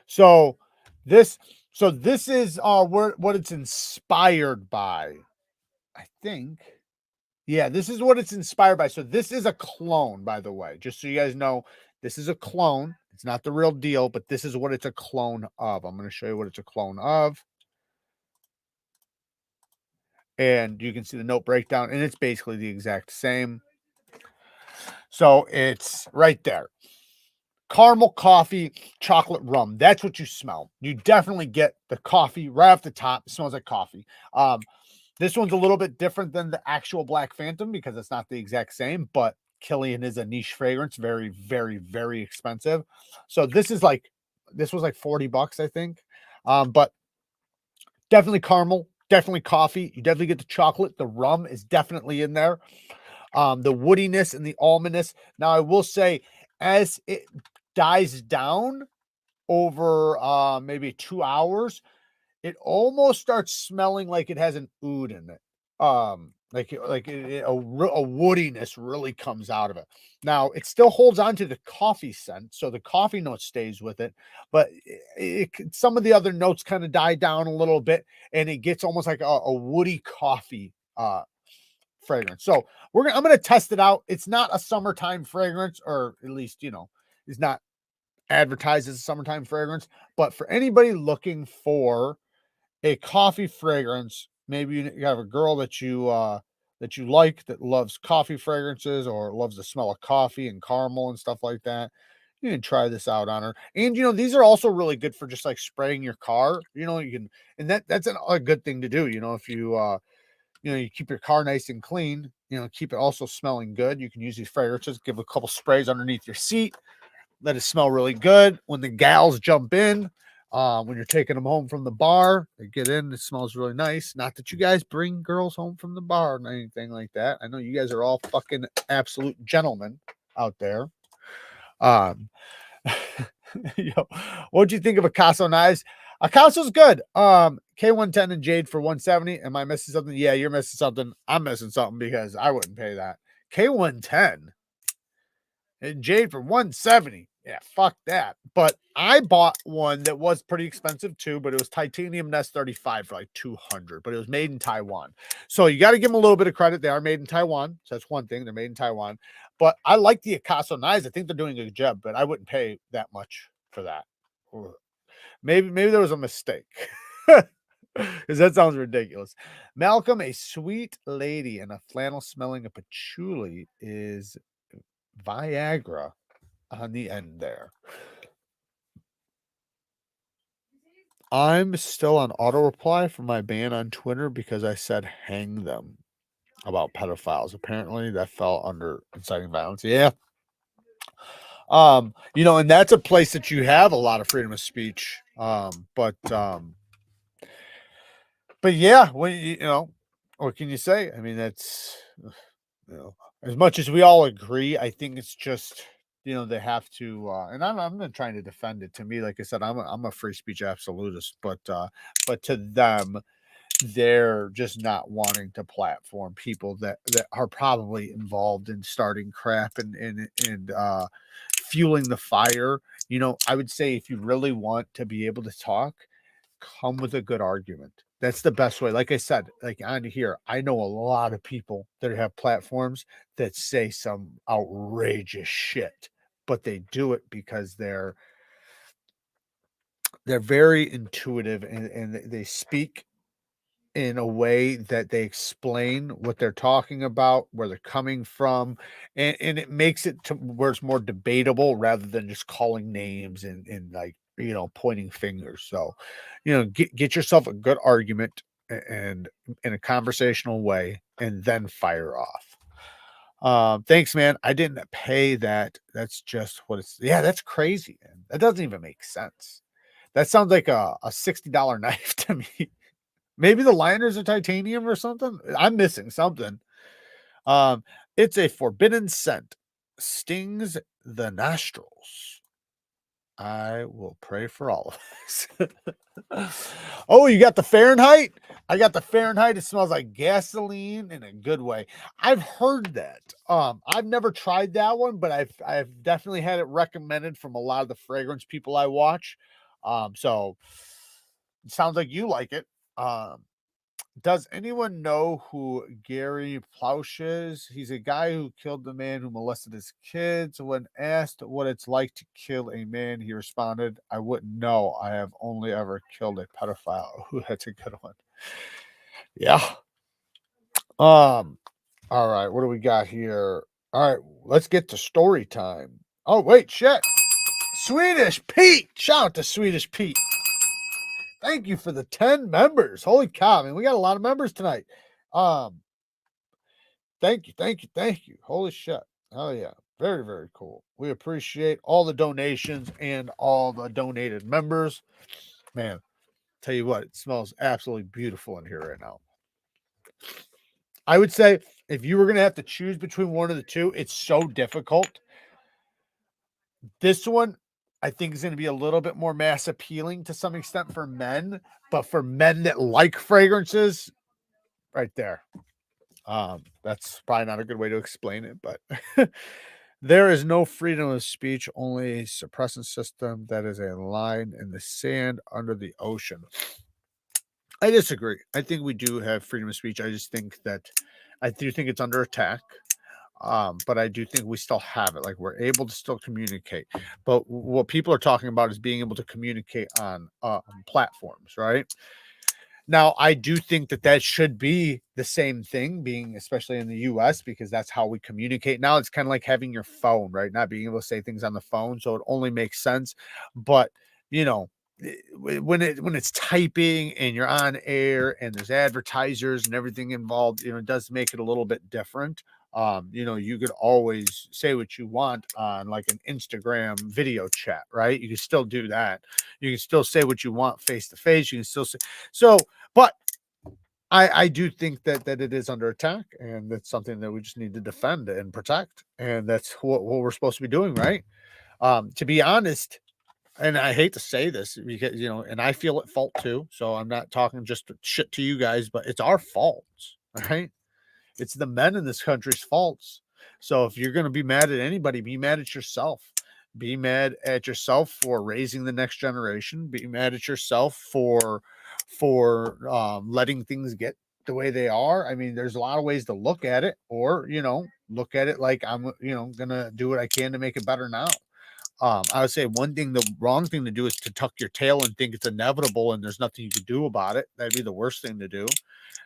So this is what it's inspired by. I think. Yeah, this is what it's inspired by. So this is a clone, by the way. Just so you guys know, this is a clone. It's not the real deal, but this is what it's a clone of. I'm going to show you what it's a clone of. And you can see the note breakdown, and it's basically the exact same. So it's right there. Caramel, coffee, chocolate, rum. That's what you smell. You definitely get the coffee right off the top. It smells like coffee. This one's a little bit different than the actual Black Phantom because it's not the exact same, but Killian is a niche fragrance. Very, very, very expensive. So this is like This was like $40, I think. But definitely caramel, definitely coffee. You definitely get the chocolate. The rum is definitely in there. The woodiness and the almondness. Now, I will say, as it dies down over maybe 2 hours, it almost starts smelling like it has an oud in it. A woodiness really comes out of it. Now, it still holds on to the coffee scent, so the coffee note stays with it, but some of the other notes kind of die down a little bit, and it gets almost like a woody coffee fragrance. So I'm gonna test it out. It's not a summertime fragrance, or at least it's not advertised as a summertime fragrance. But for anybody looking for a coffee fragrance, maybe you have a girl that you like that loves coffee fragrances or loves the smell of coffee and caramel and stuff like that, you can try this out on her. And these are also really good for just like spraying your car. You can, and that's a good thing to do. If you keep your car nice and clean, keep it also smelling good. You can use these fragrances, give a couple sprays underneath your seat, let it smell really good. When the gals jump in, when you're taking them home from the bar, they get in, it smells really nice. Not that you guys bring girls home from the bar or anything like that. I know you guys are all fucking absolute gentlemen out there. What'd you think of Akaso knives? Akaso's good. K110 and Jade for 170. Am I missing something? Yeah, you're missing something. I'm missing something because I wouldn't pay that. K110 and Jade for 170. Yeah, fuck that. But I bought one that was pretty expensive too, but it was titanium Nest 35 for like 200, but it was made in Taiwan. So you got to give them a little bit of credit. They are made in Taiwan. So that's one thing. They're made in Taiwan. But I like the Akaso knives. I think they're doing a good job, but I wouldn't pay that much for that. Maybe there was a mistake. Because that sounds ridiculous. Malcolm, a sweet lady and a flannel smelling a patchouli is Viagra on the end there. I'm still on auto reply from my ban on Twitter because I said hang them about pedophiles. Apparently that fell under inciting violence. Yeah. And that's a place that you have a lot of freedom of speech. But yeah, when what can you say? I mean, that's as much as we all agree, I think it's just they have to and I'm not trying to defend it. To me, like I said, I'm a free speech absolutist, but to them, they're just not wanting to platform people that are probably involved in starting crap and fueling the fire. I would say if you really want to be able to talk, come with a good argument. That's the best way. Like I said, like on here, I know a lot of people that have platforms that say some outrageous shit, but they do it because they're very intuitive and they speak in a way that they explain what they're talking about, where they're coming from, and it makes it to where it's more debatable rather than just calling names and like pointing fingers. So get yourself a good argument and in a conversational way, and then fire off. Thanks, man. I didn't pay that. That's just what it's. Yeah, that's crazy, man. That doesn't even make sense. That sounds like a $60 knife to me. Maybe the liners are titanium or something. I'm missing something. It's a forbidden scent. Stings the nostrils. I will pray for all of us. Oh, you got the Fahrenheit? I got the Fahrenheit. It smells like gasoline in a good way. I've heard that. I've never tried that one, but I've definitely had it recommended from a lot of the fragrance people I watch. So it sounds like you like it. Does anyone know who Gary Plausch is? He's a guy who killed the man who molested his kids. When asked what it's like to kill a man, he responded, I wouldn't know. I have only ever killed a pedophile. Ooh, that's a good one. Yeah. All right. What do we got here? All right. Let's get to story time. Oh, wait, shit. Swedish Pete. Shout out to Swedish Pete. Thank you for the 10 members. Holy cow, man. We got a lot of members tonight. Thank you. Holy shit. Oh, yeah. Very, very cool. We appreciate all the donations and all the donated members. Man, tell you what, it smells absolutely beautiful in here right now. I would say if you were going to have to choose between one of the two, it's so difficult. This one, I think, is going to be a little bit more mass appealing to some extent for men, but for men that like fragrances, right there. That's probably not a good way to explain it, but there is no freedom of speech, only a suppressant system that is a line in the sand under the ocean. I disagree. I think we do have freedom of speech. I just think that I do think it's under attack. But I do think we still have it. Like, we're able to still communicate. But what people are talking about is being able to communicate on platforms, right? Now, I do think that that should be the same thing, being especially in the US, because that's how we communicate. Now it's kind of like having your phone, right? Not being able to say things on the phone. So it only makes sense. But, you know, when it's typing and you're on air and there's advertisers and everything involved, you know, it does make it a little bit different. You know, you could always say what you want on like an Instagram video chat, right? You can still do that. You can still say what you want face to face. You can still say so, but I do think that it is under attack, and that's something that we just need to defend and protect, and that's what we're supposed to be doing, right? To be honest, and I hate to say this because, you know, and I feel at fault too. So I'm not talking just shit to you guys, but it's our faults, right? It's the men in this country's faults. So if you're going to be mad at anybody, be mad at yourself. Be mad at yourself for raising the next generation. Be mad at yourself for letting things get the way they are. I mean, there's a lot of ways to look at it, or, you know, look at it like I'm, you know, gonna do what I can to make it better now. I would say one thing, the wrong thing to do is to tuck your tail and think it's inevitable and there's nothing you can do about it. That'd be the worst thing to do.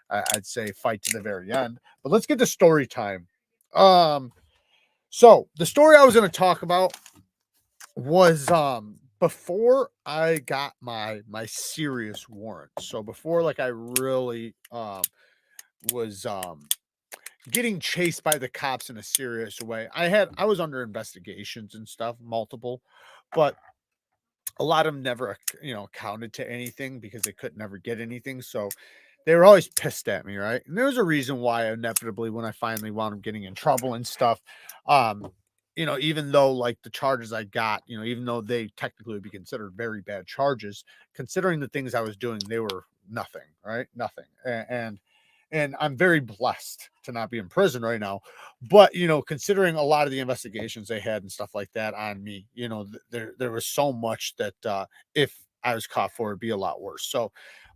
I'd say fight to the very end. But let's get to story time. So the story I was going to talk about was before I got my serious warrant. So before, like, I really was getting chased by the cops in a serious way. I was under investigations and stuff, multiple, but a lot of them never, you know, counted to anything because they could never get anything. So they were always pissed at me, right? And there was a reason why inevitably when I finally wound up getting in trouble and stuff, you know, even though like the charges I got, you know, even though they technically would be considered very bad charges, considering the things I was doing, they were nothing, right? Nothing. And I'm very blessed to not be in prison right now. But, you know, considering a lot of the investigations they had and stuff like that on me, you know, there was so much that if I was caught for, it'd be a lot worse. So,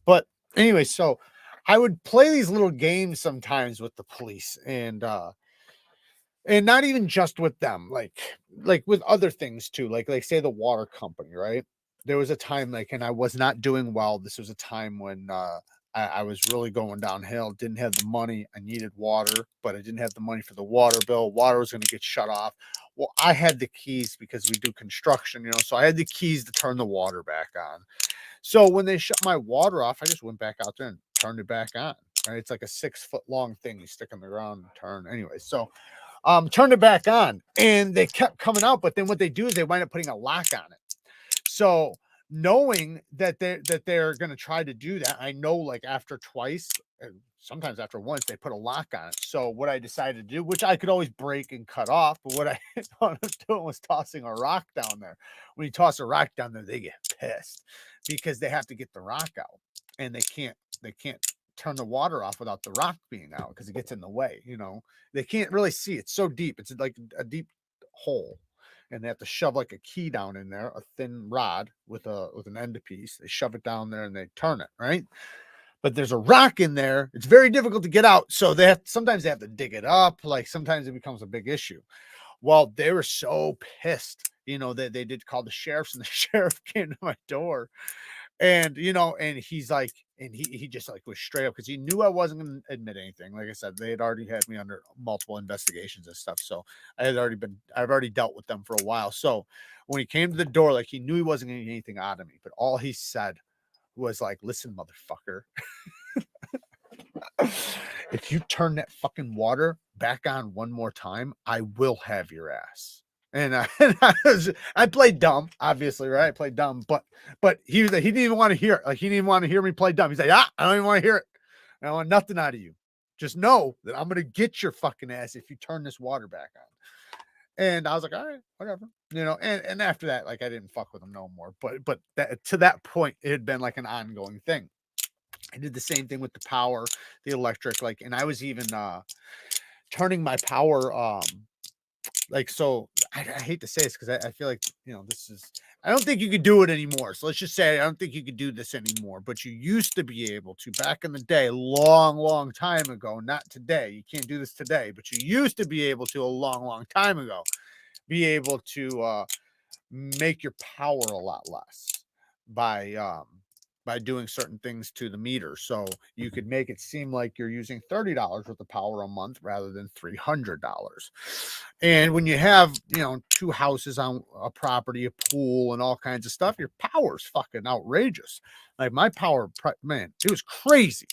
but anyway, so I would play these little games sometimes with the police, and not even just with them, like with other things too, like say the water company, right? There was a time, like, and I was not doing well. This was a time when I was really going downhill, didn't have the money. I needed water, but I didn't have the money for the water bill. Water was going to get shut off. Well, I had the keys because we do construction, you know, so I had the keys to turn the water back on. So when they shut my water off, I just went back out there and turned it back on. Right? It's like a 6-foot long thing you stick in the ground and turn. Anyway, so turned it back on, and they kept coming out. But then what they do is they wind up putting a lock on it. So knowing that they're going to try to do that, I know, like, after twice, sometimes after once, they put a lock on it. So what I decided to do, which I could always break and cut off, but what I thought I was doing was tossing a rock down there. When you toss a rock down there, they get pissed because they have to get the rock out, and they can't turn the water off without the rock being out because it gets in the way. You know, they can't really see. It's so deep. It's like a deep hole. And they have to shove like a key down in there, a thin rod with an end piece. They shove it down there and they turn it, right? But there's a rock in there. It's very difficult to get out. So sometimes they have to dig it up. Like, sometimes it becomes a big issue. Well, they were so pissed, you know, that they did call the sheriffs, and the sheriff came to my door. And, you know, and he's like, and he just like was straight up, because he knew I wasn't going to admit anything. Like I said, they had already had me under multiple investigations and stuff. So I've already dealt with them for a while. So when he came to the door, like, he knew he wasn't going to get anything out of me, but all he said was like, "Listen, motherfucker." if you turn that fucking water back on one more time, I will have your ass. And I played dumb, obviously, right? I played dumb, but he was like, he didn't even want to hear it. Like, he didn't even want to hear me play dumb. He's like, I don't even want to hear it. I don't want nothing out of you. Just know that I'm gonna get your fucking ass if you turn this water back on. And I was like, all right, whatever, and after that, like, I didn't fuck with him no more. But that, to that point, it had been like an ongoing thing. I did the same thing with the power, the electric, like, and I was even turning my power, like, so I hate to say this because I feel like, this is, I don't think you could do it anymore. So let's just say I don't think you could do this anymore, but you used to be able to back in the day, long time ago, not today. You can't do this today, but you used to be able to a long time ago, be able to make your power a lot less by doing certain things to the meter. So you could make it seem like you're using $30 worth of power a month rather than $300. And when you have, 2 houses on a property, a pool, and all kinds of stuff, your power's fucking outrageous. Like, my power, man, it was crazy.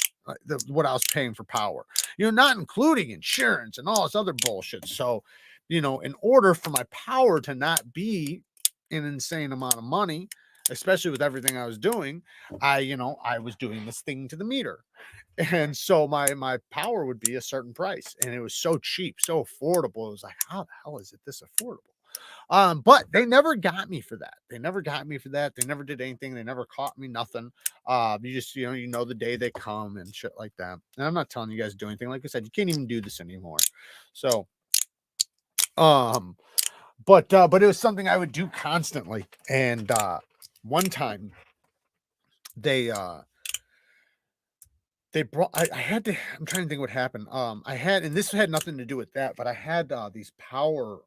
What I was paying for power, not including insurance and all this other bullshit. So, in order for my power to not be an insane amount of money, especially with everything I was doing, I was doing this thing to the meter. And so my power would be a certain price, and it was so cheap, so affordable. It was like, how the hell is it this affordable? But they never got me for that. They never did anything. They never caught me, nothing. You just, the day they come and shit like that. And I'm not telling you guys to do anything. Like I said, you can't even do this anymore. So, but it was something I would do constantly. And one time they brought, I had to, I'm trying to think what happened. And this had nothing to do with that, but I had these power,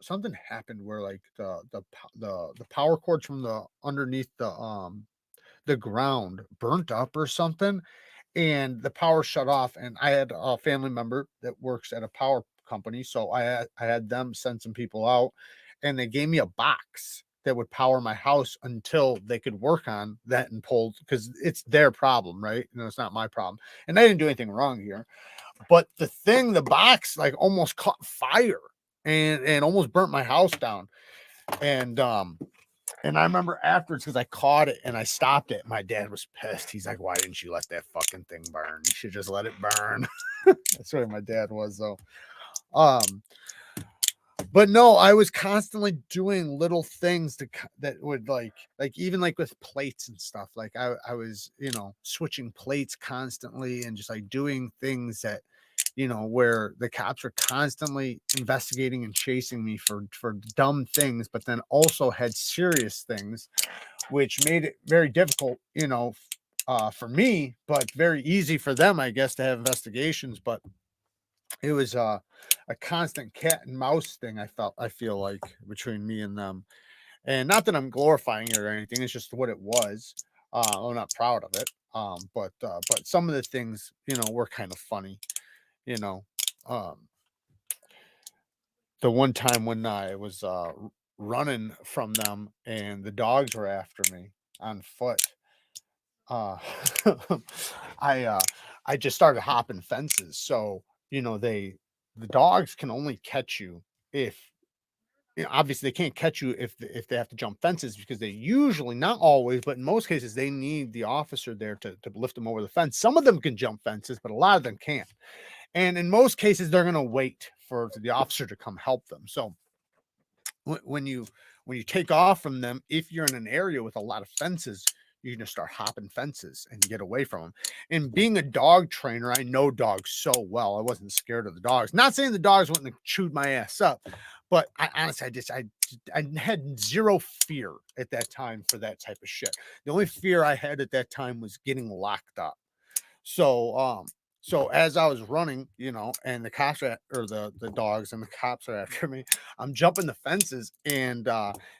something happened where, like, the power cords from the underneath the ground burnt up or something, and the power shut off. And I had a family member that works at a power company, so I had them send some people out, and they gave me a box that would power my house until they could work on that and pull, because it's their problem, right? It's not my problem, and I didn't do anything wrong here. But the box, like, almost caught fire and almost burnt my house down. And I remember afterwards, because I caught it and I stopped it. My dad was pissed. He's like, "Why didn't you let that fucking thing burn? You should just let it burn." That's what my dad was, though. But no, I was constantly doing little things that would, like even like with plates and stuff. Like, I was, switching plates constantly, and just like doing things that, where the cops were constantly investigating and chasing me for dumb things, but then also had serious things, which made it very difficult, for me, but very easy for them, I guess, to have investigations. But it was a constant cat and mouse thing, I feel like, between me and them. And not that I'm glorifying it or anything, it's just what it was. I'm not proud of it. But some of the things, were kind of funny, you know. Um, the one time when I was running from them and the dogs were after me on foot, uh, I uh, I just started hopping fences. So, the dogs can only catch you if, obviously they can't catch you if they have to jump fences, because they usually, not always, but in most cases, they need the officer there to lift them over the fence. Some of them can jump fences, but a lot of them can't. And in most cases, they're going to wait for the officer to come help them. So when you take off from them, if you're in an area with a lot of fences, you can just start hopping fences and get away from them. And being a dog trainer, I know dogs so well. I wasn't scared of the dogs. Not saying the dogs wouldn't have chewed my ass up, but I honestly, I had zero fear at that time for that type of shit. The only fear I had at that time was getting locked up. So as I was running, and the cops or the dogs and the cops are after me, I'm jumping the fences, and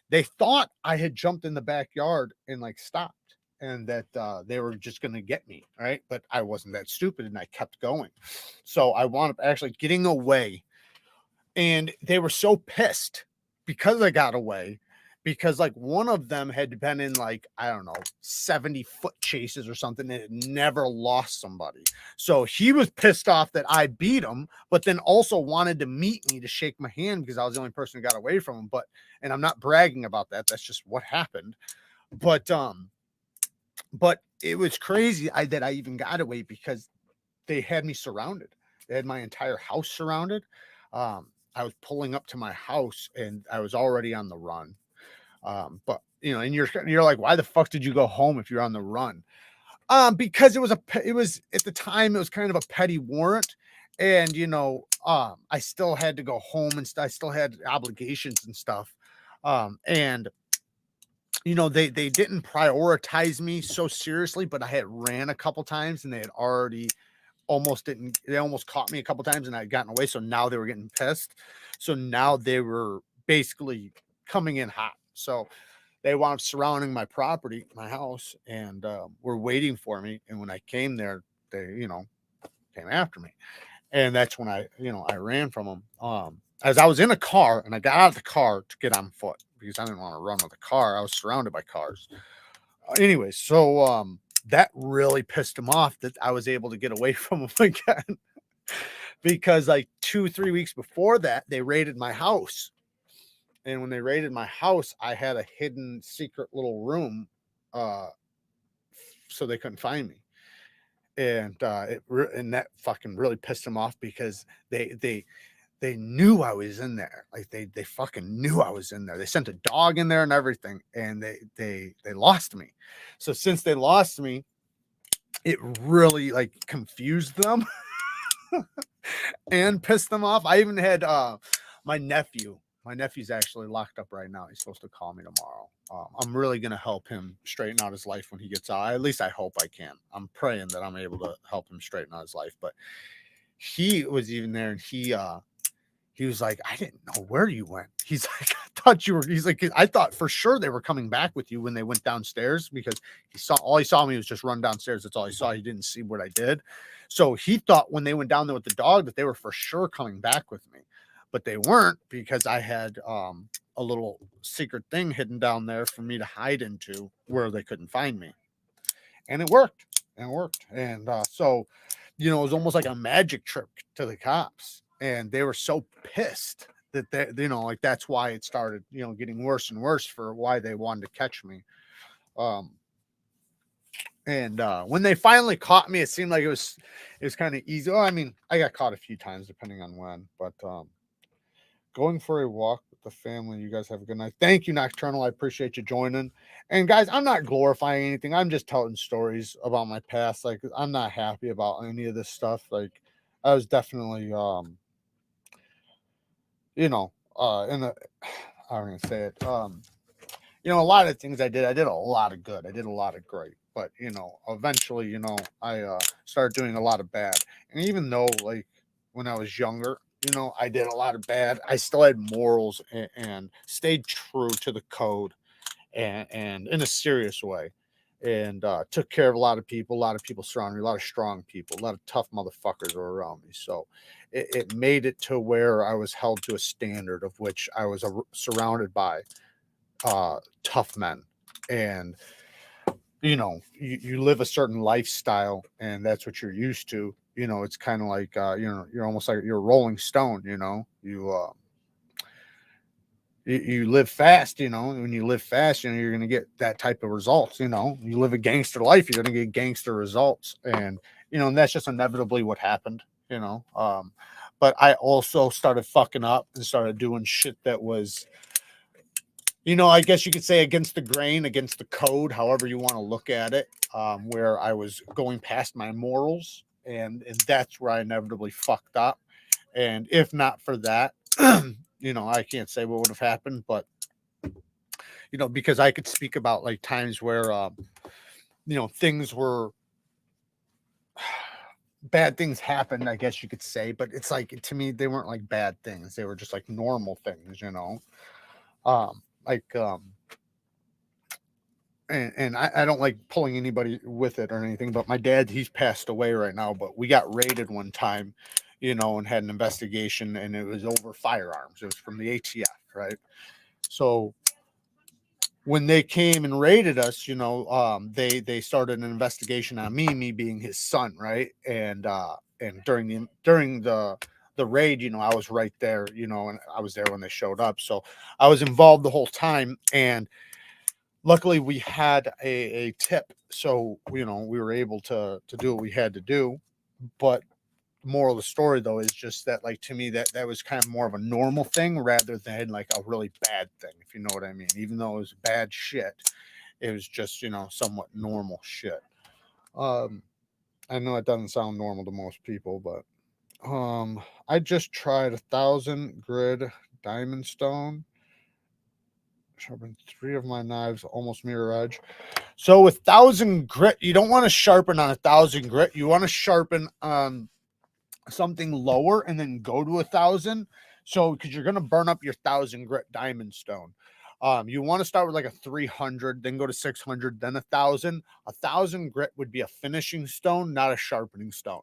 they thought I had jumped in the backyard and, like, stopped, and that they were just going to get me, right? But I wasn't that stupid, and I kept going. So I wound up actually getting away, and they were so pissed because I got away because like one of them had been in like, I don't know, 70 foot chases or something and had never lost somebody. So he was pissed off that I beat him, but then also wanted to meet me to shake my hand because I was the only person who got away from him. And I'm not bragging about that. That's just what happened. But it was crazy that I even got away because they had me surrounded. They had my entire house surrounded. I was pulling up to my house and I was already on the run. But you know, and you're like, why the fuck did you go home if you're on the run? Because it was at the time, it was kind of a petty warrant. And, you know, I still had to go home and I still had obligations and stuff. And, you know, they didn't prioritize me so seriously, but I had ran a couple times and they had already they almost caught me a couple times and I had gotten away. So now they were getting pissed. So now they were basically coming in hot. So they wound up surrounding my property, my house, and were waiting for me. And when I came there, they, you know, came after me. And that's when I ran from them. As I was in a car and I got out of the car to get on foot because I didn't want to run with a car. I was surrounded by cars. Anyway, so that really pissed him off that I was able to get away from him again. Because like 2-3 weeks before that, they raided my house. And when they raided my house, I had a hidden secret little room, so they couldn't find me. And and that fucking really pissed them off because they knew I was in there. Like they fucking knew I was in there. They sent a dog in there and everything, and they lost me. So since they lost me, it really like confused them and pissed them off. I even had my nephew. My nephew's actually locked up right now. He's supposed to call me tomorrow. I'm really going to help him straighten out his life when he gets out. At least I hope I can. I'm praying that I'm able to help him straighten out his life. But he was even there, and he was like, I didn't know where you went. He's like, I thought you were. He's like, I thought for sure they were coming back with you when they went downstairs because he saw me was just run downstairs. That's all he saw. He didn't see what I did. So he thought when they went down there with the dog that they were for sure coming back with me. But they weren't because I had a little secret thing hidden down there for me to hide into where they couldn't find me. And it worked. And so, you know, it was almost like a magic trick to the cops. And they were so pissed that they, you know, like that's why it started, you know, getting worse and worse for why they wanted to catch me. And when they finally caught me, it seemed like it was kind of easy. Well, I mean, I got caught a few times depending on when, but going for a walk with the family. You guys have a good night. Thank you, Nocturnal. I appreciate you joining. And guys, I'm not glorifying anything. I'm just telling stories about my past. Like, I'm not happy about any of this stuff. Like, I was definitely, you know, in a, I'm gonna say it. You know, a lot of things I did a lot of good. I did a lot of great. But you know, eventually, you know, I started doing a lot of bad. And even though, like, when I was younger, you know, I did a lot of bad, I still had morals and stayed true to the code and in a serious way. And took care of a lot of people surrounded me, a lot of strong people, a lot of tough motherfuckers were around me. So it made it to where I was held to a standard of which I was surrounded by tough men. And you know, you live a certain lifestyle and that's what you're used to. You know, it's kind of like you know, you're almost like you're a rolling stone. You know, you live fast. You know, when you live fast, you know, you're going to get that type of results. You know, you live a gangster life, you're going to get gangster results. And you know, and that's just inevitably what happened. You know, but I also started fucking up and started doing shit that was, you know, I guess you could say against the grain, against the code, however you want to look at it, where I was going past my morals, and that's where I inevitably fucked up. And if not for that, you know, I can't say what would have happened, but you know, because I could speak about like times where, you know, things were bad things happened, I guess you could say, but it's like to me they weren't like bad things; they were just like normal things, you know, like. And I don't like pulling anybody with it or anything, but my dad, he's passed away right now, but we got raided one time, you know, and had an investigation and it was over firearms. It was from the ATF, right? So when they came and raided us, you know, they started an investigation on me being his son, right? And during the raid, you know, I was right there, you know, and I was there when they showed up, so I was involved the whole time. And luckily we had a tip, so you know we were able to do what we had to do. But moral of the story though is just that, like, to me that was kind of more of a normal thing rather than like a really bad thing, if you know what I mean. Even though it was bad shit, it was just, you know, somewhat normal shit. I know it doesn't sound normal to most people, but I just tried 1,000 grit diamond stone, sharpened 3 of my knives, almost mirror edge. So with 1,000 grit, you don't want to sharpen on 1,000 grit. You want to sharpen on something lower and then go to 1,000. So because you're going to burn up your 1,000 grit diamond stone. You want to start with like a 300, then go to 600, then 1,000. 1,000 grit would be a finishing stone, not a sharpening stone.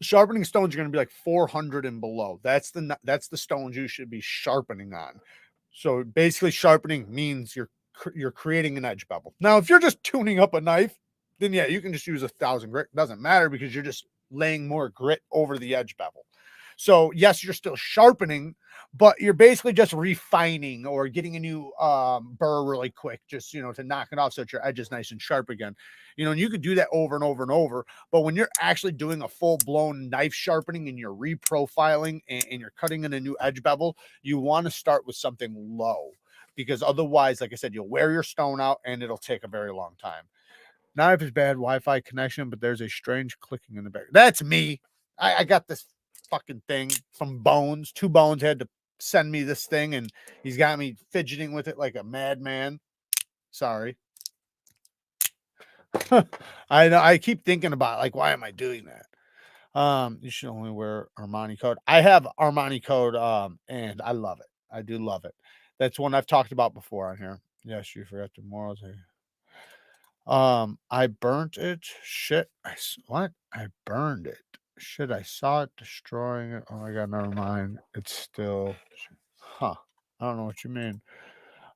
Sharpening stones are going to be like 400 and below. That's the stones you should be sharpening on. So basically, sharpening means you're creating an edge bevel. Now, if you're just tuning up a knife, then yeah, you can just use 1,000 grit. It doesn't matter because you're just laying more grit over the edge bevel. So yes, you're still sharpening, but you're basically just refining or getting a new burr really quick, just, you know, to knock it off so that your edge is nice and sharp again. You know, and you could do that over and over and over. But when you're actually doing a full-blown knife sharpening and you're reprofiling and you're cutting in a new edge bevel, you want to start with something low, because otherwise, like I said, you'll wear your stone out and it'll take a very long time. Knife is bad Wi-Fi connection, but there's a strange clicking in the back. That's me. I got this fucking thing from Bones. 2 Bones had to send me this thing, and he's got me fidgeting with it like a madman. Sorry. I know. I keep thinking about, like, why am I doing that? You should only wear Armani code. I have Armani code, and I love it. I do love it. That's one I've talked about before on here. Yes, you forgot the morals. I burnt it. Shit. What? I burned it. Shit, I saw it destroying it. Oh my god, never mind. It's still, huh. I don't know what you mean.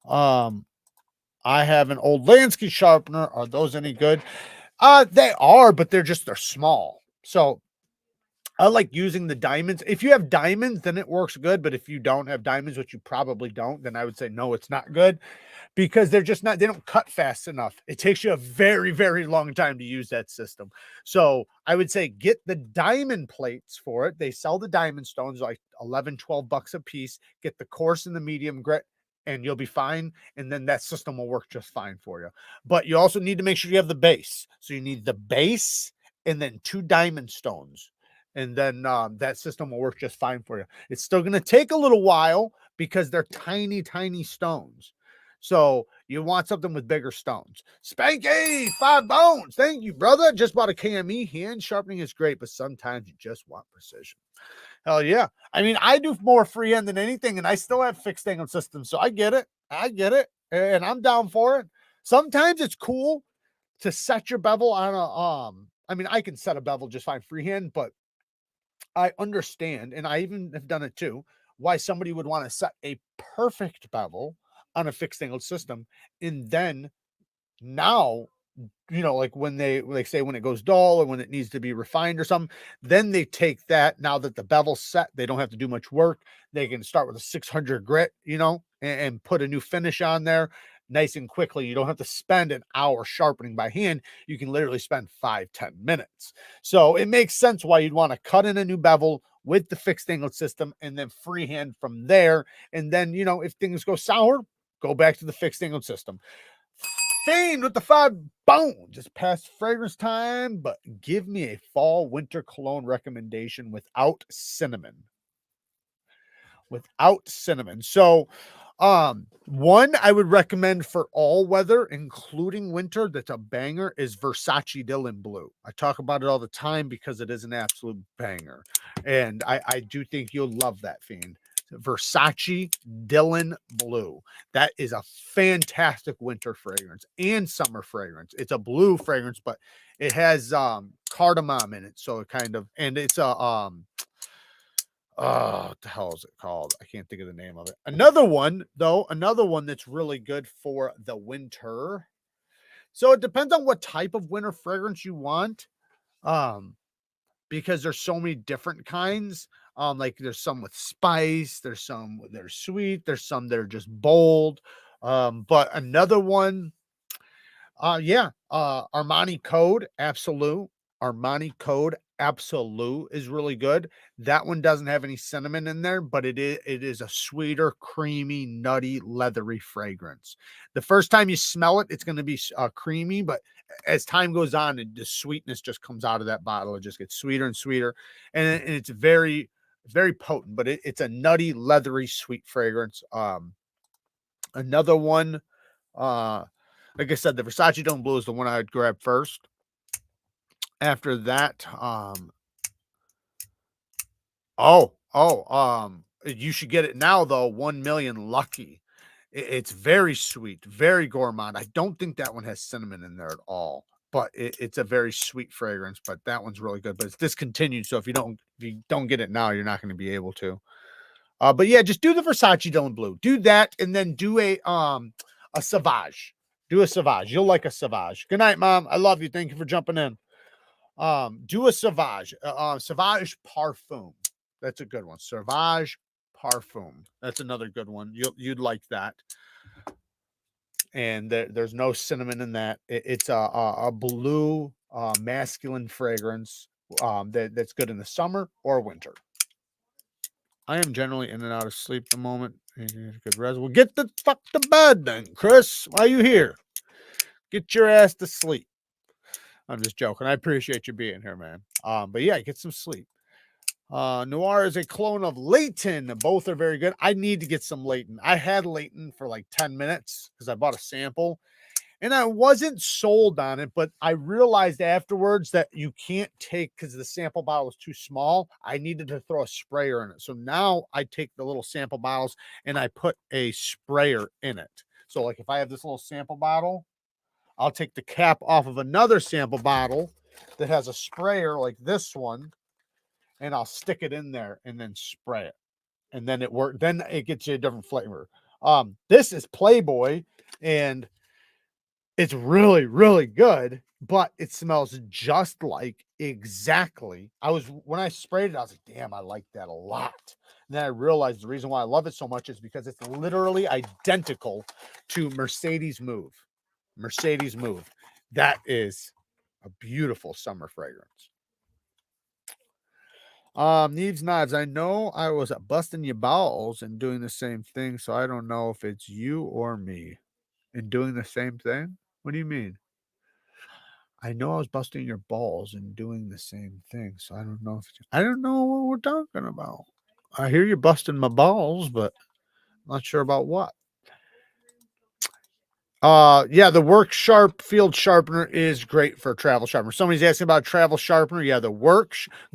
I have an old Lansky sharpener. Are those any good? They are, but they're small. So I like using the diamonds. If you have diamonds, then it works good. But if you don't have diamonds, which you probably don't, then I would say no, it's not good, because they're just not, they don't cut fast enough. It takes you a very, very long time to use that system. So I would say get the diamond plates for it. They sell the diamond stones like 11, 12 bucks a piece. Get the coarse and the medium grit, and you'll be fine. And then that system will work just fine for you. But you also need to make sure you have the base. So you need the base and then 2 diamond stones. And then that system will work just fine for you. It's still going to take a little while because they're tiny, tiny stones. So you want something with bigger stones. Spanky, 5 bones. Thank you, brother. Just bought a KME. Hand sharpening is great, but sometimes you just want precision. Hell yeah. I mean, I do more freehand than anything, and I still have fixed angle systems. So I get it. I get it. And I'm down for it. Sometimes it's cool to set your bevel on a, I mean, I can set a bevel just fine freehand, but I understand, and I even have done it too, why somebody would want to set a perfect bevel on a fixed angle system. And then now, you know, like when they say when it goes dull or when it needs to be refined or something, then they take that. Now that the bevel's set, they don't have to do much work. They can start with a 600 grit, you know, and put a new finish on there nice and quickly. You don't have to spend an hour sharpening by hand. You can literally spend 5-10 minutes. So it makes sense why you'd want to cut in a new bevel with the fixed angle system and then freehand from there. And then, you know, if things go sour, go back to the fixed angle system. Fiend with the 5 bones. It's past fragrance time, but give me a fall winter cologne recommendation without cinnamon. Without cinnamon. So one I would recommend for all weather, including winter, that's a banger, is Versace Dylan Blue. I talk about it all the time because it is an absolute banger. And I do think you'll love that, Fiend. Versace Dylan Blue. That is a fantastic winter fragrance and summer fragrance. It's a blue fragrance, but it has cardamom in it. So it kind of, and it's a what the hell is it called? I can't think of the name of it. Another one that's really good for the winter. So it depends on what type of winter fragrance you want. Because there's so many different kinds. Like there's some with spice, there's some that are sweet, there's some that are just bold. But another one, Armani Code Absolute. Armani Code Absolute is really good. That one doesn't have any cinnamon in there, but it is a sweeter, creamy, nutty, leathery fragrance. The first time you smell it, it's going to be creamy, but as time goes on, the sweetness just comes out of that bottle. It just gets sweeter and sweeter, and it's very, very potent. But it's a nutty, leathery, sweet fragrance. Another one, like I said, the Versace Dome Blue is the one I'd grab first. After that, you should get it now though. 1 Million Lucky. It's very sweet, very gourmand. I don't think that one has cinnamon in there at all, but it's a very sweet fragrance. But that one's really good. But it's discontinued, so if you don't get it now, you're not going to be able to. But yeah, just do the Versace Dome Blue. Do that, and then do a Sauvage. Do a Sauvage. You'll like a Sauvage. Good night, Mom. I love you. Thank you for jumping in. Do a Sauvage. Sauvage Parfum. That's a good one. Sauvage Parfum. That's another good one. You'd like that. And there's no cinnamon in that. It's a blue masculine fragrance that's good in the summer or winter. I am generally in and out of sleep at the moment. Good rest. Well, get the fuck to bed then, Chris. Why are you here? Get your ass to sleep. I'm just joking. I appreciate you being here, man. But yeah, get some sleep. Noir is a clone of Leighton. Both are very good. I need to get some Leighton. I had Leighton for like 10 minutes because I bought a sample. And I wasn't sold on it, but I realized afterwards that you can't take, because the sample bottle was too small, I needed to throw a sprayer in it. So now I take the little sample bottles and I put a sprayer in it. So like if I have this little sample bottle, I'll take the cap off of another sample bottle that has a sprayer like this one, and I'll stick it in there and then spray it. And then it works. Then it gets you a different flavor. This is Playboy, and it's really, really good, but it smells just like exactly. When I sprayed it, I was like, damn, I like that a lot. And then I realized the reason why I love it so much is because it's literally identical to Mercedes Move. Mercedes Move. That is a beautiful summer fragrance. Neeves Knives. I know I was busting your balls and doing the same thing, so I don't know if it's you or me. And doing the same thing? What do you mean? I know I was busting your balls and doing the same thing, so I don't know what we're talking about. I hear you're busting my balls, but I'm not sure about what. Yeah, the Work Sharp Field Sharpener is great for a travel sharpener. Somebody's asking about a travel sharpener. Yeah,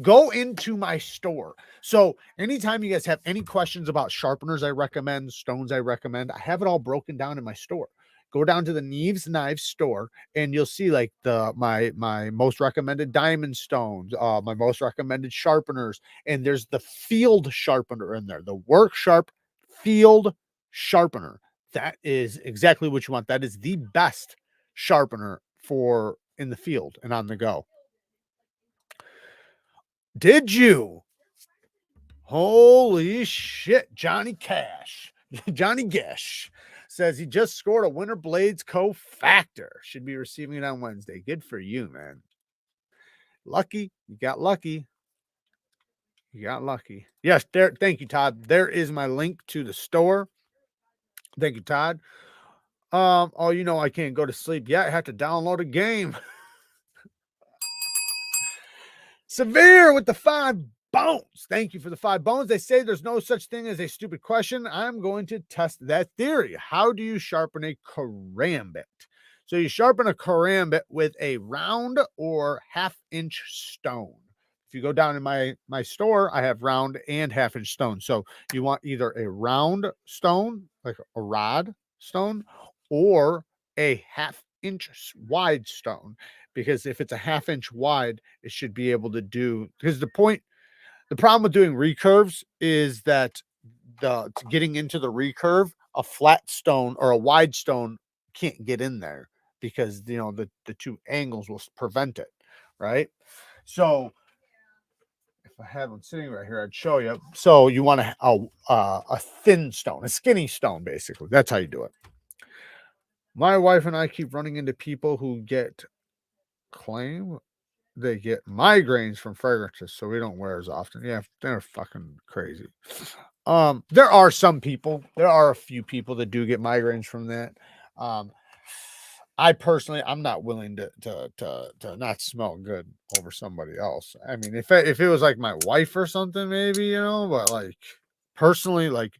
go into my store. So anytime you guys have any questions about sharpeners, I recommend stones. I have it all broken down in my store. Go down to the Neeves Knives store and you'll see like my most recommended diamond stones, my most recommended sharpeners, and there's the field sharpener in there, the Work Sharp Field Sharpener. That is exactly what you want. That is the best sharpener for in the field and on the go. Did you? Holy shit. Johnny Cash. Johnny Gesh says he just scored a Winter Blades Co-Factor. Should be receiving it on Wednesday. Good for you, man. Lucky. You got lucky. You got lucky. Yes, there. Thank you, Todd. There is my link to the store. Thank you, Todd. Oh, I can't go to sleep yet. I have to download a game. Severe with the 5 bones. Thank you for the 5 bones. They say there's no such thing as a stupid question. I'm going to test that theory. How do you sharpen a karambit? So you sharpen a karambit with a round or half-inch stone. If you go down in my store, I have round and half-inch stone. So you want either a round stone, like a rod stone, or a half-inch wide stone. Because if it's a half-inch wide, it should be able to do, because the point The problem with doing recurves is that getting into the recurve, a flat stone or a wide stone can't get in there because you know the two angles will prevent it, right? So if I had one sitting right here, I'd show you. So you want a thin stone, a skinny stone, basically. That's how you do it. My wife and I keep running into people who claim they get migraines from fragrances, so we don't wear as often. Yeah, they're fucking crazy. There are some people, there are a few people that do get migraines from that. I personally, I'm not willing to not smell good over somebody else. I mean, if it was like my wife or something, maybe, you know, but like personally, like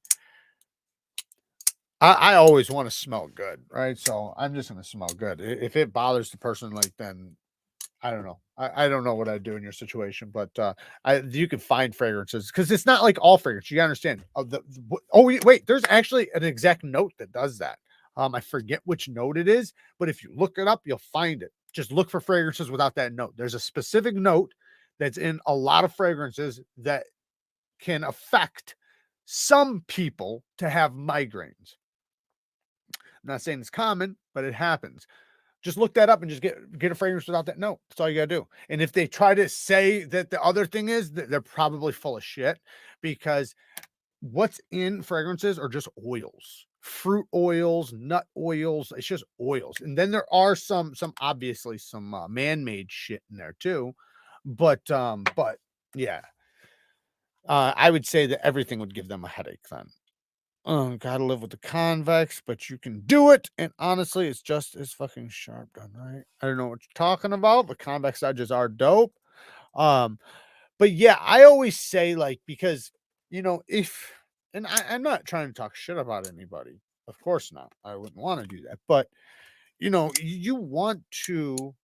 I always want to smell good, right? So I'm just gonna smell good. If it bothers the person, like then I don't know. I don't know what I'd do in your situation, but you can find fragrances because it's not like all fragrance. You understand? Wait, there's actually an exact note that does that. I forget which note it is, but if you look it up, you'll find it. Just look for fragrances without that note. There's a specific note that's in a lot of fragrances that can affect some people to have migraines. I'm not saying it's common, but it happens. Just look that up and just get a fragrance without that note. That's all you gotta do. And if they try to say that the other thing is, they're probably full of shit because what's in fragrances are just oils, fruit oils, nut oils. It's just oils. And then there are some obviously some man-made shit in there too. But yeah, I would say that everything would give them a headache then. Gotta live with the convex, but you can do it. And honestly, it's just as fucking sharp done, right? I don't know what you're talking about, but convex edges are dope. Um, but yeah, I always say like because you know, I'm not trying to talk shit about anybody. Of course not. I wouldn't want to do that. But you know, you want to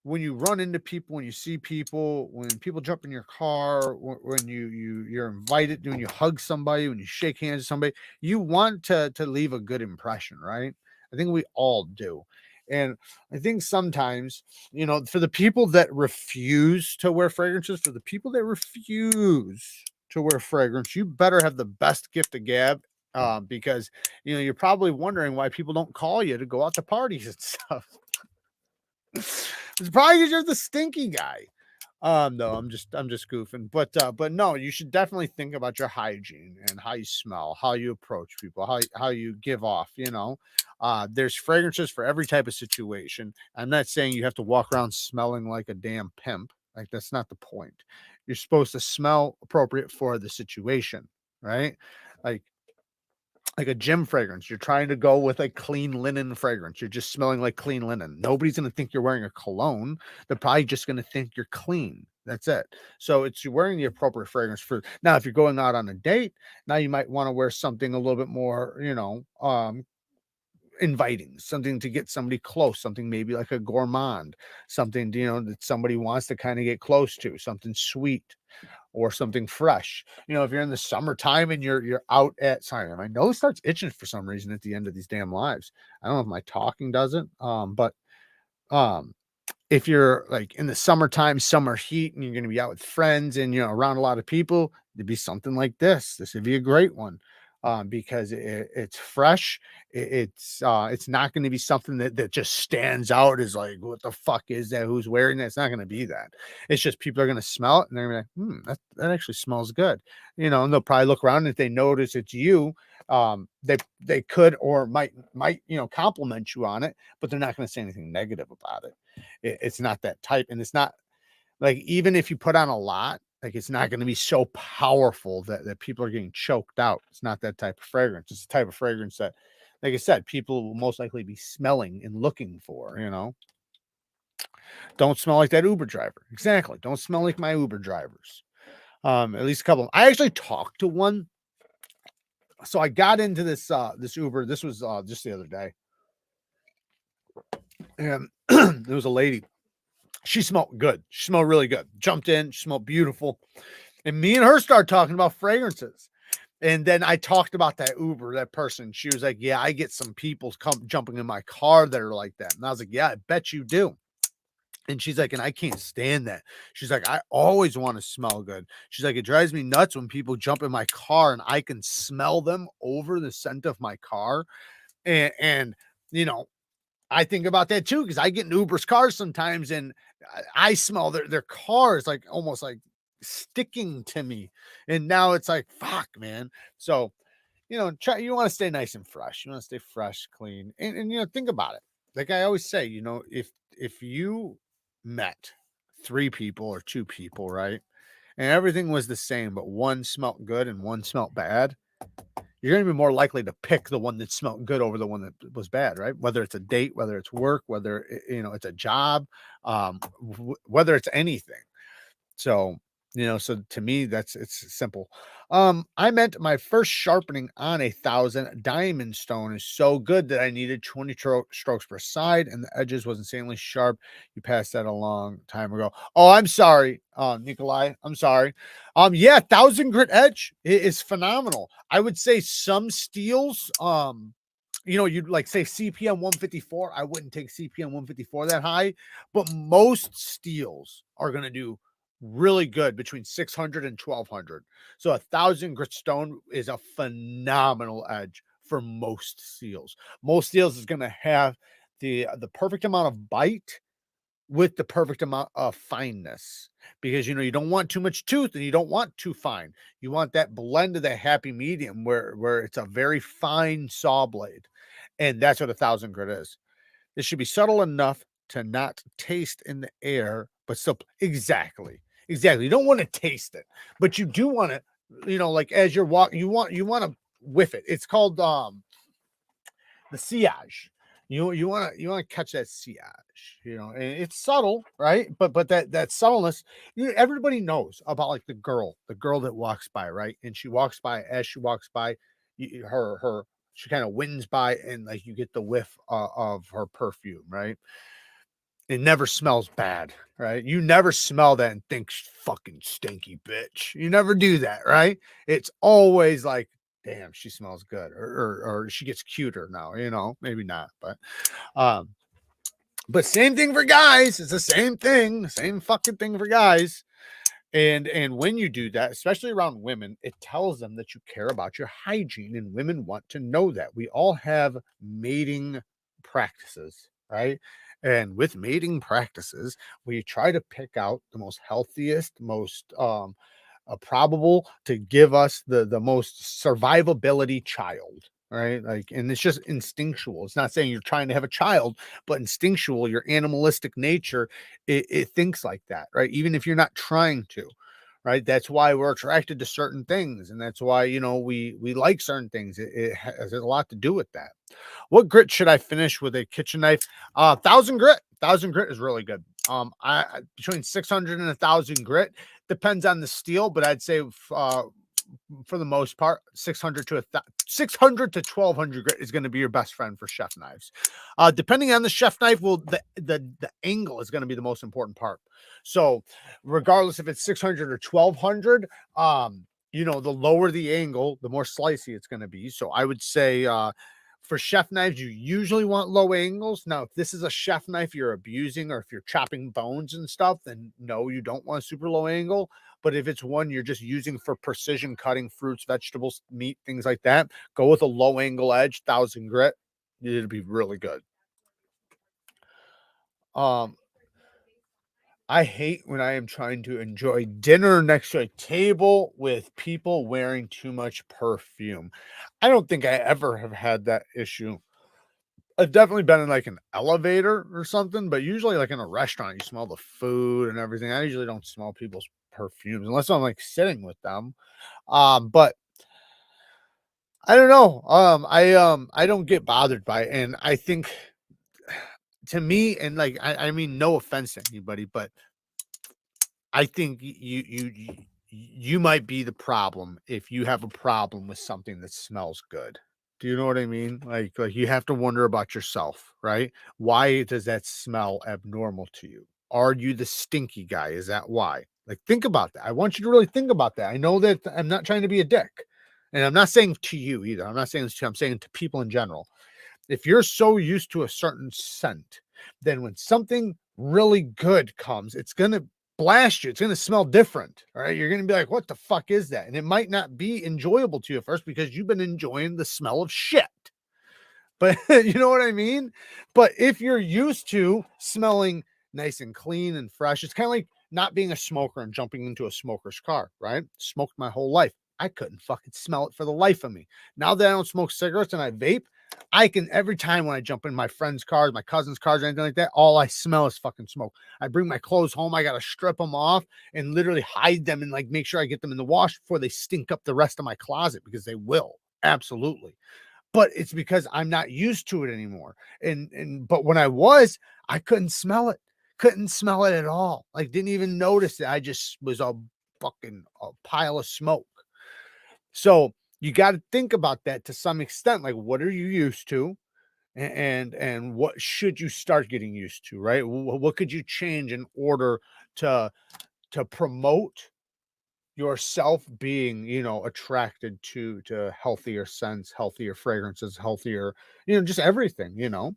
when you run into people, when you see people, when people jump in your car, when you're invited, when you hug somebody, when you shake hands with somebody, you want to leave a good impression, right? I think we all do. And I think sometimes, you know, for the people that refuse to wear fragrances, for the people that refuse to wear fragrance, you better have the best gift of gab. Because you know you're probably wondering why people don't call you to go out to parties and stuff. It's probably because you're the stinky guy. No, I'm just goofing. But no, you should definitely think about your hygiene and how you smell, how you approach people, how you give off, you know. There's fragrances for every type of situation. I'm not saying you have to walk around smelling like a damn pimp. Like that's not the point. You're supposed to smell appropriate for the situation, right? Like a gym fragrance. You're trying to go with a clean linen fragrance. You're just smelling like clean linen. Nobody's going to think you're wearing a cologne. They're probably just going to think you're clean. That's it. So you're wearing the appropriate fragrance for now. If you're going out on a date, now you might want to wear something a little bit more, you know, inviting, something to get somebody close, something maybe like a gourmand, something, you know, that somebody wants to kind of get close to, something sweet or something fresh. You know, if you're in the summertime and you're out at sorry, my nose starts itching for some reason at the end of these damn lives. I don't know if my talking does it. But if you're like in the summertime, summer heat, and you're going to be out with friends and you know around a lot of people, it'd be something like this. This would be a great one because it's fresh. It's not going to be something that just stands out as like what the fuck is that? Who's wearing that? It's not going to be that. It's just people are going to smell it and they're gonna be like, that actually smells good, you know. And they'll probably look around and if they notice it's you. They could or might you know compliment you on it, but they're not going to say anything negative about it. It's not that type, and it's not like even if you put on a lot, like it's not going to be so powerful that people are getting choked out. It's not that type of fragrance. It's the type of fragrance that, like I said, people will most likely be smelling and looking for. You know, don't smell like that Uber driver. Exactly. Don't smell like my Uber drivers. At least a couple. I actually talked to one. So I got into this Uber. This was just the other day, and there was a lady. She smelled good. She smelled really good. Jumped in. She smelled beautiful. And me and her started talking about fragrances. And then I talked about that Uber, that person. She was like, yeah, I get some people jumping in my car that are like that. And I was like, yeah, I bet you do. And she's like, and I can't stand that. She's like, I always want to smell good. She's like, it drives me nuts when people jump in my car and I can smell them over the scent of my car. And you know, I think about that too, because I get in Uber's cars sometimes and I smell their cars like almost like sticking to me. And now it's like, fuck, man. So, you know, you want to stay nice and fresh. You want to stay fresh, clean. And you know, think about it. Like I always say, you know, if you met 3 people or 2 people, right? And everything was the same, but one smelt good and one smelt bad, you're going to be more likely to pick the one that smelled good over the one that was bad, right? Whether it's a date, whether it's work, whether you know it's a job, whether it's anything. So, you know, so to me, it's simple. I meant my first sharpening on 1,000 diamond stone is so good that I needed 20 strokes per side, and the edges was insanely sharp. You passed that a long time ago. Oh, I'm sorry, Nikolai. I'm sorry. Yeah, 1,000 grit edge is phenomenal. I would say some steels, you know, you'd like say CPM 154. I wouldn't take CPM 154 that high, but most steels are going to do really good between 600 and 1,200. So 1,000 grit stone is a phenomenal edge for most steels. Most steels is going to have the perfect amount of bite with the perfect amount of fineness, because you know you don't want too much tooth and you don't want too fine. You want that blend of that happy medium where it's a very fine saw blade, and that's what 1,000 grit is. It should be subtle enough to not taste in the air, but still exactly. You don't want to taste it, but you do want to, you know, like as you're walking, you want to whiff it. It's called the sillage. You want to catch that sillage, you know, and it's subtle, right? But that subtleness, you know, everybody knows about like the girl that walks by, right? And she walks by, as she walks by, she kind of winds by, and like you get the whiff of her perfume, right? It never smells bad, right? You never smell that and think fucking stinky bitch. You never do that, right? It's always like, damn, she smells good, or she gets cuter now, you know, maybe not, um, but same thing for guys. It's the same thing, same fucking thing for guys. And when you do that, especially around women, it tells them that you care about your hygiene, and women want to know that. We all have mating practices, right? And with mating practices, we try to pick out the most healthiest, most probable to give us the most survivability child, right? Like, and it's just instinctual. It's not saying you're trying to have a child, but instinctual, your animalistic nature, it thinks like that, right? Even if you're not trying to, right? That's why we're attracted to certain things, and that's why, you know, we like certain things. It has a lot to do with that. What grit should I finish with a kitchen knife? 1,000 grit. 1,000 grit is really good. I between 600 and 1,000 grit, depends on the steel, but I'd say for the most part, 600 to 1,200 grit is going to be your best friend for chef knives. Depending on the chef knife, the angle is going to be the most important part. So regardless if it's 600 or 1,200, you know, the lower the angle, the more slicey it's going to be. So I would say for chef knives, you usually want low angles. Now, if this is a chef knife you're abusing, or if you're chopping bones and stuff, then no, you don't want a super low angle. But if it's one you're just using for precision cutting fruits, vegetables, meat, things like that, go with a low angle edge, 1,000 grit. It'll be really good. I hate when I am trying to enjoy dinner next to a table with people wearing too much perfume. I don't think I ever have had that issue. I've definitely been in like an elevator or something, but usually like in a restaurant, you smell the food and everything. I usually don't smell people's perfumes unless I'm like sitting with them. But I don't know. I don't get bothered by it. And I think to me, and like I mean, no offense to anybody, but I think you might be the problem if you have a problem with something that smells good. Do you know what I mean? Like you have to wonder about yourself, right? Why does that smell abnormal to you? Are you the stinky guy? Is that why? Like, think about that. I want you to really think about that. I know that I'm not trying to be a dick, and I'm not saying to you either. I'm not saying this to you. I'm saying to people in general. If you're so used to a certain scent, then when something really good comes, it's going to blast you. It's going to smell different. All right. You're going to be like, what the fuck is that? And it might not be enjoyable to you at first because you've been enjoying the smell of shit. But you know what I mean? But if you're used to smelling nice and clean and fresh, it's kind of like not being a smoker and jumping into a smoker's car, right? Smoked my whole life. I couldn't fucking smell it for the life of me. Now that I don't smoke cigarettes and I vape, I can, every time when I jump in my friends' cars, my cousins' cars, or anything like that, all I smell is fucking smoke. I bring my clothes home. I got to strip them off and literally hide them and like make sure I get them in the wash before they stink up the rest of my closet, because they will. Absolutely. But it's because I'm not used to it anymore. But when I was, I couldn't smell it. Couldn't smell it at all. Like, didn't even notice it. I just was a pile of smoke. So you got to think about that to some extent. Like, what are you used to? And what should you start getting used to, right? What could you change in order to promote yourself being, attracted to healthier scents, healthier fragrances, healthier, just everything,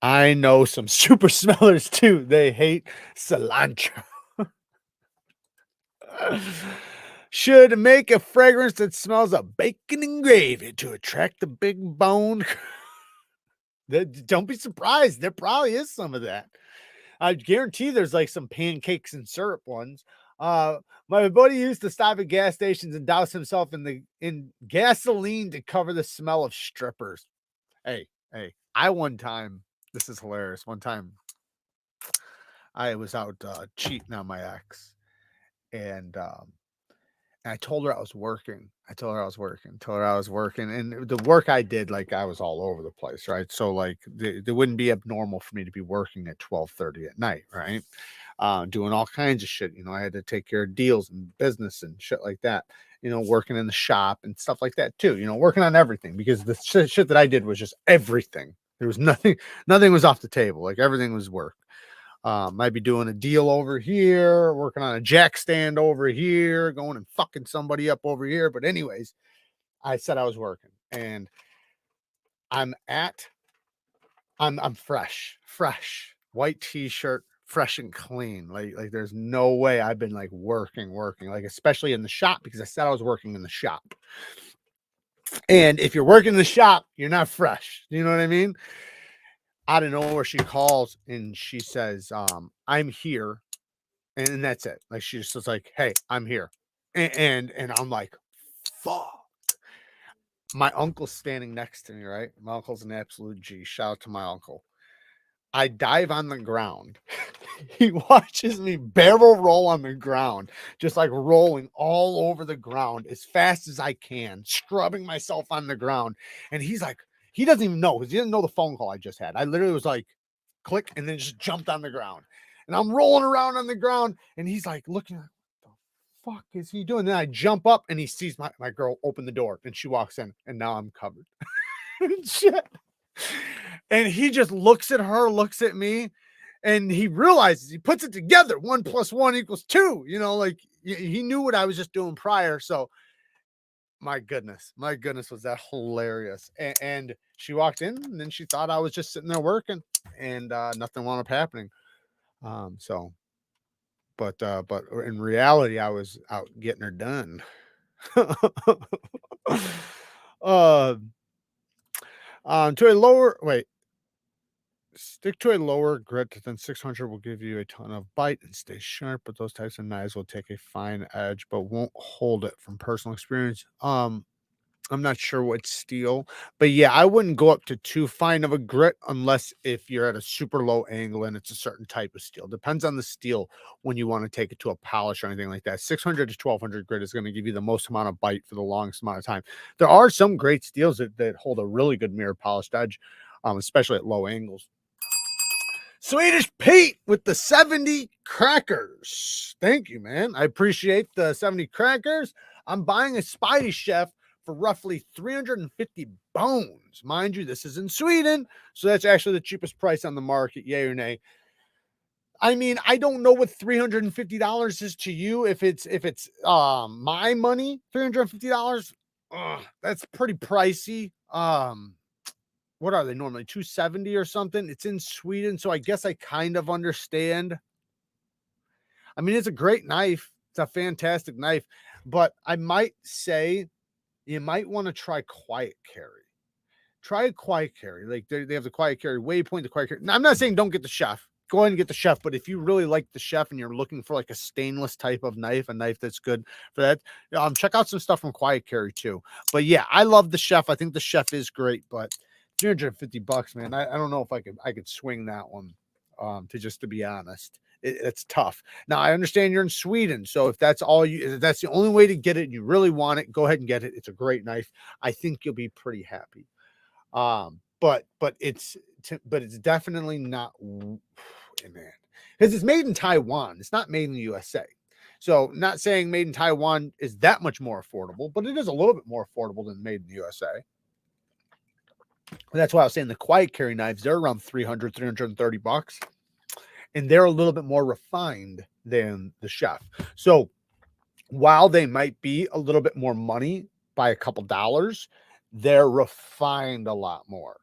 I know some super smellers too. They hate cilantro. Should make a fragrance that smells of bacon and gravy to attract the big bone. Don't be surprised. There probably is some of that. I guarantee there's like some pancakes and syrup ones. My buddy used to stop at gas stations and douse himself in gasoline to cover the smell of strippers. Hey, one time, this is hilarious. One time I was out cheating on my ex, and I told her I was working. Told her I was working. And the work I did, like, I was all over the place, right? So, like, it wouldn't be abnormal for me to be working at 12:30 at night, right? Doing all kinds of shit. I had to take care of deals and business and shit like that. Working in the shop and stuff like that too. Working on everything, because the shit that I did was just everything. There was nothing was off the table. Like, everything was work. Might be doing a deal over here, working on a jack stand over here, going and fucking somebody up over here. But anyways, I said I was working, and I'm fresh, white t-shirt, fresh and clean. Like there's no way I've been like working, like, especially in the shop, because I said I was working in the shop. And if you're working in the shop, you're not fresh. You know what I mean? Out of nowhere, she calls and she says, I'm here. And that's it. Like, she just was like, hey, I'm here. And I'm like, fuck. My uncle's standing next to me, right? My uncle's an absolute G. Shout out to my uncle. I dive on the ground. He watches me barrel roll on the ground, just like rolling all over the ground as fast as I can, scrubbing myself on the ground. And he's like, he doesn't even know, because he doesn't know the phone call I just had. I literally was like, click, and then just jumped on the ground. And I'm rolling around on the ground, and he's like looking at, what the fuck is he doing? Then I jump up, and he sees my girl open the door, and she walks in, and now I'm covered. Shit. And he just looks at her, looks at me, and he realizes, he puts it together. 1 + 1 = 2. Like, he knew what I was just doing prior. So my goodness, was that hilarious. And she walked in, and then she thought I was just sitting there working, and nothing wound up happening. But in reality, I was out getting her done. To a lower, wait, stick to a lower grit than 600 will give you a ton of bite and stay sharp, but those types of knives will take a fine edge, but won't hold it. From personal experience, I'm not sure what steel, but yeah, I wouldn't go up to too fine of a grit unless if you're at a super low angle and it's a certain type of steel. Depends on the steel when you want to take it to a polish or anything like that. 600 to 1200 grit is going to give you the most amount of bite for the longest amount of time. There are some great steels that hold a really good mirror polished edge, especially at low angles. Swedish Pete with the 70 crackers. Thank you, man. I appreciate the 70 crackers. I'm buying a Spidey Chef for roughly 350 bones. Mind you, this is in Sweden, so that's actually the cheapest price on the market, yay or nay. I mean, I don't know what $350 is to you. If it's my money, $350, that's pretty pricey. what are they normally? 270 or something. It's in Sweden, so I guess I kind of understand. I mean, it's a great knife. It's a fantastic knife, but I might say you might want to try quiet carry. Try a quiet carry. Like they have the quiet carry Waypoint, the quiet carry. Now, I'm not saying don't get the chef. Go ahead and get the chef, but if you really like the chef and you're looking for like a stainless type of knife, a knife that's good for that, check out some stuff from quiet carry too. But yeah, I love the chef. I think the chef is great, but $350, man. I don't know if I could swing that one. To be honest, it's tough. Now I understand you're in Sweden, so if that's that's the only way to get it and you really want it, go ahead and get it. It's a great knife. I think you'll be pretty happy. But it's definitely not, man, because it's made in Taiwan. It's not made in the USA. So not saying made in Taiwan is that much more affordable, but it is a little bit more affordable than made in the USA. And that's why I was saying the quiet carry knives, they're around $330, and they're a little bit more refined than the chef. So while they might be a little bit more money by a couple dollars, they're refined a lot more.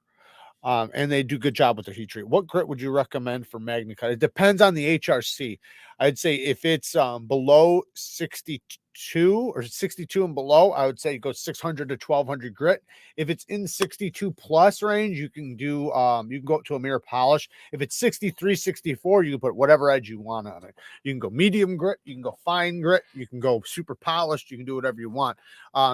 And they do a good job with their heat treat. What grit would you recommend for MagnaCut? It depends on the HRC. I'd say if it's below 62 or 62 and below, I would say go 600 to 1200 grit. If it's in 62 plus range, you can do you can go up to a mirror polish. If it's 63, 64, you can put whatever edge you want on it. You can go medium grit, you can go fine grit, you can go super polished, you can do whatever you want.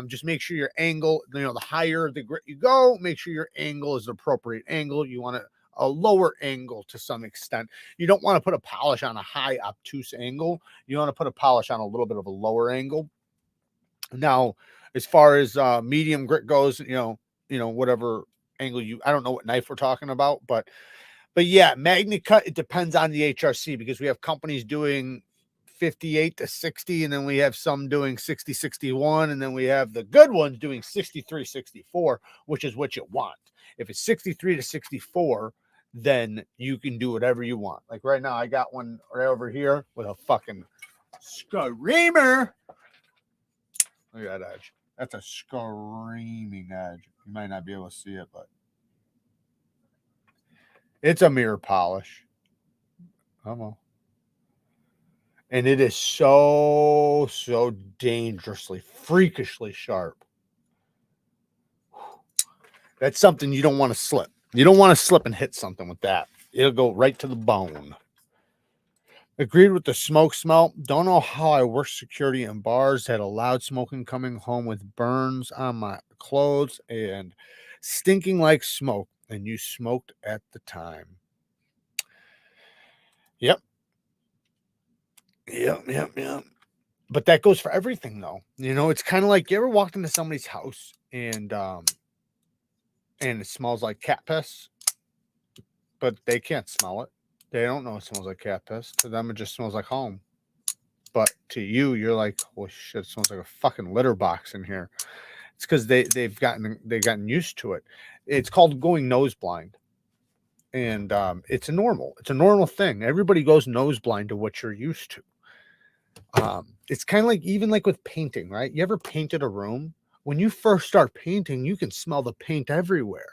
Just make sure your angle, the higher the grit you go, make sure your angle is the appropriate angle. You want a lower angle to some extent. You don't want to put a polish on a high obtuse angle. You want to put a polish on a little bit of a lower angle. Now, as far as medium grit goes, whatever angle I don't know what knife we're talking about, but yeah, MagnaCut, it depends on the HRC, because we have companies doing 58 to 60, and then we have some doing 60, 61, and then we have the good ones doing 63, 64, which is what you want. If it's 63 to 64, then you can do whatever you want. Like right now, I got one right over here with a fucking screamer. Look at that edge. That's a screaming edge. You might not be able to see it, but it's a mirror polish. Come on. And it is so dangerously, freakishly sharp. That's something you don't want to slip. You don't want to slip and hit something with that. It'll go right to the bone. Agreed with the smoke smell. Don't know how I worked security in bars, had a loud smoking coming home with burns on my clothes and stinking like smoke. And you smoked at the time. Yep. But that goes for everything, though. It's kind of like, you ever walked into somebody's house and it smells like cat piss, but they can't smell it. They don't know it smells like cat piss. To them, it just smells like home. But to you, you're like, oh shit, it smells like a fucking litter box in here. It's because they've gotten used to it. It's called going nose blind. And it's a normal thing. Everybody goes nose blind to what you're used to. It's kind of like, even like with painting, right? You ever painted a room? When you first start painting, you can smell the paint everywhere.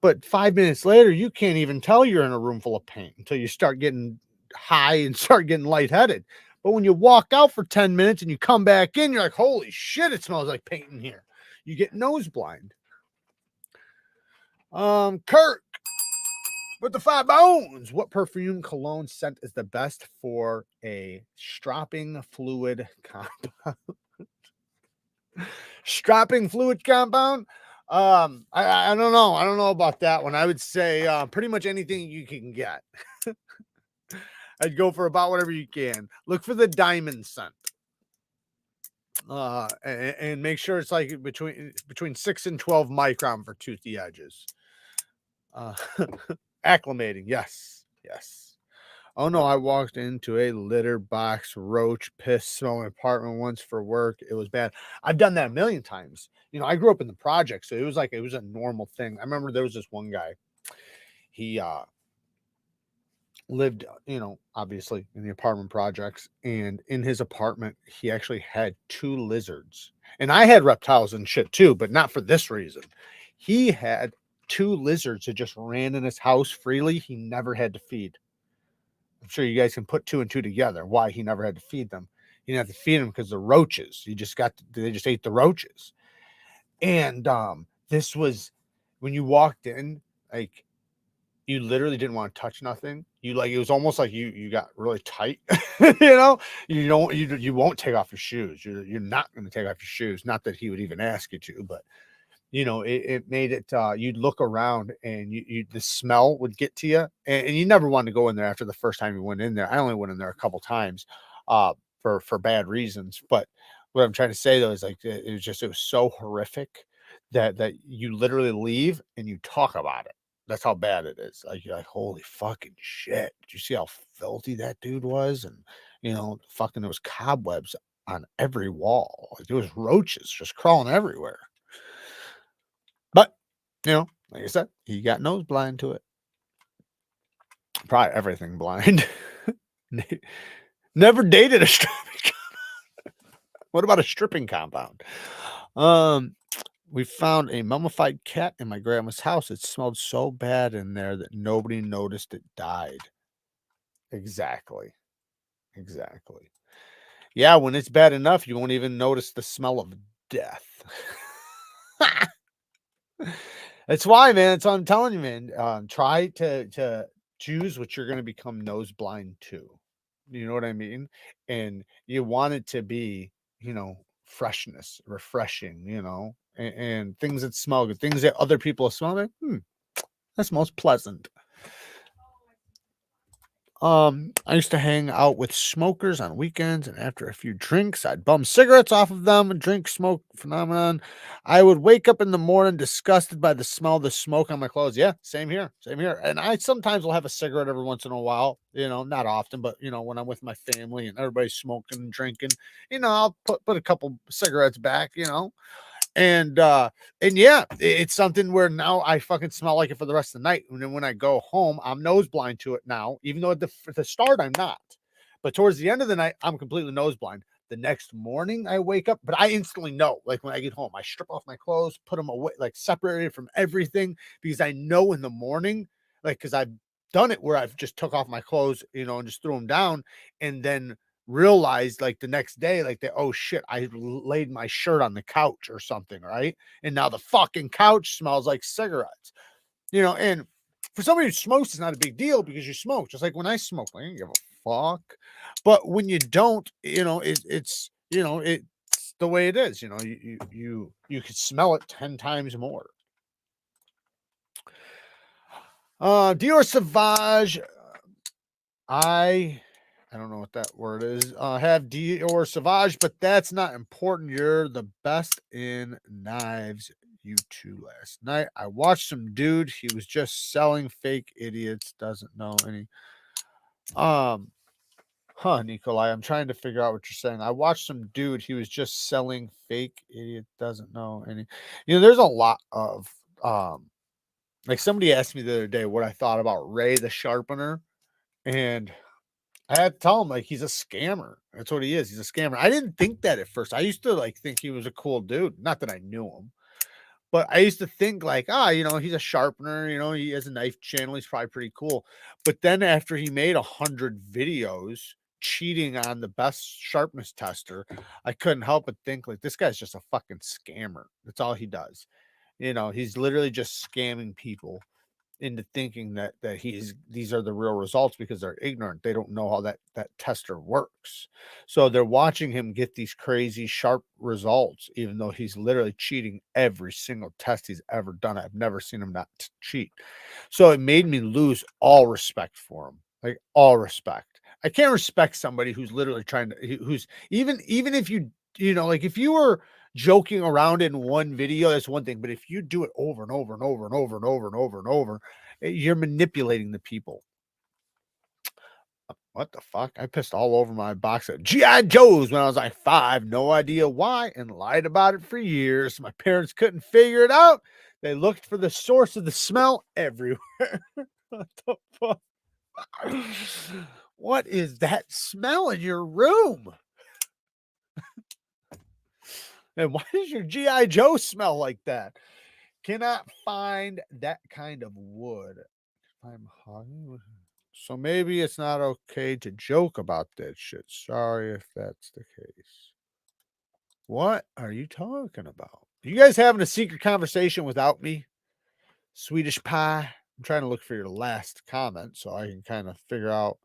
But 5 minutes later, you can't even tell you're in a room full of paint until you start getting high and start getting lightheaded. But when you walk out for 10 minutes and you come back in, you're like, holy shit, it smells like paint in here. You get nose blind. Kirk, with the 5 bones, what perfume cologne scent is the best for a stropping fluid compound? Stropping fluid compound? I don't know. I don't know about that one. I would say pretty much anything you can get. I'd go for about whatever you can. Look for the diamond scent. And make sure it's like between 6 and 12 micron for toothy edges. Acclimating. Yes. Oh no, I walked into a litter box, roach, piss smelling apartment once for work. It was bad. I've done that a million times. I grew up in the project, so it was a normal thing. I remember there was this one guy. He lived, obviously in the apartment projects, and in his apartment, he actually had 2 lizards. And I had reptiles and shit too, but not for this reason. He had 2 lizards that just ran in his house freely. He never had to feed. I'm sure you guys can put 2 and 2 together. Why he never had to feed them. He didn't have to feed them because the roaches. They just ate the roaches. And this was when you walked in, like you literally didn't want to touch nothing. You like it was almost like you got really tight. You know, you won't take off your shoes. You're not going to take off your shoes. Not that he would even ask you to, but you know, it made it you'd look around and you the smell would get to you, and you never wanted to go in there after the first time you went in there. I only went in there a couple times for bad reasons. But what I'm trying to say though is like it was so horrific that you literally leave and you talk about it. That's how bad it is. Like you're like, holy fucking shit. Did you see how filthy that dude was? And you know, fucking there was cobwebs on every wall. Like there was roaches just crawling everywhere. But you know, like I said, he got nose blind to it. Probably everything blind. Never dated a stripping. What about a stripping compound? We found a mummified cat in my grandma's house. It smelled so bad in there that nobody noticed it died. Exactly. Exactly. Yeah, when it's bad enough, you won't even notice the smell of death. That's why, man. That's what I'm telling you, man. Try to choose what you're going to become nose blind to. You know what I mean? And you want it to be, you know, freshness, refreshing, you know, and things that smell good, things that other people smell like, that smells pleasant. I used to hang out with smokers on weekends, and after a few drinks, I'd bum cigarettes off of them and drink smoke phenomenon. I would wake up in the morning disgusted by the smell of the smoke on my clothes. Yeah, same here. Same here. And I sometimes will have a cigarette every once in a while, you know, not often, but you know, when I'm with my family and everybody's smoking and drinking, you know, I'll put a couple cigarettes back, you know. And yeah, it's something where now I fucking smell like it for the rest of the night. And then when I go home, I'm nose blind to it now, even though at the start I'm not. But towards the end of the night, I'm completely nose blind. The next morning I wake up, but I instantly know, like when I get home, I strip off my clothes, put them away, like separated from everything, because I know in the morning, like, because I've done it where I've just took off my clothes, you know, and just threw them down, and then realized like the next day, like oh shit, I laid my shirt on the couch or something, right? And now the fucking couch smells like cigarettes, you know. And for somebody who smokes, it's not a big deal because you smoke. Just like when I smoke, I don't give a fuck. But when you don't, you know, it's you know, it's the way it is. You know, you could smell it 10 times more. Dior Sauvage. I don't know what that word is. Have Dior Sauvage, but that's not important. You're the best in knives. You two last night. I watched some dude. He was just selling fake idiots. Doesn't know any. Nikolai, I'm trying to figure out what you're saying. I watched some dude. He was just selling fake idiot. Doesn't know any. You know, there's a lot of like somebody asked me the other day what I thought about Ray the Sharpener, and I had to tell him like he's a scammer. That's what he is. He's a scammer. I didn't think that at first. I used to like think he was a cool dude. Not that I knew him, but I used to think like, you know, he's a sharpener. You know, he has a knife channel. He's probably pretty cool. But then after he made 100 videos cheating on the best sharpness tester, I couldn't help but think like this guy's just a fucking scammer. That's all he does. You know, he's literally just scamming people into thinking that these are the real results because they're ignorant. They don't know how that tester works. So they're watching him get these crazy sharp results, even though he's literally cheating every single test he's ever done. I've never seen him not cheat. So it made me lose all respect for him, like all respect. I can't respect somebody who's literally trying to, who's even if you know, like if you were joking around in one video, that's one thing. But if you do it over and over and over and over and over and over and over, you're manipulating the people. What the fuck? I pissed all over my box of G.I. Joes when I was like 5. No idea why, and lied about it for years. My parents couldn't figure it out. They looked for the source of the smell everywhere. What the fuck? What is that smell in your room? And why does your G.I. Joe smell like that? Cannot find that kind of wood. I'm hung. So maybe it's not okay to joke about that shit. Sorry if that's the case. What are you talking about? Are you guys having a secret conversation without me? Swedish pie. I'm trying to look for your last comment so I can kind of figure out.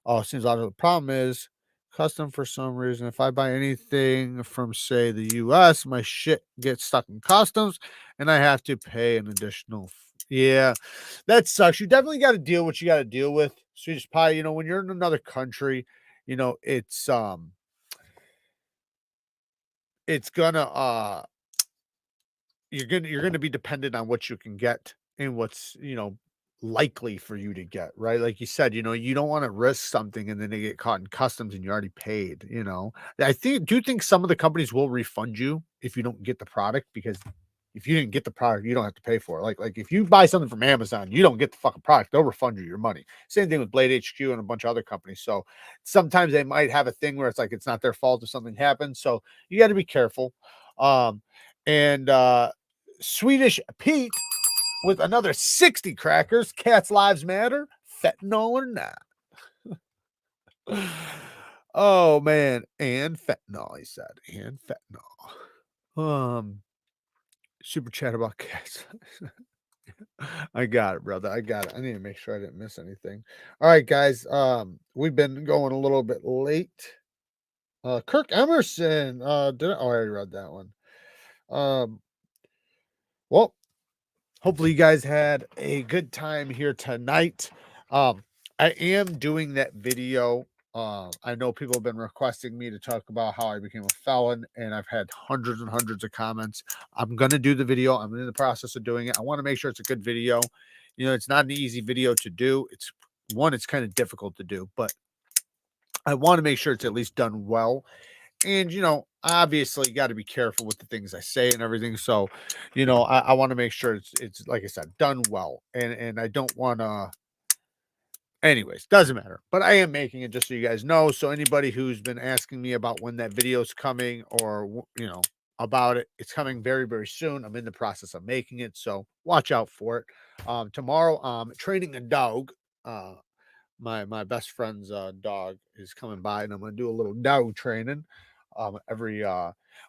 Oh, it seems like the problem is custom for some reason. If I buy anything from, say, the US, my shit gets stuck in customs and I have to pay an additional. Yeah, that sucks. You definitely got to deal what you got to deal with. Swedish pie, you know, when you're in another country, you know, it's gonna you're gonna be dependent on what you can get and what's, you know, likely for you to get, right? Like you said, you know, you don't want to risk something and then they get caught in customs and you already paid, you know. I do think some of the companies will refund you if you don't get the product, because if you didn't get the product, you don't have to pay for it. Like if you buy something from Amazon, you don't get the fucking product, they'll refund you your money. Same thing with Blade HQ and a bunch of other companies. So sometimes they might have a thing where it's like it's not their fault if something happens. So you got to be careful. And Swedish Pete with another 60 crackers. Cats lives matter, fentanyl or not. Oh man, and fentanyl, he said, and fentanyl. Super chat about cats. I got it, brother. I got it. I need to make sure I didn't miss anything. All right, guys. We've been going a little bit late. Kirk Emerson. Did I? Oh, I already read that one. Well, hopefully you guys had a good time here tonight. I am doing that video. I know people have been requesting me to talk about how I became a felon, and I've had hundreds and hundreds of comments. I'm going to do the video. I'm in the process of doing it. I want to make sure it's a good video. You know, it's not an easy video to do. It's kind of difficult to do, but I want to make sure it's at least done well. And, you know, obviously got to be careful with the things I say and everything. So, you know, I want to make sure it's like I said, done well. And I don't want to, anyways, doesn't matter. But I am making it just so you guys know. So anybody who's been asking me about when that video is coming or, you know, about it, it's coming very, very soon. I'm in the process of making it. So watch out for it. Tomorrow, training a dog. My best friend's dog is coming by, and I'm going to do a little dog training.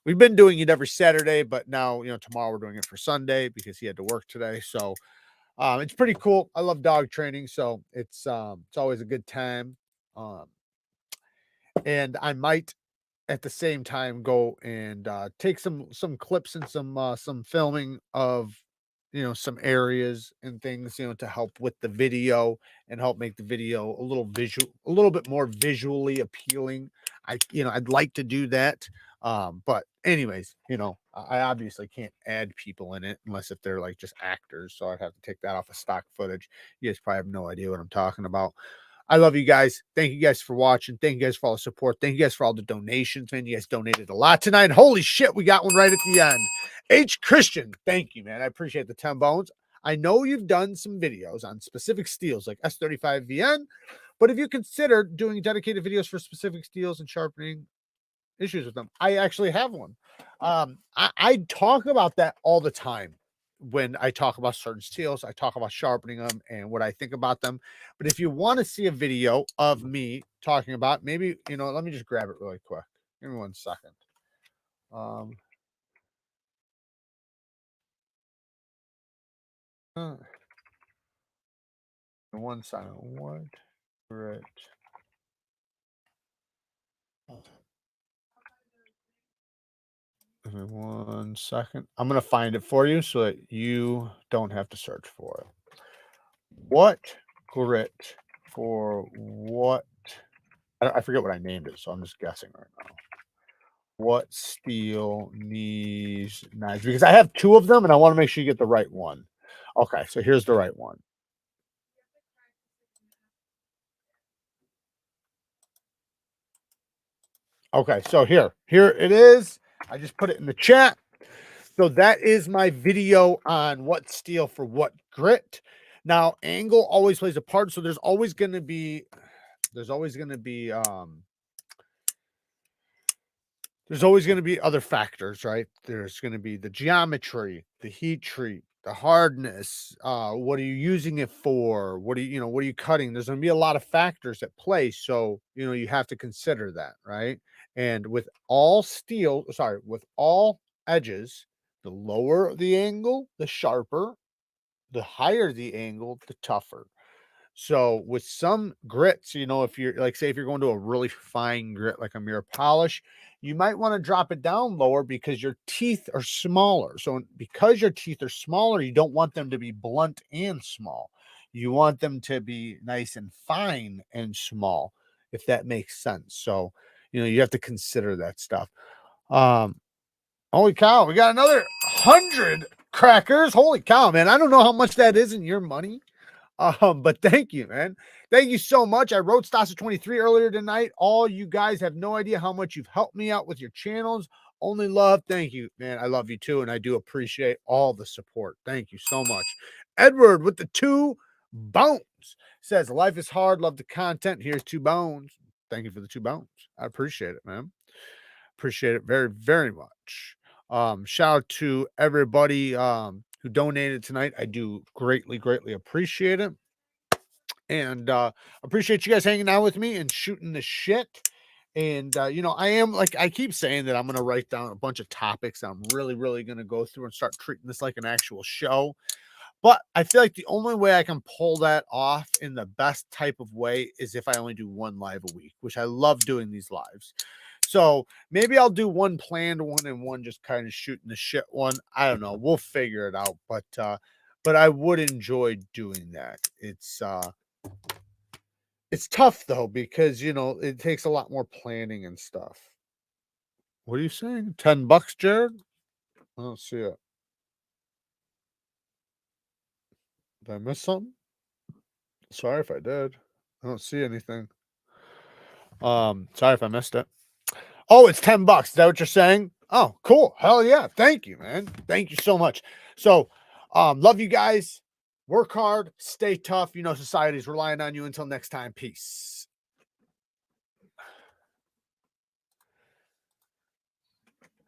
We've been doing it every Saturday, but now, you know, tomorrow we're doing it for Sunday because he had to work today. So it's pretty cool. I love dog training, so it's always a good time. Um, and I might at the same time go and take some clips and some filming of, you know, some areas and things, you know, to help with the video and help make the video a little bit more visually appealing. I'd like to do that. But anyways, you know, I obviously can't add people in it unless if they're like just actors. So I'd have to take that off of stock footage. You guys probably have no idea what I'm talking about. I love you guys. Thank you guys for watching. Thank you guys for all the support. Thank you guys for all the donations, man. You guys donated a lot tonight. Holy shit, we got one right at the end. H. Christian, thank you, man. I appreciate the 10 bones. I know you've done some videos on specific steels like S35VN, but if you consider doing dedicated videos for specific steels and sharpening issues with them, I actually have one. I talk about that all the time. When I talk about certain steels, I talk about sharpening them and what I think about them. But if you want to see a video of me talking about, maybe, you know, let me just grab it really quick. Give me 1 second. Uh, 1 second. What? Right. Give me 1 second. I'm going to find it for you so that you don't have to search for it. What grit for what? I forget what I named it, so I'm just guessing right now. What steel needs knives? Because I have 2 of them, and I want to make sure you get the right one. Okay, so here's the right one. Okay, so here it is. I just put it in the chat. So that is my video on what steel for what grit. Now, angle always plays a part, so there's always going to be other factors, right? There's going to be the geometry, the heat treat, the hardness, what are you using it for? What are you, what are you cutting? There's going to be a lot of factors at play. So, you have to consider that, right? And with all steel, sorry, with all edges, the lower the angle, the sharper, the higher the angle, the tougher. So with some grits, if you're like, say, if you're going to a really fine grit, like a mirror polish, you might want to drop it down lower because your teeth are smaller. So because your teeth are smaller, you don't want them to be blunt and small. You want them to be nice and fine and small, if that makes sense. So, you have to consider that stuff. Holy cow, we got another 100 crackers. Holy cow, man. I don't know how much that is in your money. But thank you, man. Thank you so much. I wrote Stasa 23 earlier tonight. All you guys have no idea how much you've helped me out with your channels. Only love. Thank you, man. I love you too. And I do appreciate all the support. Thank you so much. Edward with the 2 bones says, life is hard. Love the content. Here's 2 bones. Thank you for the 2 bones. I appreciate it, man. Appreciate it very, very much. Shout out to everybody, who donated tonight. I do greatly, greatly appreciate it. And appreciate you guys hanging out with me and shooting the shit. And I am, like, I keep saying that I'm going to write down a bunch of topics I'm really, really going to go through and start treating this like an actual show. But I feel like the only way I can pull that off in the best type of way is if I only do 1 live a week, which I love doing these lives. So maybe I'll do 1 planned one and 1 just kind of shooting the shit one. I don't know. We'll figure it out. But I would enjoy doing that. It's tough though, because it takes a lot more planning and stuff. What are you saying? $10, Jared? I don't see it. Did I miss something? Sorry if I did. I don't see anything. Sorry if I missed it. Oh, it's $10. Is that what you're saying? Oh, cool. Hell yeah. Thank you, man. Thank you so much. So, love you guys. Work hard. Stay tough. Society's relying on you. Until next time. Peace.